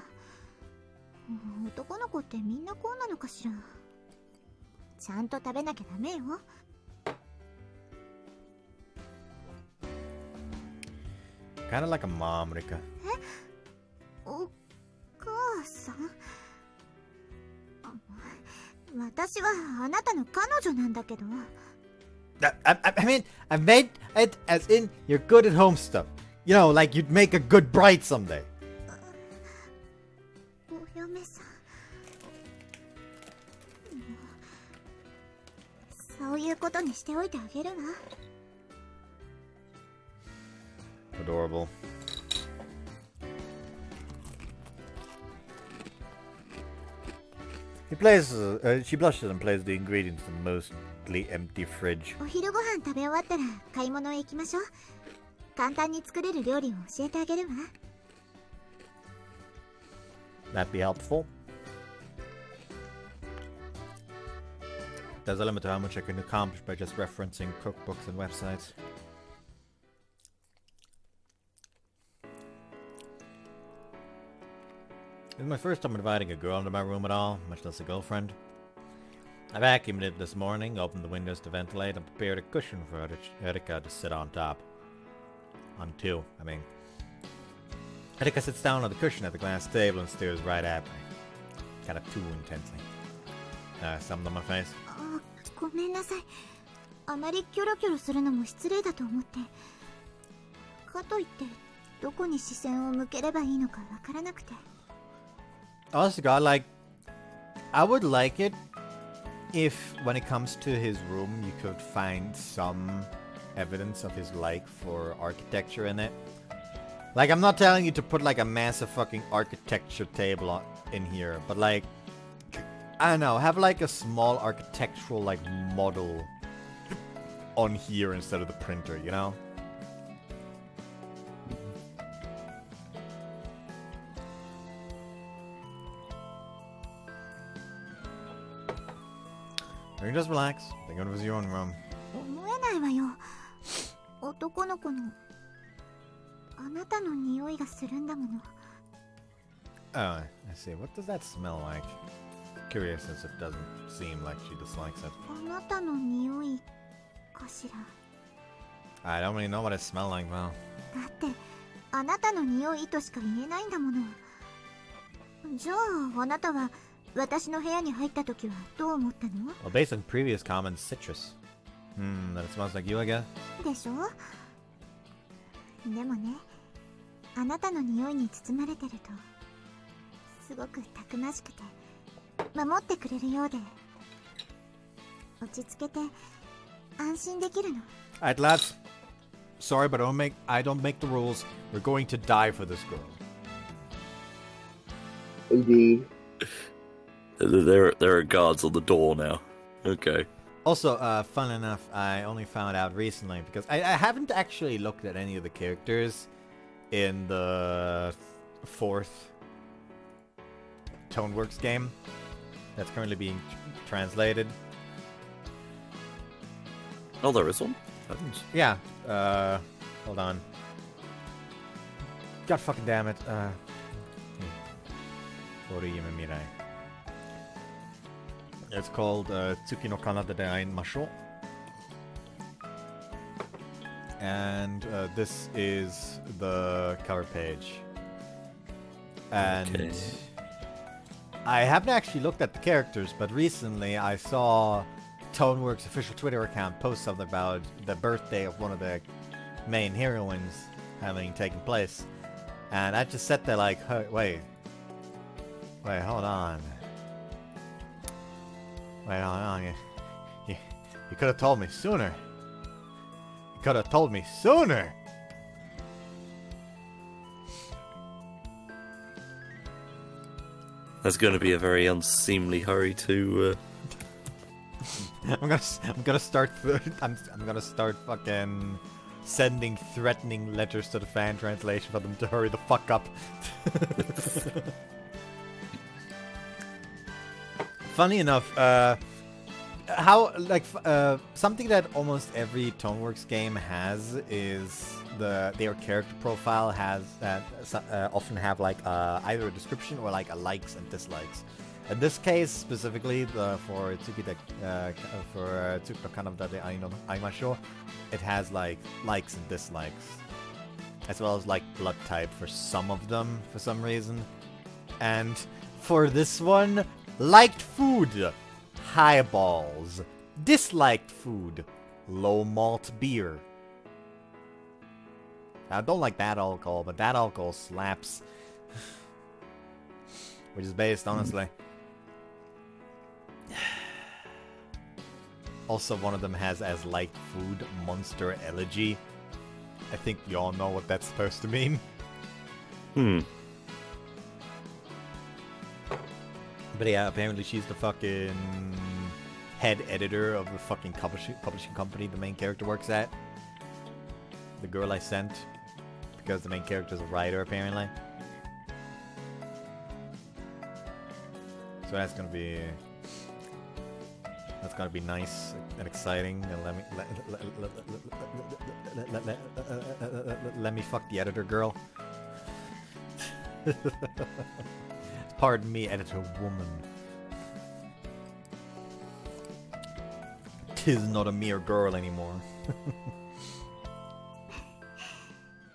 男の子ってみんなこうなのかしら。ちゃんと食べなきゃダメよ。Kinda like a mom, Rika. お母さん？私はあなたの彼女なんだけど。I mean, I made it as in you're good at home stuff. You know, like you'd make a good bride someday. お嫁さん。そういうことにしておいてあげるわ。Adorable. She blushes and plays the ingredients in the mostly empty fridge. お昼ご飯食べ終わったら買い物へ行きましょう。簡単に作れる料理を教えてあげるわ。That'd be helpful. There's a limit to how much I can accomplish by just referencing cookbooks and websites. This is my first time inviting a girl into my room at all, much less a girlfriend. I vacuumed it this morning, opened the windows to ventilate, and prepared a cushion for Rikka to sit on top. On two, I mean. Rikka sits down on the cushion at the glass table and stares right at me. Kind of too intensely. Something on my face. ごめんなさい。あまりキョロキョロするのも失礼だと思って。かといって、どこに視線を向ければいいのかわからなくて。Honestly, God, like, I would like it if, when it comes to his room, you could find some evidence of his like for architecture in it. Like, I'm not telling you to put like a massive fucking architecture table in here, but like, I don't know, have like a small architectural like model on here instead of the printer, you know? You can just relax. Think of it as your own room. 思えないわよ。男の子のあなたの匂いがするんだもの。Oh, I see. What does that smell like? Curious since it doesn't seem like she dislikes it. あなたの匂いかしら。I don't really know what it smells like, well. だってあなたの匂いとしか言えないんだもの。じゃああなたは私の部屋に入った時はどう思ったの？ Well, based on previous comments, citrus. That it smells like you, I guess. でしょ？でもね、あなたの匂いに包まれてるとすごくたくましくて守ってくれるようで落ち着けて安心できるの。Alright, lads. Sorry, but I don't make the rules. We're going to die for this girl. Indeed. There are guards on the door now. Okay. Also, fun enough, I only found out recently because I haven't actually looked at any of the characters in the 4th Toneworks game that's currently being translated. Oh, there is one? Yeah. Hold on. God fucking damn it. Ori Yume Mirai. It's called Tsuki no Kanata de Ain Masho. And this is the cover page. And okay. I haven't actually looked at the characters, but recently I saw Toneworks' official Twitter account post something about the birthday of one of the main heroines having taken place. And I just sat there like, hey, wait, hold on. Wait, hold on. You could have told me sooner. You could have told me sooner. There's going to be a very unseemly hurry to. I'm gonna start fucking sending threatening letters to the fan translation for them to hurry the fuck up. Funny enough, how like something that almost every Toneworks game has is their character profile has often have like either a description or like a likes and dislikes. In this case, specifically for Tsuki for Tsuki Kanada de Aimasho, it has like likes and dislikes, as well as like blood type for some of them for some reason. And for this one, liked food, highballs. Disliked food, low malt beer. I don't like that alcohol, but that alcohol slaps. Which is based, honestly. Also, one of them has as liked food, Monster Elegy. I think you all know what that's supposed to mean. But yeah, apparently she's the fucking head editor of the fucking publishing company the main character works at. The girl I sent. Because the main character is a writer, apparently. So that's gonna be nice and exciting. And let me fuck the editor girl. Pardon me, editor woman. 'Tis not a mere girl anymore.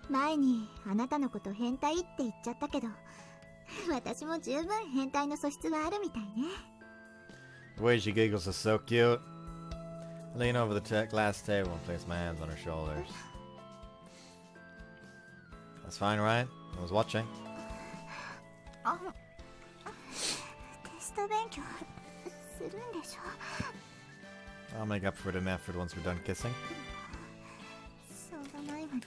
前にあなたのこと変態って言っちゃったけど、私も十分変態の素質はあるみたいね。The way she giggles is so cute. I lean over the glass table and place my hands on her shoulders. That's fine, right? I was watching. テスト勉強するんでしょ。 I'll make up for it in effort once we're done kissing. しょうがないわね。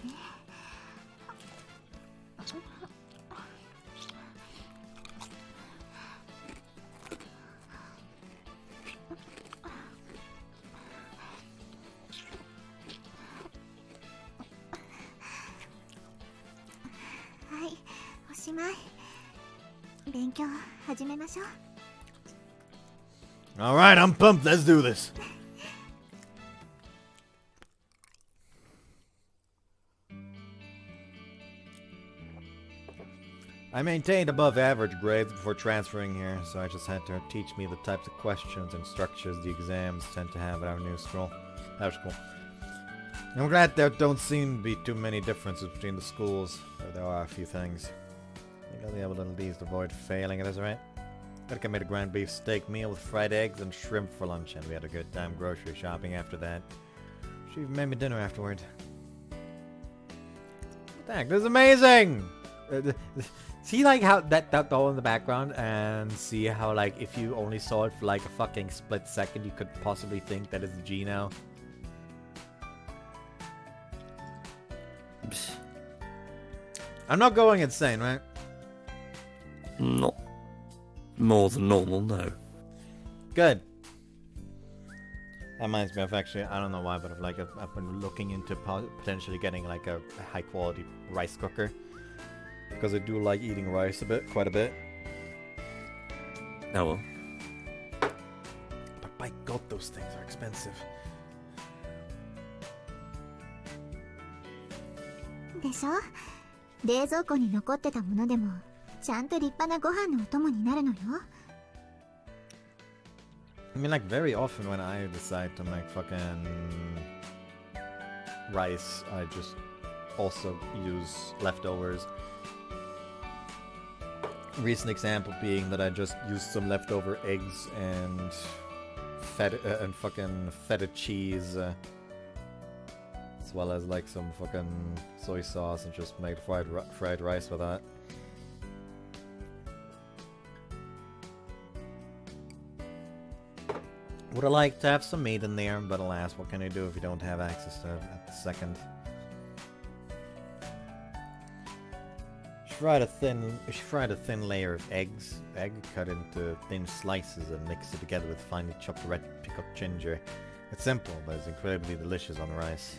はい、おしまい。勉強始めましょう。 Alright, I'm pumped. Let's do this. I maintained above average grades before transferring here, so I just had to teach me the types of questions and structures the exams tend to have at our new school. That was cool. I'm glad there don't seem to be too many differences between the schools, though there are a few things. I think I'll be able to at least avoid failing at this rate. I made a ground beef steak meal with fried eggs and shrimp for lunch, and we had a good time grocery shopping after that. She even made me dinner afterward. What the heck? This is amazing! See like how that doll in the background, and see how like if you only saw it for like a fucking split second, you could possibly think that it's G now. I'm not going insane, right? Not more than normal, no. Good. That reminds me of actually, I don't know why, but I've been looking into potentially getting like a high quality rice cooker. Because I do like eating rice quite a bit. Oh well. But by God, those things are expensive. でしょ？冷蔵庫に残ってたものでもちゃんと立派なご飯のお供になるのよ。I mean, like very often when I decide to make fucking rice, I just also use leftovers. Recent example being that I just used some leftover eggs and fucking feta cheese, as well as like some fucking soy sauce, and just made fried rice with that. Would have liked to have some meat in there, but alas, what can I do if you don't have access to it at the second? She fried a thin layer of egg cut into thin slices and mixed it together with finely chopped red pickled ginger. It's simple, but it's incredibly delicious on rice.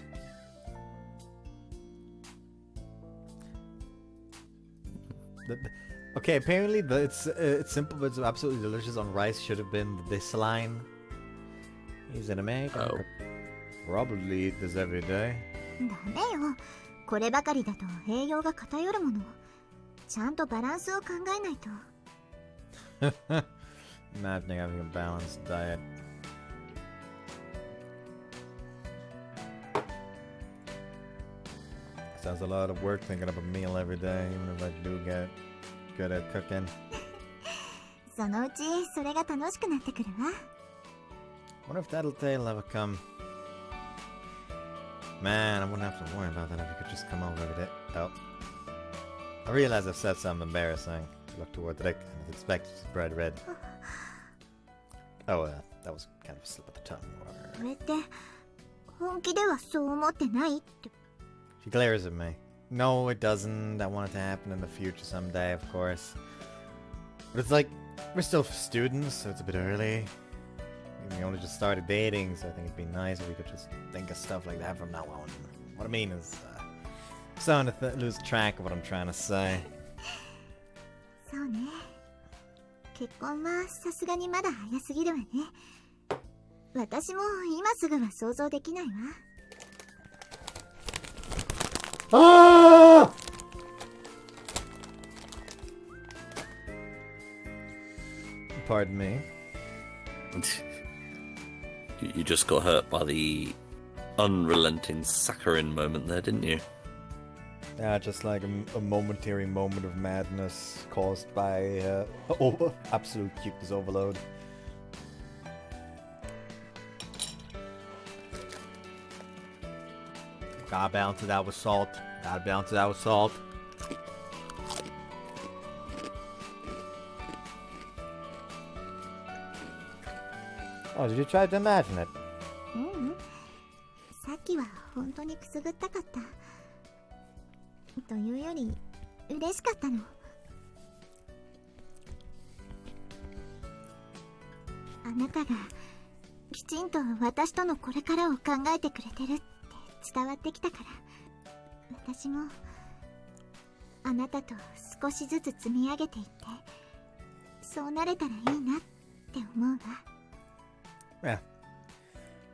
Okay, apparently it's simple, but it's absolutely delicious on rice should have been this line. He's an American. Oh. Probably eat this every day. ダメよ。こればかりだと栄養が偏るもの。ちゃんとバランスを考えないと。Imagining having a balanced diet. Sounds a lot of work thinking of a meal every day, even if I do get good at cooking. そのうちそれが楽しくなってくるわ。Wonder if that day will ever come. Man, I wouldn't have to worry about that if you could just come over every day. Oh. I realize I've said something embarrassing. Look toward the deck and it's expected to be bright red. Oh, that was kind of a slip of the tongue. これって本気ではそう思ってないって。She glares at me. No, it doesn't. I want it to happen in the future someday, of course. But it's like, we're still students, so it's a bit early. We only just started dating, so I think it'd be nice if we could just think of stuff like that from now on. What I mean is, starting to lose track of what I'm trying to say. そうね。結婚はさすがにまだ早すぎるわね。私も今すぐは想像できないわ。Ah! Pardon me. You just got hurt by the unrelenting saccharine moment there, didn't you? Yeah, just like a momentary moment of madness caused by absolute cuteness overload. Gotta balance it out with salt. Gotta balance it out with salt. Oh, did you try to imagine it? さっきは本当にくすぐったかった。というより嬉しかったの。あなたがきちんと私とのこれからを考えてくれてるって伝わってきたから、私もあなたと少しずつ積み上げていって、そうなれたらいいなって思うわ。Yeah.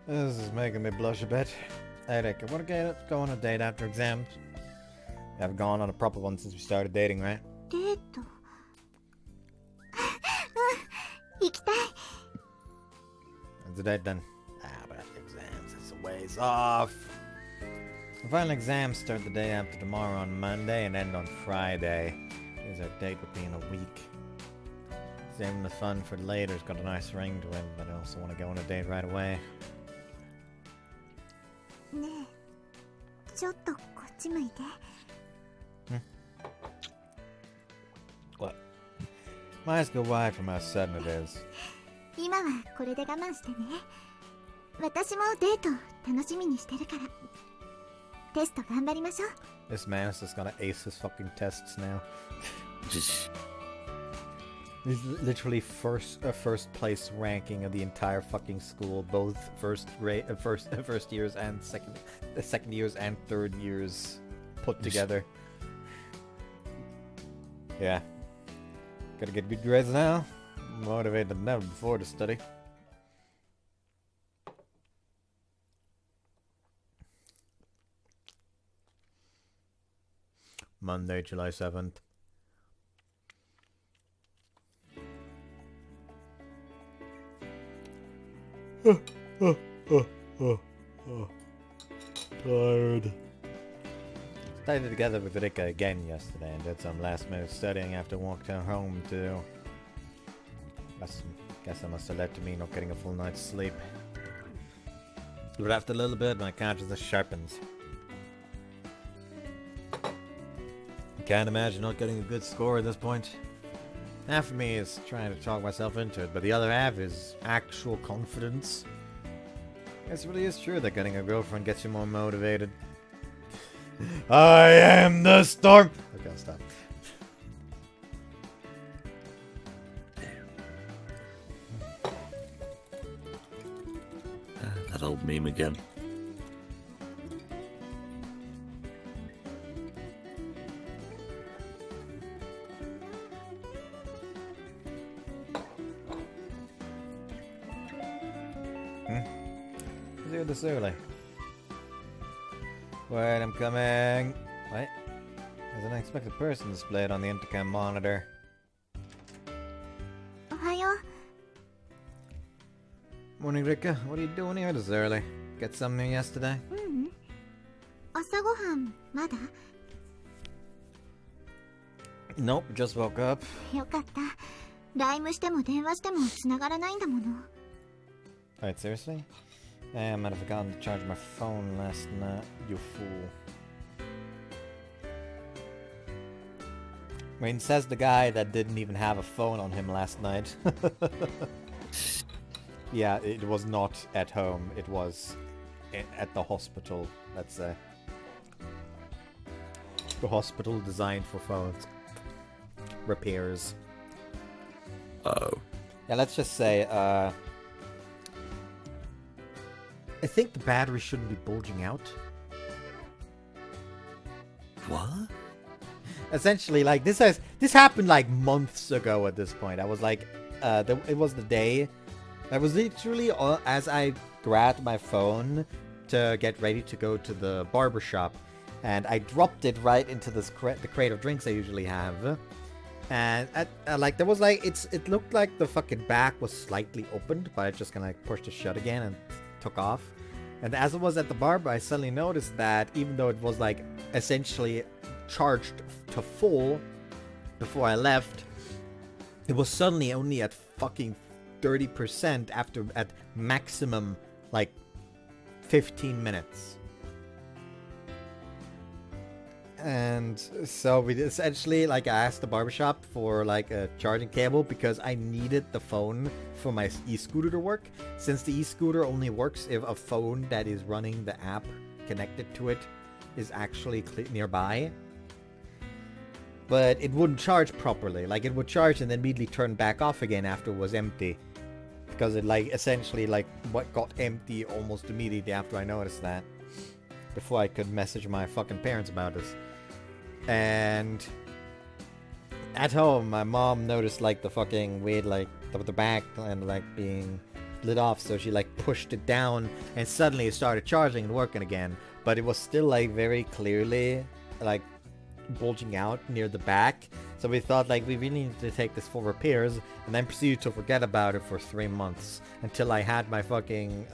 This is making me blush a bit. Hey, Rick, I want to go on a date after exams. We haven't gone on a proper one since we started dating, right? デート行きたい。 When's the date then? But after exams, it's a ways off. The final exams start the day after tomorrow on Monday and end on Friday. Here's our date would be in a week. Saving the fun for later. It's got a nice ring to it, but I also want to go on a date right away. ねえ、ちょっとこっち向いて。What? My eyes go wide from how sudden it is. 今はこれで我慢してね。私もデート楽しみにしてるから。テスト頑張りましょう。 This man is just gonna ace his fucking tests now. He's literally first place ranking of the entire fucking school, both first years and second years and third years put together. Yeah. Gotta get good grades now. Motivated than never before to study. Monday, July 7th. Tired. Stayed together with Rikka again yesterday and did some last minute studying after walking home too. Guess I must have led to me not getting a full night's sleep. But after a little bit, my consciousness sharpens. I can't imagine not getting a good score at this point. Half of me is trying to talk myself into it, but the other half is actual confidence. It really is true that getting a girlfriend gets you more motivated. I am the storm! Okay, I'll stop. That old meme again. Is here this early? Wait, I'm coming. Wait. There's an unexpected person displayed on the intercom monitor. おはよう。 Morning, Rikka. What are you doing here this early? Get something new yesterday? 朝ごはんまだ？ Nope, just woke up. よかった。ライムしても電話しても繋がらないんだもの。 Alright, seriously? I might have forgotten to charge my phone last night, you fool. I mean, says the guy that didn't even have a phone on him last night. Yeah, it was not at home. It was at the hospital, let's say. The hospital designed for phones. Repairs. Oh. Yeah, let's just say, I think the battery shouldn't be bulging out. What? Essentially, like, this happened like months ago at this point. I was like, it was the day. I was literally, as I grabbed my phone to get ready to go to the barber shop, and I dropped it right into this the crate of drinks I usually have. And like, there was like, it looked like the fucking back was slightly opened, but I just kind of like pushed it shut again and took off. And as it was at the barber, I suddenly noticed that even though it was like essentially charged to full before I left, it was suddenly only at fucking 30% after at maximum like 15 minutes. And so we essentially, like, I asked the barbershop for like a charging cable because I needed the phone for my e-scooter to work, since the e-scooter only works if a phone that is running the app connected to it is actually nearby. But it wouldn't charge properly. Like, it would charge and then immediately turn back off again after it was empty, because it like essentially like what got empty almost immediately after I noticed that, before I could message my fucking parents about this. And at home, my mom noticed like the fucking weird, like the back and like being lit off, so she like pushed it down and suddenly it started charging and working again. But it was still like very clearly like bulging out near the back. So we thought like we really needed to take this for repairs, and then proceeded to forget about it for 3 months until I had my fucking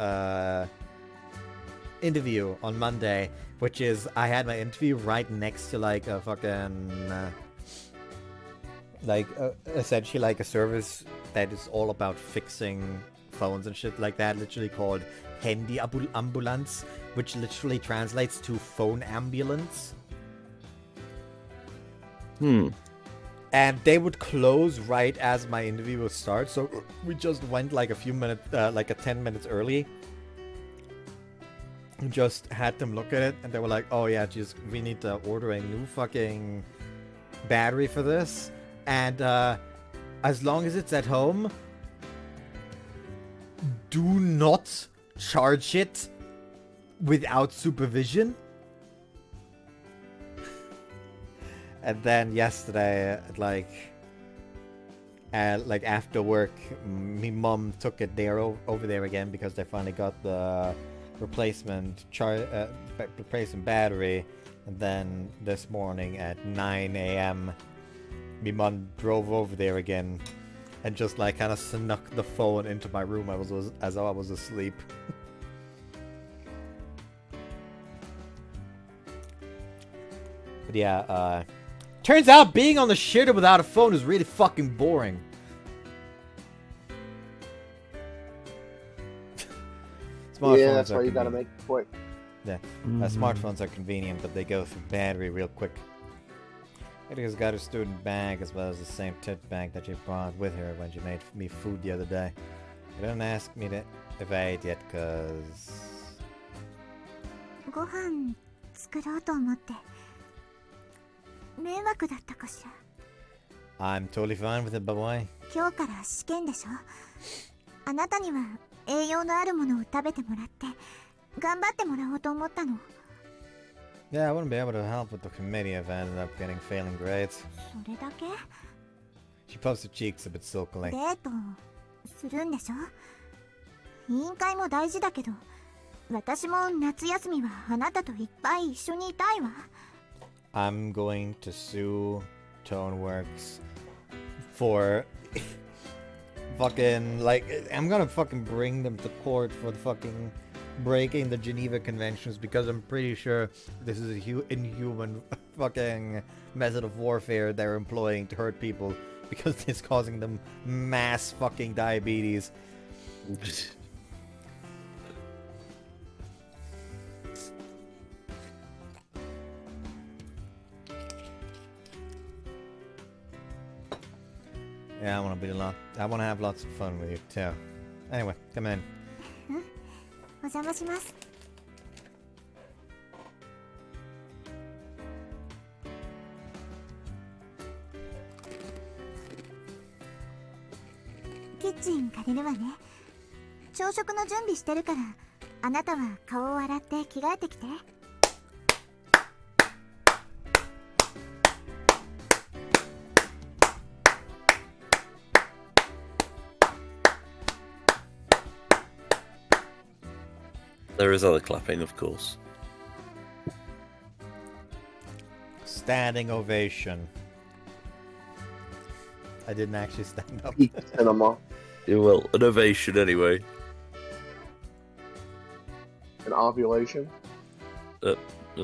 interview on Monday, which is I had my interview right next to like a fucking essentially like a service that is all about fixing phones and shit like that, literally called Handy Ambulance, which literally translates to phone ambulance. And they would close right as my interview would start, so we just went like a few minutes, like 10 minutes early. Just had them look at it, and they were like, oh yeah, just we need to order a new fucking battery for this, and as long as it's at home, do not charge it without supervision. And then yesterday, like after work, my mom took it there over there again because they finally got the replacement battery. And then this morning at 9 a.m, my mom drove over there again and just like kind of snuck the phone into my room as though I was asleep. But yeah, turns out being on the shitter without a phone is really fucking boring. Yeah, that's why you gotta make it quick. Yeah, smartphones are convenient, but they go through battery real quick. Edgar's got her student bag as well as the same tit bag that she brought with her when she made me food the other day. You don't ask me if I ate yet, cause... ご飯作ろうと思って。迷惑だったかしら。 I'm totally fine with it, boy. 今日から試験でしょ。あなたには栄養のあるものを食べてもらって頑張ってもらおうと思ったの。 Yeah, I wouldn't be able to help with the committee if I ended up getting failing grades. それだけ？ She puffs her cheeks a bit sulkily. デートするんでしょ。委員会も大事だけど私も夏休みはあなたといっぱい一緒にいたいわ。I'm going to sue Toneworks for fucking, like, I'm gonna fucking bring them to court for the fucking breaking the Geneva Conventions because I'm pretty sure this is a inhuman fucking method of warfare they're employing to hurt people because it's causing them mass fucking diabetes. Yeah, I want to have lots of fun with you too. Anyway, come in. お邪魔します。キッチン借りるわね。朝食の準備してるから、あなたは顔を洗って着替えてきて。There is other clapping, of course. Standing ovation. I didn't actually stand up. Cinema. Yeah, well, an ovation anyway. An ovulation.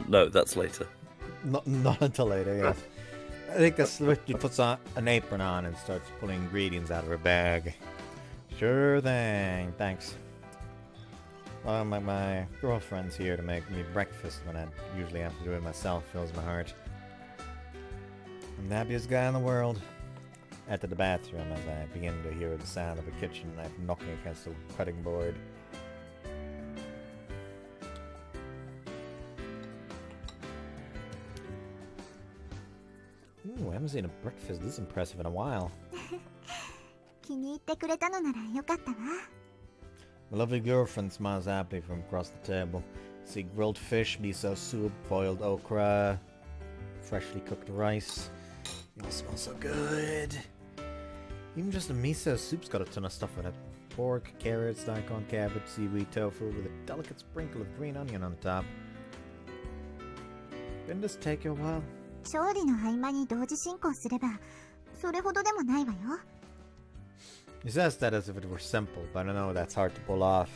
No, that's later. Not until later, yes. I think the Swifty puts on an apron on and starts pulling ingredients out of her bag. Sure thing, thanks. Well, my girlfriend's here to make me breakfast when I usually have to do it myself. Fills my heart. I'm the happiest guy in the world. Enter the bathroom as I begin to hear the sound of a kitchen knife knocking against the cutting board. Ooh, I haven't seen a breakfast this impressive in a while. 気に入ってくれたのならよかったわ。My lovely girlfriend smiles happily from across the table. See grilled fish, miso soup, boiled okra, freshly cooked rice. It all smells so good. Even just the miso soup's got a ton of stuff in it. Pork, carrots, daikon, cabbage, seaweed, tofu with a delicate sprinkle of green onion on top. Didn't this take you a while? 調理の合間に同時進行すれば、それほどでもないわよ。He says that as if it were simple, but I know that's hard to pull off.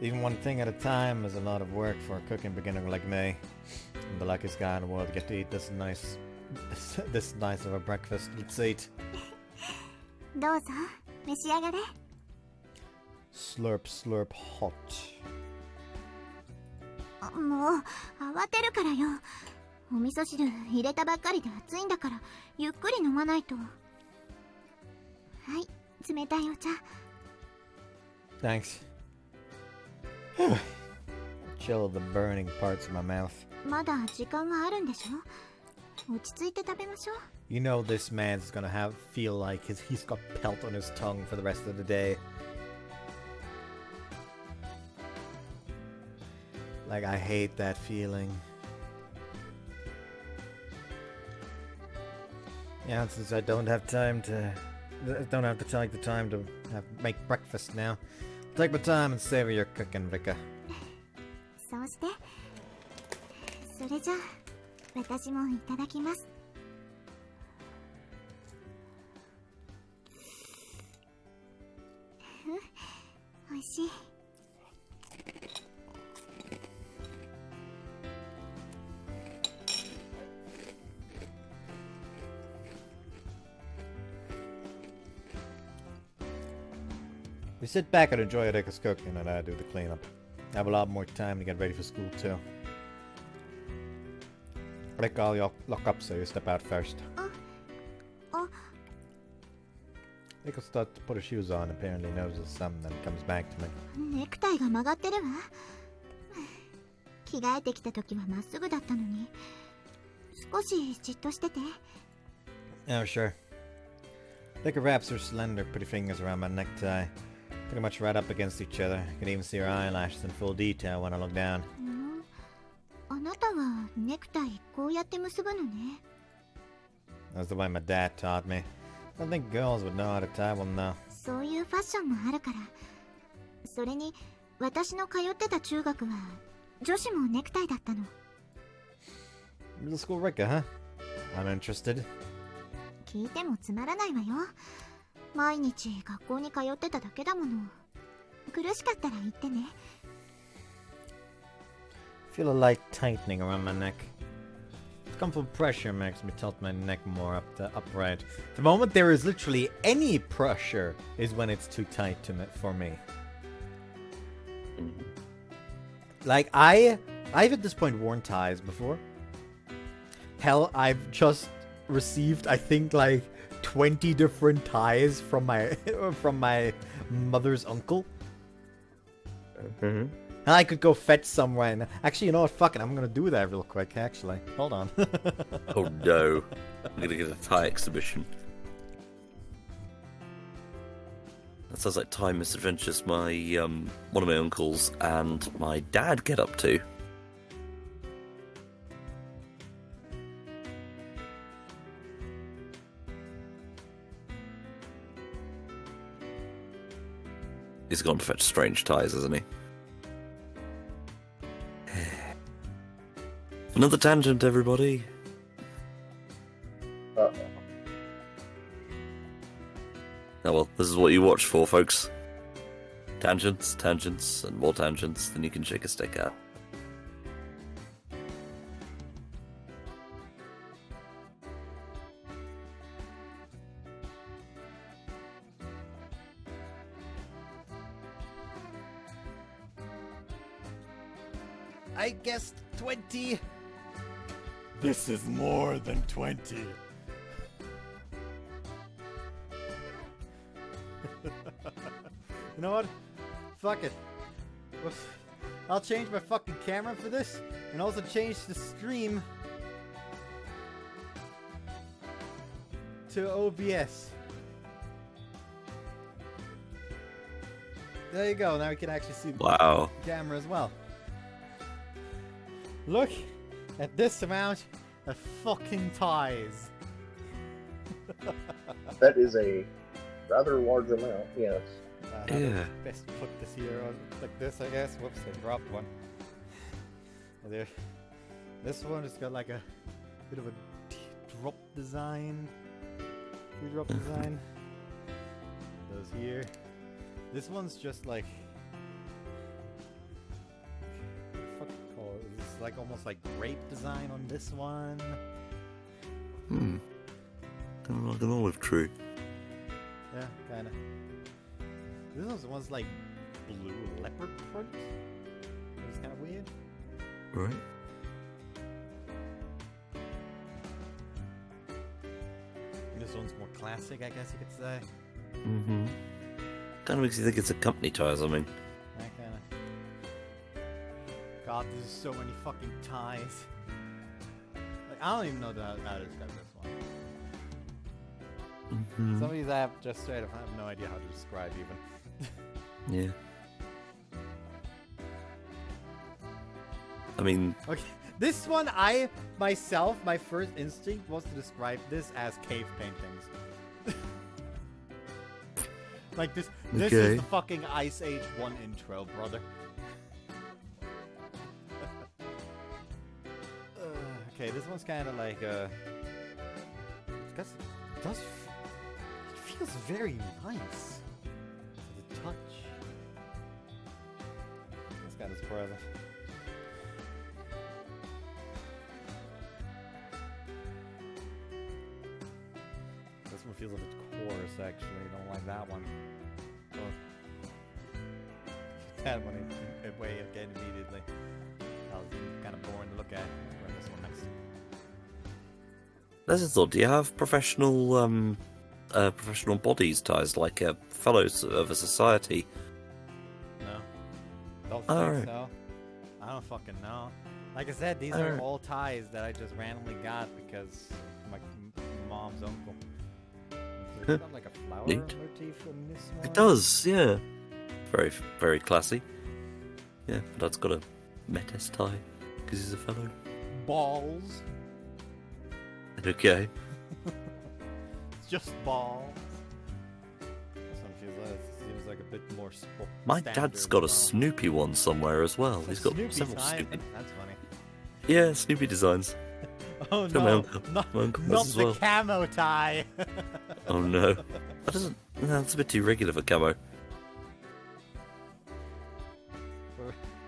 Even one thing at a time is a lot of work for a cooking beginner like me. I'm the luckiest guy in the world to get to eat this nice of a breakfast. Let's eat. どうぞ、召し上がれ。Slurp, slurp, hot. もう、慌てるからよ。お味噌汁入れたばっかりで熱いんだから、ゆっくり飲まないと。はい。冷たいお茶。Thanks. Chill the burning parts of my mouth. まだ時間があるんでしょ？落ち着いて食べましょう。You know this man's gonna feel like he's got pelt on his tongue for the rest of the day. Like, I hate that feeling. Yeah, since I don't have time to take the time to make breakfast now. Take my time and savor your cooking, Rikka. そうして。それじゃあ、私もいただきます。おいしい。We sit back and enjoy Rikka's cooking and I do the cleanup. I have a lot more time to get ready for school too. Rikka, I'll lock up so you step out first. Rikka starts to put her shoes on, apparently notices something, then comes back to me. ネクタイが曲がってるわ。着替えてきた時はまっすぐだったのに。少しじっとしてて。Oh, sure. Rikka wraps her slender, pretty fingers around my necktie. Pretty much right up against each other. I can even see her eyelashes in full detail when I look down. あなたはネクタイこうやって結ぶのね。That's the way my dad taught me. I don't think girls would know how to tie one though. そういうファッションもあるから。それに私の通ってた中学は女子もネクタイだったの。 Middle school Rikka, huh? I'm interested. 聞いてもつまらないわよ。毎日学校に通ってただけだもの。苦しかったら言ってね。 Feel a light tightening around my neck. Comfortable pressure makes me tilt my neck more upright. The moment there is literally any pressure is when it's too tight for me. Like, I've at this point worn ties before. Hell, I've just received, I think, like 20 different ties from my mother's uncle. Mm-hmm. And I could go fetch somewhere and... Actually, you know what? Fuck it. I'm gonna do that real quick, actually. Hold on. Oh no. I'm gonna get a tie exhibition. That sounds like tie misadventures my, one of my uncles and my dad get up to. He's gone to fetch strange ties, hasn't he? Another tangent, everybody. Uh-oh. Oh well, this is what you watch for, folks. Tangents, tangents, and more tangents than you can shake a stick at. I guessed 20. This is more than 20. You know what? Fuck it. I'll change my fucking camera for this, and also change the stream to OBS. There you go. Now we can actually see the camera as well. Look at this amount of fucking ties. That is a rather large amount, yes. Yeah. Best put this here on like this, I guess. Whoops, I dropped one. There. This one has got like a bit of a drop design. Drop design. Those here. This one's just like... It's like almost like grape design on this one. Kind of like an olive tree. Yeah, kind of. This one's like blue leopard print. It's kind of weird. Right. This one's more classic, I guess you could say. Mm-hmm. Kind of makes you think it's a company tie or something. That kind of. God, there's so many fucking ties. Like, I don't even know how to describe this one. Mm-hmm. Some of these I have just straight up, I have no idea how to describe even. Yeah. I mean... Okay, this one myself, my first instinct was to describe this as cave paintings. Like this is the fucking Ice Age 1 intro, brother. Okay, this one's kind of like it feels very nice to the touch. It's got its present. This one feels a bit coarse, actually. I don't like that one. Oh. That one away again immediately. That was kind of boring to look at. This one next. That's a thought. Do you have professional bodies ties like fellows of a society? No. Don't think so. I don't fucking know. Like I said, these are all ties that I just randomly got because my mom's uncle. Does it got like a flower motif in this one? It does, yeah. Very, very classy. Yeah, but Dad's got a Metis tie because he's a fellow. Balls. Okay. It's just balls. This one seems like a bit more My standard dad's got a as well. Snoopy one somewhere as well. It's He's a got Snoopy several time. Snoopy. That's funny. Yeah, Snoopy designs. Oh So no, my uncle not does as the well. camo tie. Oh no. That doesn't. No, that's a bit too regular for camo.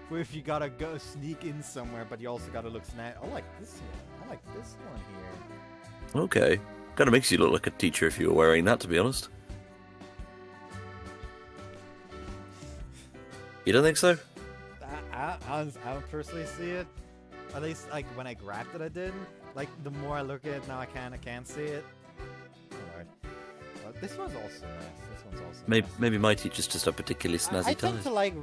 Where if you gotta go sneak in somewhere, but you also gotta look snazzy. I like this one. I like this one here. Okay. Kind of makes you look like a teacher if you were wearing that, to be honest. You don't think so? I don't personally see it. At least, like, when I grabbed it, I didn't. Like, the more I look at it, now I can't see it. Oh, Lord. This one's also nice. This one's also nice. Maybe my teachers just have particularly snazzy I tend ties. to like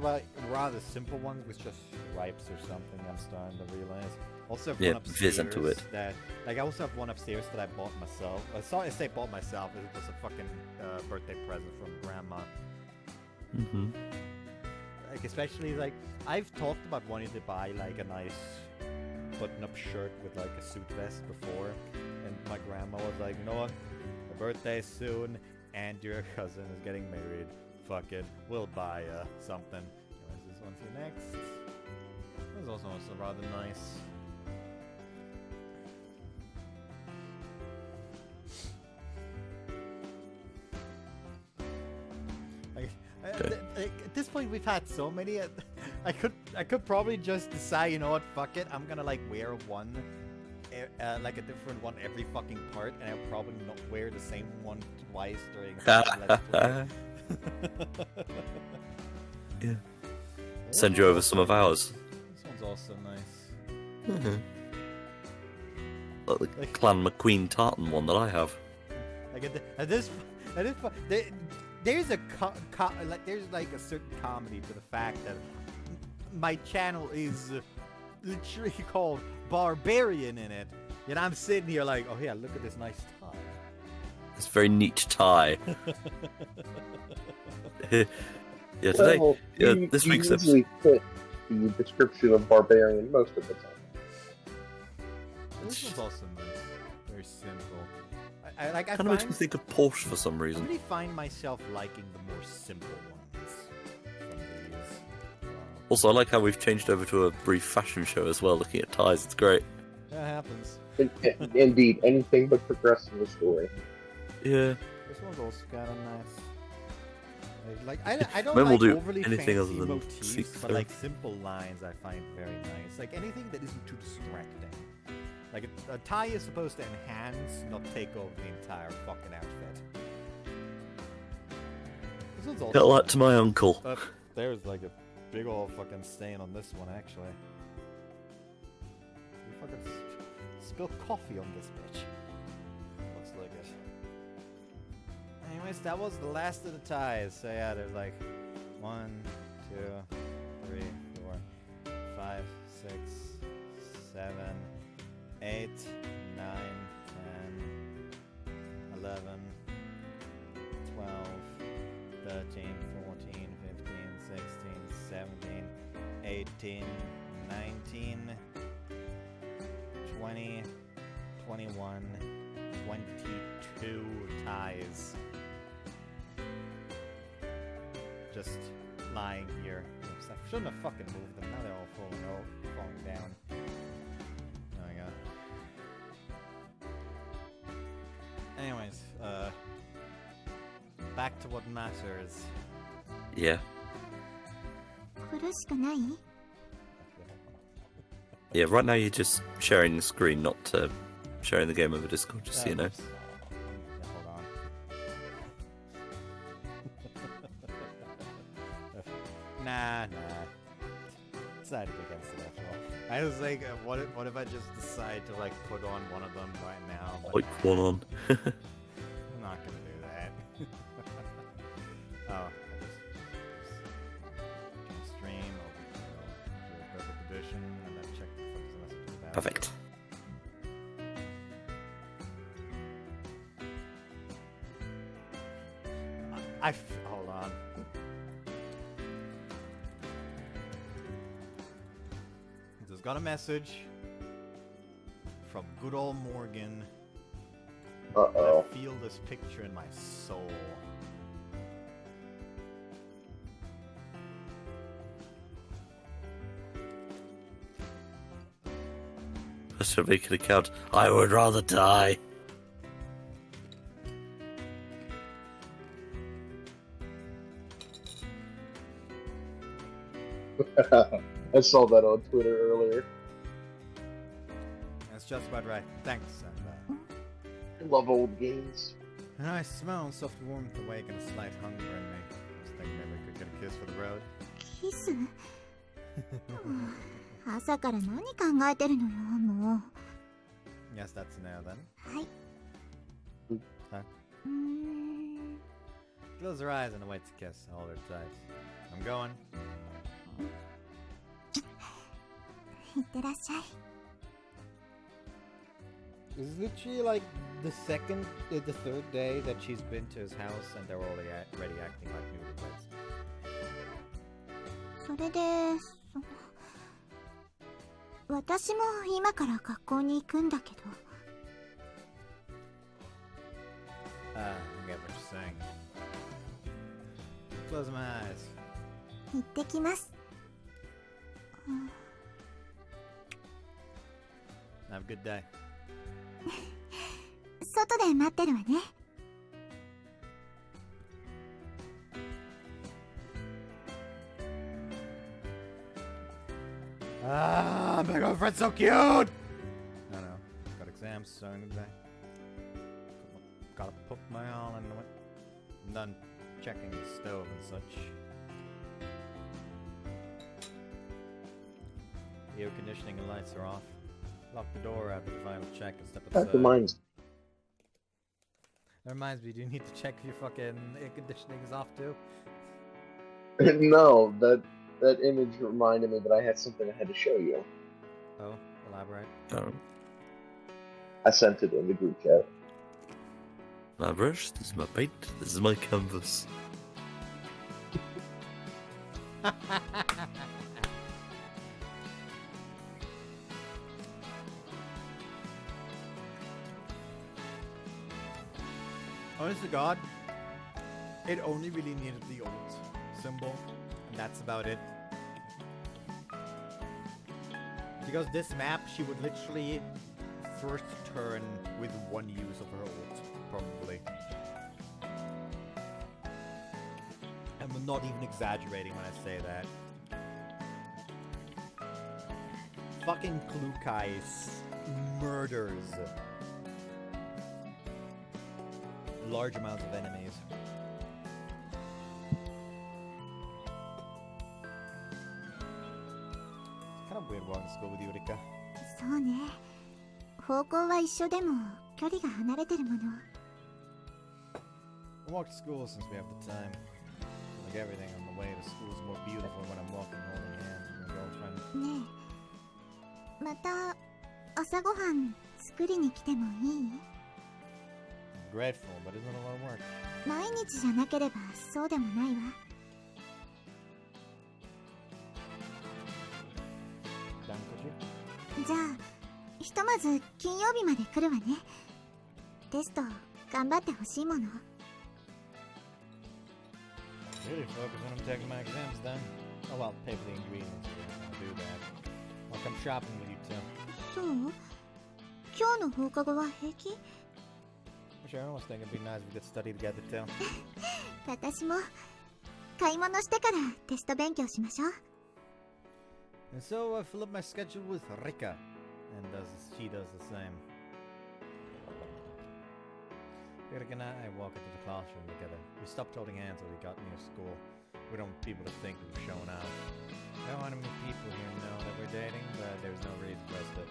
rather simple ones with just stripes or something, I'm starting to realize. Also have one upstairs viz into it. that... Like, I also have one upstairs that I bought myself. Sorry to say bought myself. It was a fucking birthday present from Grandma. Mm-hmm. Like, especially, like, I've talked about wanting to buy, like, a nice button-up shirt with, like, a suit vest before. And my grandma was like, you know what? Your birthday's soon, and your cousin is getting married. Fuck it. We'll buy something. Anyways, this one's here next. This is also rather nice. At this point, we've had so many. I could probably just decide, you know what? Fuck it. I'm gonna like wear one, like a different one every fucking part, and I'll probably not wear the same one twice during. Let's Play. Yeah. Send you over some of ours. This one's also nice. Mm-hmm. Like the Clan McQueen tartan one that I have. Like there's a there's like a certain comedy to the fact that my channel is literally called Barbarian in it, and I'm sitting here like, oh yeah, look at this nice tie. It's a very neat tie. Yeah, today, Well, this week's you usually fit the description of Barbarian most of the time. This one's also nice. Very simple. I kind of makes me think of Porsche for some I reason. really find myself liking the more simple ones from these. Also, I like how we've changed over to a brief fashion show as well, looking at ties. It's great. That happens. Indeed, anything but progress in the story. Yeah. This one's also kind of nice. Like I don't Then like we'll do overly anything fancy other than motifs, seek but like simple lines I find very nice. Like anything that isn't too distracting. Like a tie is supposed to enhance, not take over the entire fucking outfit. This one's also Tell that to my uncle. there's like a big old fucking stain on this one actually. You fucking spilled coffee on this bitch. Looks like it. Anyways, that was the last of the ties. So yeah, there's like 1, 2, 3, 4, 5, 6, 7, 8, 9, 10, 11, 12, 13, 14, 15, 16, 17, 18, 19, 20, 21, 22 ties. Just lying here. Oops, I shouldn't have fucking moved them. Now they're all falling down. There we go. Anyways, back to what matters. Yeah. 苦しくない？ Yeah, right now you're just sharing the screen, not sharing the game over Discord, just so you know. Oops. Yeah, hold on. Nah. It's not against it after all. I was like, what if I just decide to like put on one of them right now? But Like one on. I'm not gonna do that. Oh, I just stream, open perfect edition, and then check the fuck's the message about. Perfect. Hold on. Just got a message from good old Morgan. Uh-oh. I feel this picture in my soul. I should make an account. I would rather die. I saw that on Twitter earlier. That's just about right. Thanks. I love old games. And I smell soft warmth awake and a slight hunger in me. I was thinking maybe we could get a kiss for the road. キス朝から何考えてるのよ、もう。 Yes, that's now then. はい。 Huh? Close her eyes and awaits a kiss. Hold her tight. I'm going. いってらっしゃい。 This is literally like the third day that she's been to his house and they're already acting like newlyweds. それで、私も今から学校に行くんだけど。I get what you're saying. Close my eyes. 行ってきます。Have a good day. 外で待ってるわね。Ah, my girlfriend's so cute! I know. Got exams starting today. Gotta put my all into it. I'm done checking the stove and such. The air conditioning and lights are off. Lock the door after the final check and step outside. That reminds me, do you need to check if your fucking air conditioning is off too? No, that image reminded me that I had something I had to show you. Oh, elaborate. I sent it in the group chat. My brush, this is my paint, this is my canvas. Honest to God, it only really needed the old symbol, and that's about it. Because this map, she would literally first turn with one use of her ult, probably. And I'm not even exaggerating when I say that. Fucking Klukai murders large amounts of enemies. It's kind of weird walking to school with you, Rikka. そうね。方向は一緒でも距離が離れてるもの。I walk to school since we have the time. Like everything on the way to school is more beautiful when I'm walking holding hands with my girlfriend. ねえ、また朝ごはん作りに来てもいい？ I'm grateful, but isn't it a lot of work? 毎日じゃなければそうでもないわ。Done cooking? じゃあ、ひとまず金曜日まで来るわね。テスト頑張ってほしいもの。Really focus when I'm taking my exams then. Oh well, pay for the ingredients. I'll do that. I'll come shopping with you too. そう？今日の放課後は平気？ Sure, I was thinking it'd be nice if we could study together too. 私も買い物してからテスト勉強しましょう。 And so I fill up my schedule with Rikka, and she does the same. Rikka and I walk into the classroom together. We stopped holding hands when we got near school. We don't want people to think we were showing out. I don't want many people here know that we're dating, but there's no reason for us to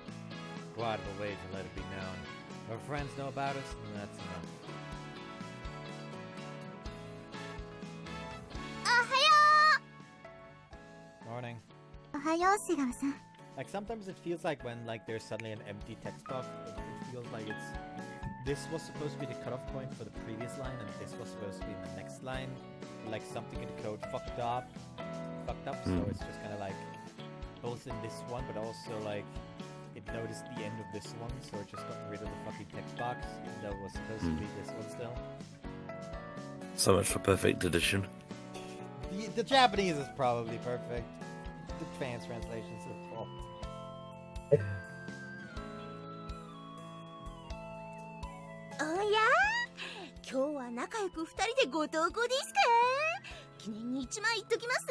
go out of a way to let it be known. Our friends know about us, and that's enough. Morning. おはよう、瀬川さん。 Like sometimes it feels like when like there's suddenly an empty text box, it feels like this was supposed to be the cutoff point for the previous line, and this was supposed to be in the next line. Like something in the code fucked up, so it's just kind of like both in this one, but also like it noticed the end of this one, so it just got rid of the fucking text box, even though it was supposed to be this one still. So much for perfect edition. The Japanese is probably perfect. The trans translation's the fault. 仲良く2人でご投稿ですか？記念に1枚言っときます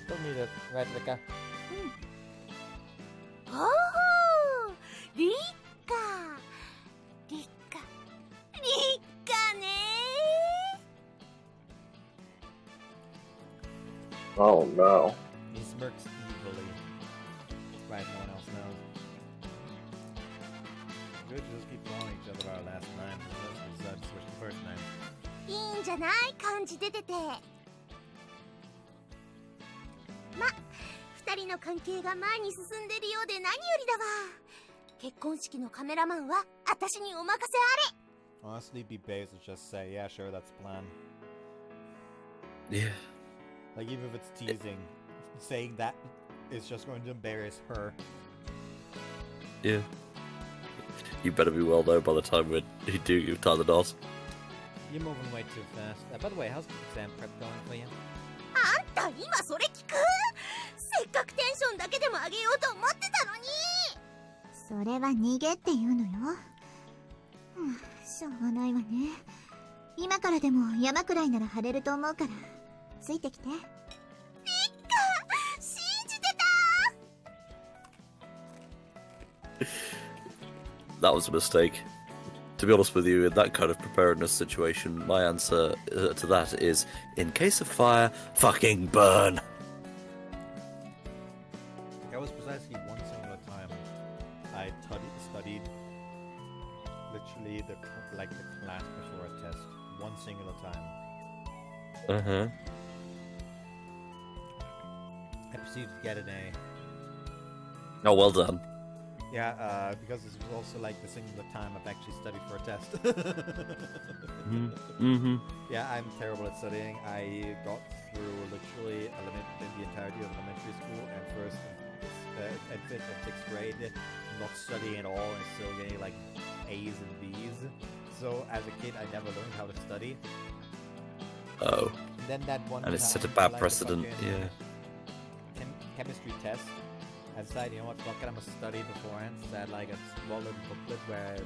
？Don't need it, right, Rikka? おお、リッカね。 Oh no. He smirks evilly. Right, no one else knows. Good, just keep calling each other our last names. Let's switch the first name. いいんじゃない？感じ出てて。ま、2人の関係が前に進んでるようで何よりだわ。結婚式のカメラマンは私にお任せあれ。 Honestly, be base and just say, yeah, sure, that's the plan. Yeah. Like, even if it's teasing, saying that is just going to embarrass her. Yeah. You better be well known by the time when you do give Tyler Doss. You're moving way too fast. By the way, how's the exam prep going for you? あんた今それ聞く？せっかくテンションだけでも上げようと思ってたのに。それは逃げって言うのよ。しょうがないわね。今からでも山くらいなら晴れると思うから、ついてきて。リッカ、信じてた。 That was a mistake. To be honest with you, in that kind of preparedness situation, my answer to that is, in case of fire, fucking burn. There was precisely one singular time I studied literally the class before a test. One singular time. Uh-huh. I proceeded to get an A. Oh, well done. Yeah, because this was also like the singular time I've actually studied for a test. Mm-hmm. Yeah, I'm terrible at studying. I got through literally the entirety of elementary school and first and fifth and sixth grade not studying at all and still getting like A's and B's. So as a kid, I never learned how to study. Oh. And then that one And it's time, set a bad like, precedent, fucking yeah. Chemistry test. I decided, you know what, fuck it, I'm gonna study beforehand. So I had like a small little booklet where I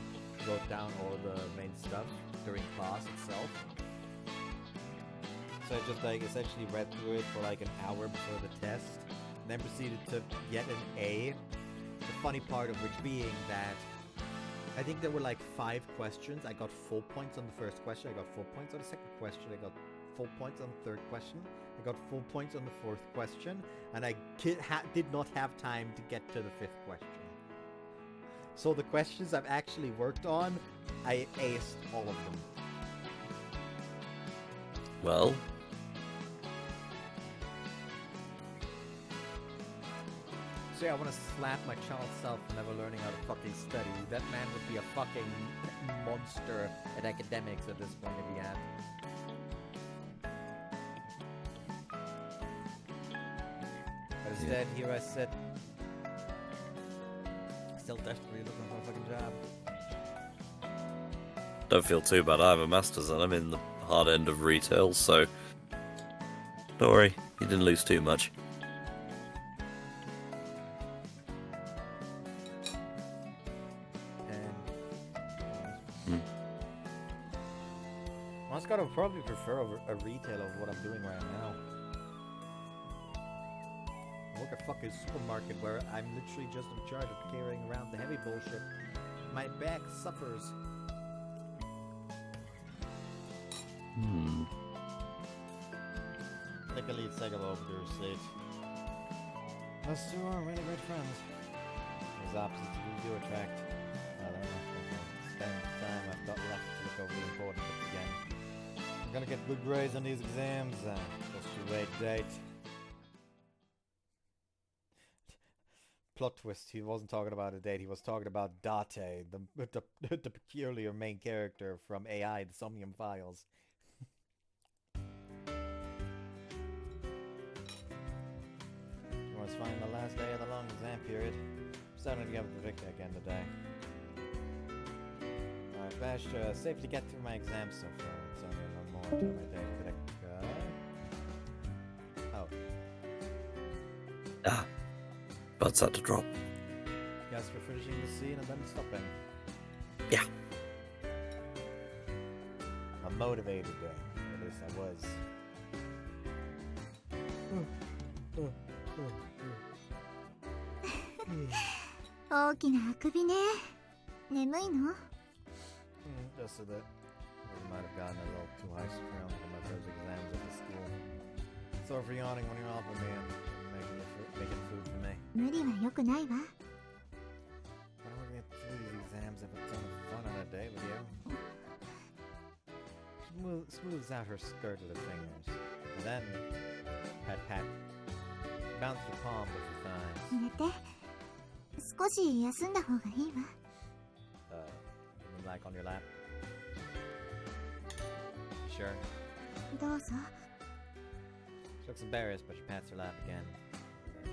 wrote down all the main stuff during class itself. So I just like essentially read through it for like an hour before the test, and then proceeded to get an A. The funny part of which being that I think there were like 5 questions. I got full points on the first question. I got full points on the second question. I got full points on the third question. I got full points on the fourth question, and I did not have time to get to the 5th question. So the questions I've actually worked on, I aced all of them. Well. So yeah, I want to slap my child self for never learning how to fucking study. That man would be a fucking monster at academics at this point if he had. But instead, here I sit, still desperately looking for a fucking job. Don't feel too bad. I have a master's and I'm in the hard end of retail, so don't worry, you didn't lose too much. I would probably prefer a retail of what I'm doing right now. I work at fucking supermarket where I'm literally just in charge of carrying around the heavy bullshit. My back suffers. Luckily, it's like a over the receipt. Us two are really great friends. Those opposites really do attract. I don't know. Spend time I've got left to look over the important bits again. I'm gonna get good grades on these exams. Just you wait, date. Plot twist, he wasn't talking about a date, he was talking about Date, the peculiar main character from AI, the Somnium Files. It's finally the last day of the long exam period. I'm starting to get with Rikka again today. Alright, Vash, safe to get through my exams so far. It's only one more till my day with Rikka. Oh. Ah. Buds had to drop. Guess we're finishing the scene and then stopping. Yeah. A motivated day. At least I was. 大きなあくびね。眠いの？ Just a bit. I might have gotten a little too high strung for my first exams at the school. Sorry for yawning when you're off of me and making food for me. 無理は良くないわ。 When we're gonna get through these exams, have a ton of fun on a day with you. Smooths out her skirt with her fingers. And then, pat pat, bounce your palm with your thighs. 寝て。少し休んだ方がいいわ。You mean like on your lap? You sure? どうぞ。 She looks embarrassed, but she pats her lap again.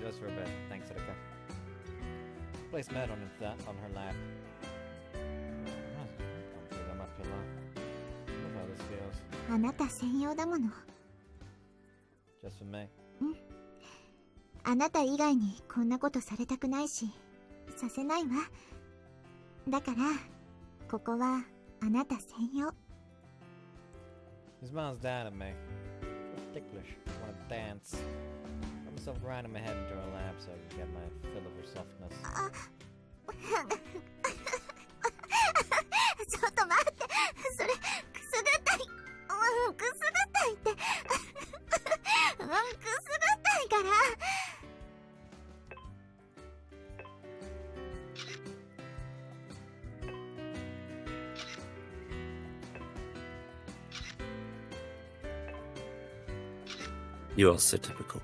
Just for a bit, thanks, Rikka. Place Med on her lap. Comfy on my pillow. Love how this feels. あなた専用だもの。 Just for me. あなた以外にこんなことされたくないし、させないわ。だから、ここはあなた専用。 He smiles down at me. So ticklish. I want to dance. Let myself grinding my head into her lap so I can get my fill of her softness. ちょっと待って。それ、くすぐったい。くすぐったいって。くすぐったいから。 You are so typical.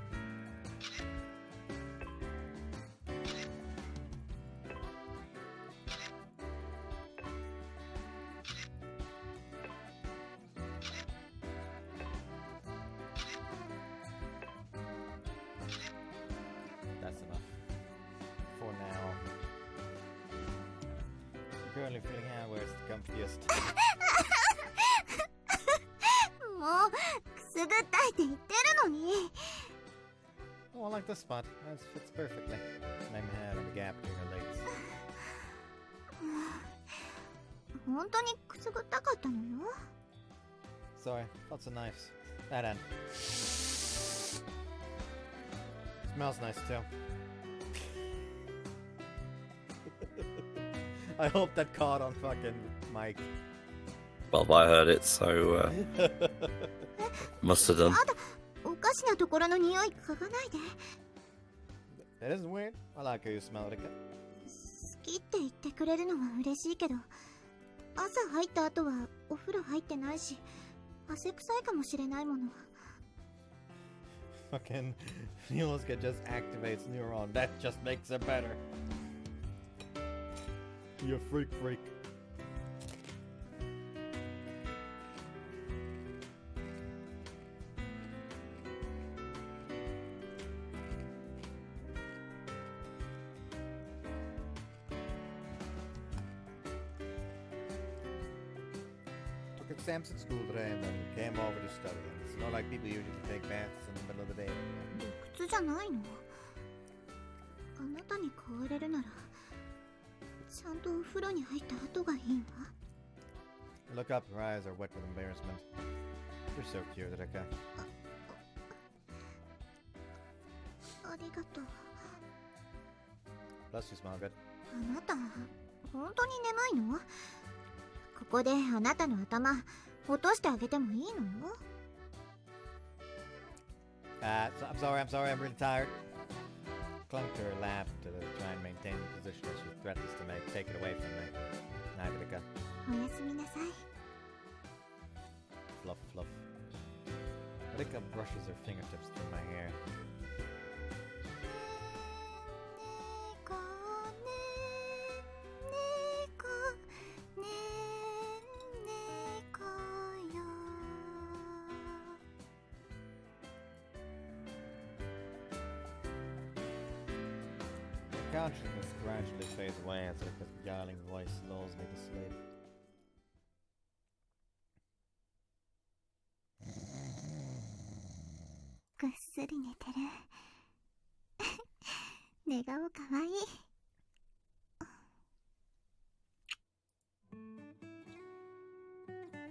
That's enough. For now. I'm currently feeling out where it's the comfiest. もう、くすぐったいって言ってるのに。 Oh, I like this spot. This fits perfectly. Lay my head on the gap between her legs. 本当にくすぐったかったのよ。 Sorry, lots of knives. That end. Smells nice too. I hope that caught on fucking mic. Well, I heard it, so must have done. あと、おかしなところの匂い嗅がないで。 It isn't weird. I like how you smell, Rikka. 好きって言ってくれるのは嬉しいけど、朝入った後はお風呂入ってないし、汗臭いかもしれないもの。 Fucking Nielska just activates neuron. That just makes it better. You freak. Took exams at school today and then came over to study. It's not like people usually take baths in the middle of the day. 理屈じゃないの。あなたに変われるなら、ちゃんとお風呂に入った後がいいわ。 Look up, her eyes are wet with embarrassment. You're so cute, Rikka. ありがとう。 Plus, you smell good. あなた、本当に眠いの？ここであなたの頭、落としてあげてもいいのよ。 I'm sorry, I'm really tired. Clung to her lap to try and maintain the position that she threatens to take it away from me. Night, Rikka. おやすみなさい。 Fluff. Rikka brushes her fingertips through my hair. Consciousness gradually fades away as Rikka's beguiling voice lulls me to sleep. すり寝てる。寝顔かわいい。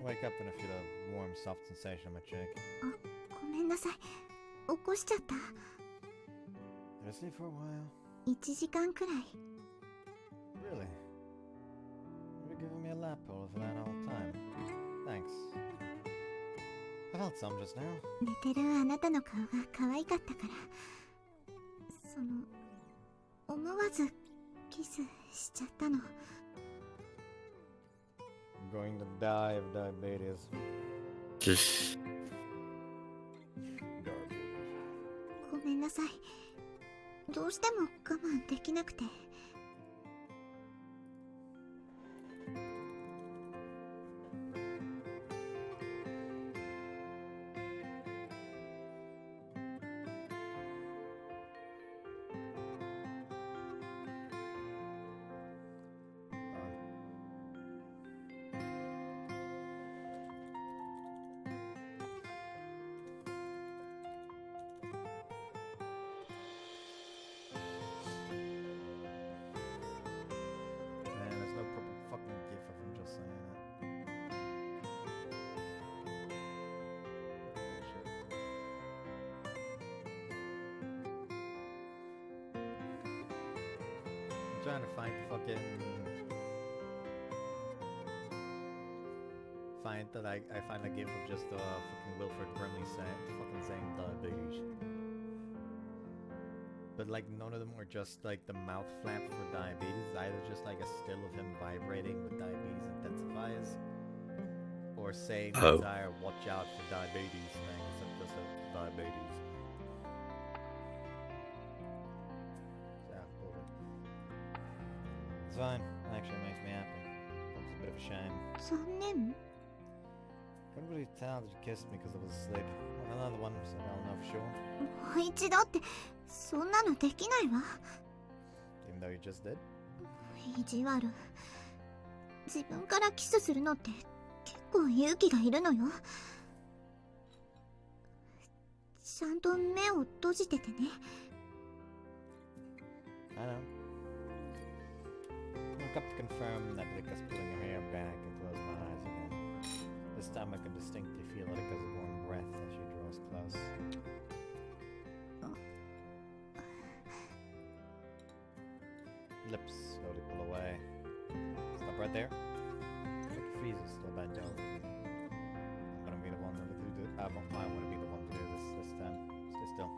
Wake up and I feel a warm, soft sensation on my cheek. ごめんなさい。起こしちゃった。Did I sleep for a while? 1時間くらい。Really? You're giving me a lap pull for that all the time. Thanks. I felt some just now. 寝てるあなたの顔が可愛かったから。思わずキスしちゃったの。I'm going to die of diabetes. Just ごめんなさい。どうしても我慢できなくて。Trying to find that I find a gif of just fucking Wilfred Brimley saying diabetes. But like none of them were just like the mouth flap for diabetes, either just like a still of him vibrating with diabetes intensifiers, or saying the entire watch out for diabetes thing instead of just a diabetes. It's fine. Actually, it makes me happy. It's a bit of a shame. 残念。 Couldn't really tell that you kissed me because I was asleep. Another one, so I'll know for sure. もう一度って、そんなのできないわ。Even though you just did. 意地悪。自分からキスするのって結構勇気がいるのよ。ちゃんと目を閉じててね。I know. Look up to confirm that Rikka's pulling her hair back and close my eyes again. This time I can distinctly feel Rikka's warm breath as she draws close. Lips slowly pull away. Stop right there. Rikka freezes, still bent over. I'm gonna be the one to do this. I want to be the one to do this time. Stay still.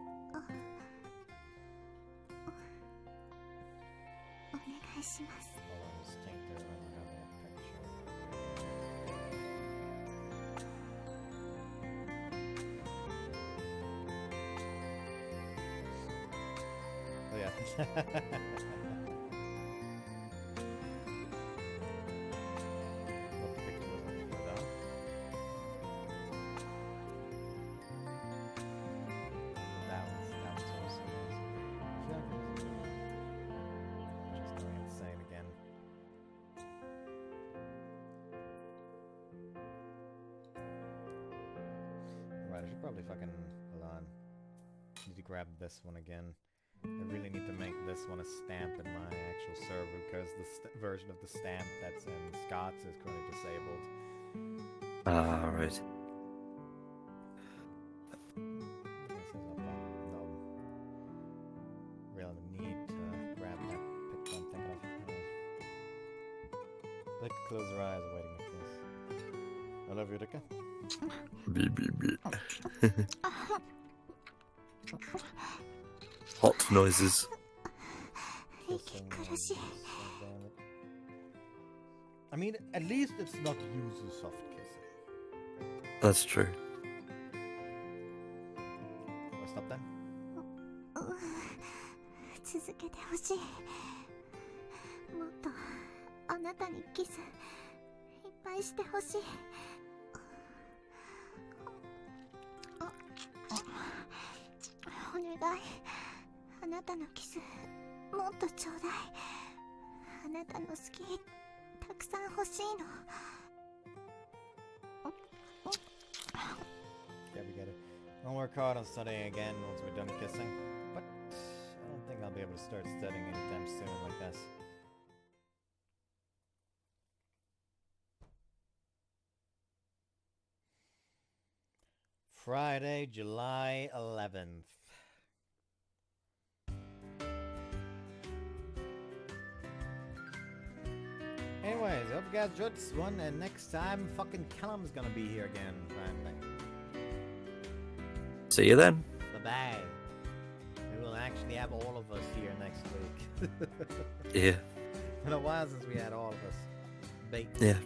お願いします。 Hold on, just take there and I have a picture. Oh yeah. What the picture was looking for though. That was awesome. I feel like it was just going insane again. Right, I should probably fucking hold on. Need to grab this one again. I really need to make this one a stamp in my actual server because the version of the stamp that's in Scots is currently disabled. Ah, right. This is a no real need to grab that picture I'm thinking of. Rikka close her eyes waiting to kiss. I love you, Rikka. Beep, beep, beep. Hot noises. 息苦しい。 I mean, at least it's not user soft kissing. That's true. Wanna stop then? 続けてほしい。もっとあなたにキスいっぱいしてほしい。お願い。あなたのキスもっとちょうだい。あなたの好きたくさん欲しいの。 Yeah, we get it. I'll work hard on studying again once we're done kissing. But I don't think I'll be able to start studying anytime soon like this. Friday, July 11th. Anyways, I hope you guys enjoyed this one, and next time, fucking Callum's gonna be here again, finally. See you then. Bye-bye. We will actually have all of us here next week. Yeah. It's been a while since we had all of us. Bye. Yeah.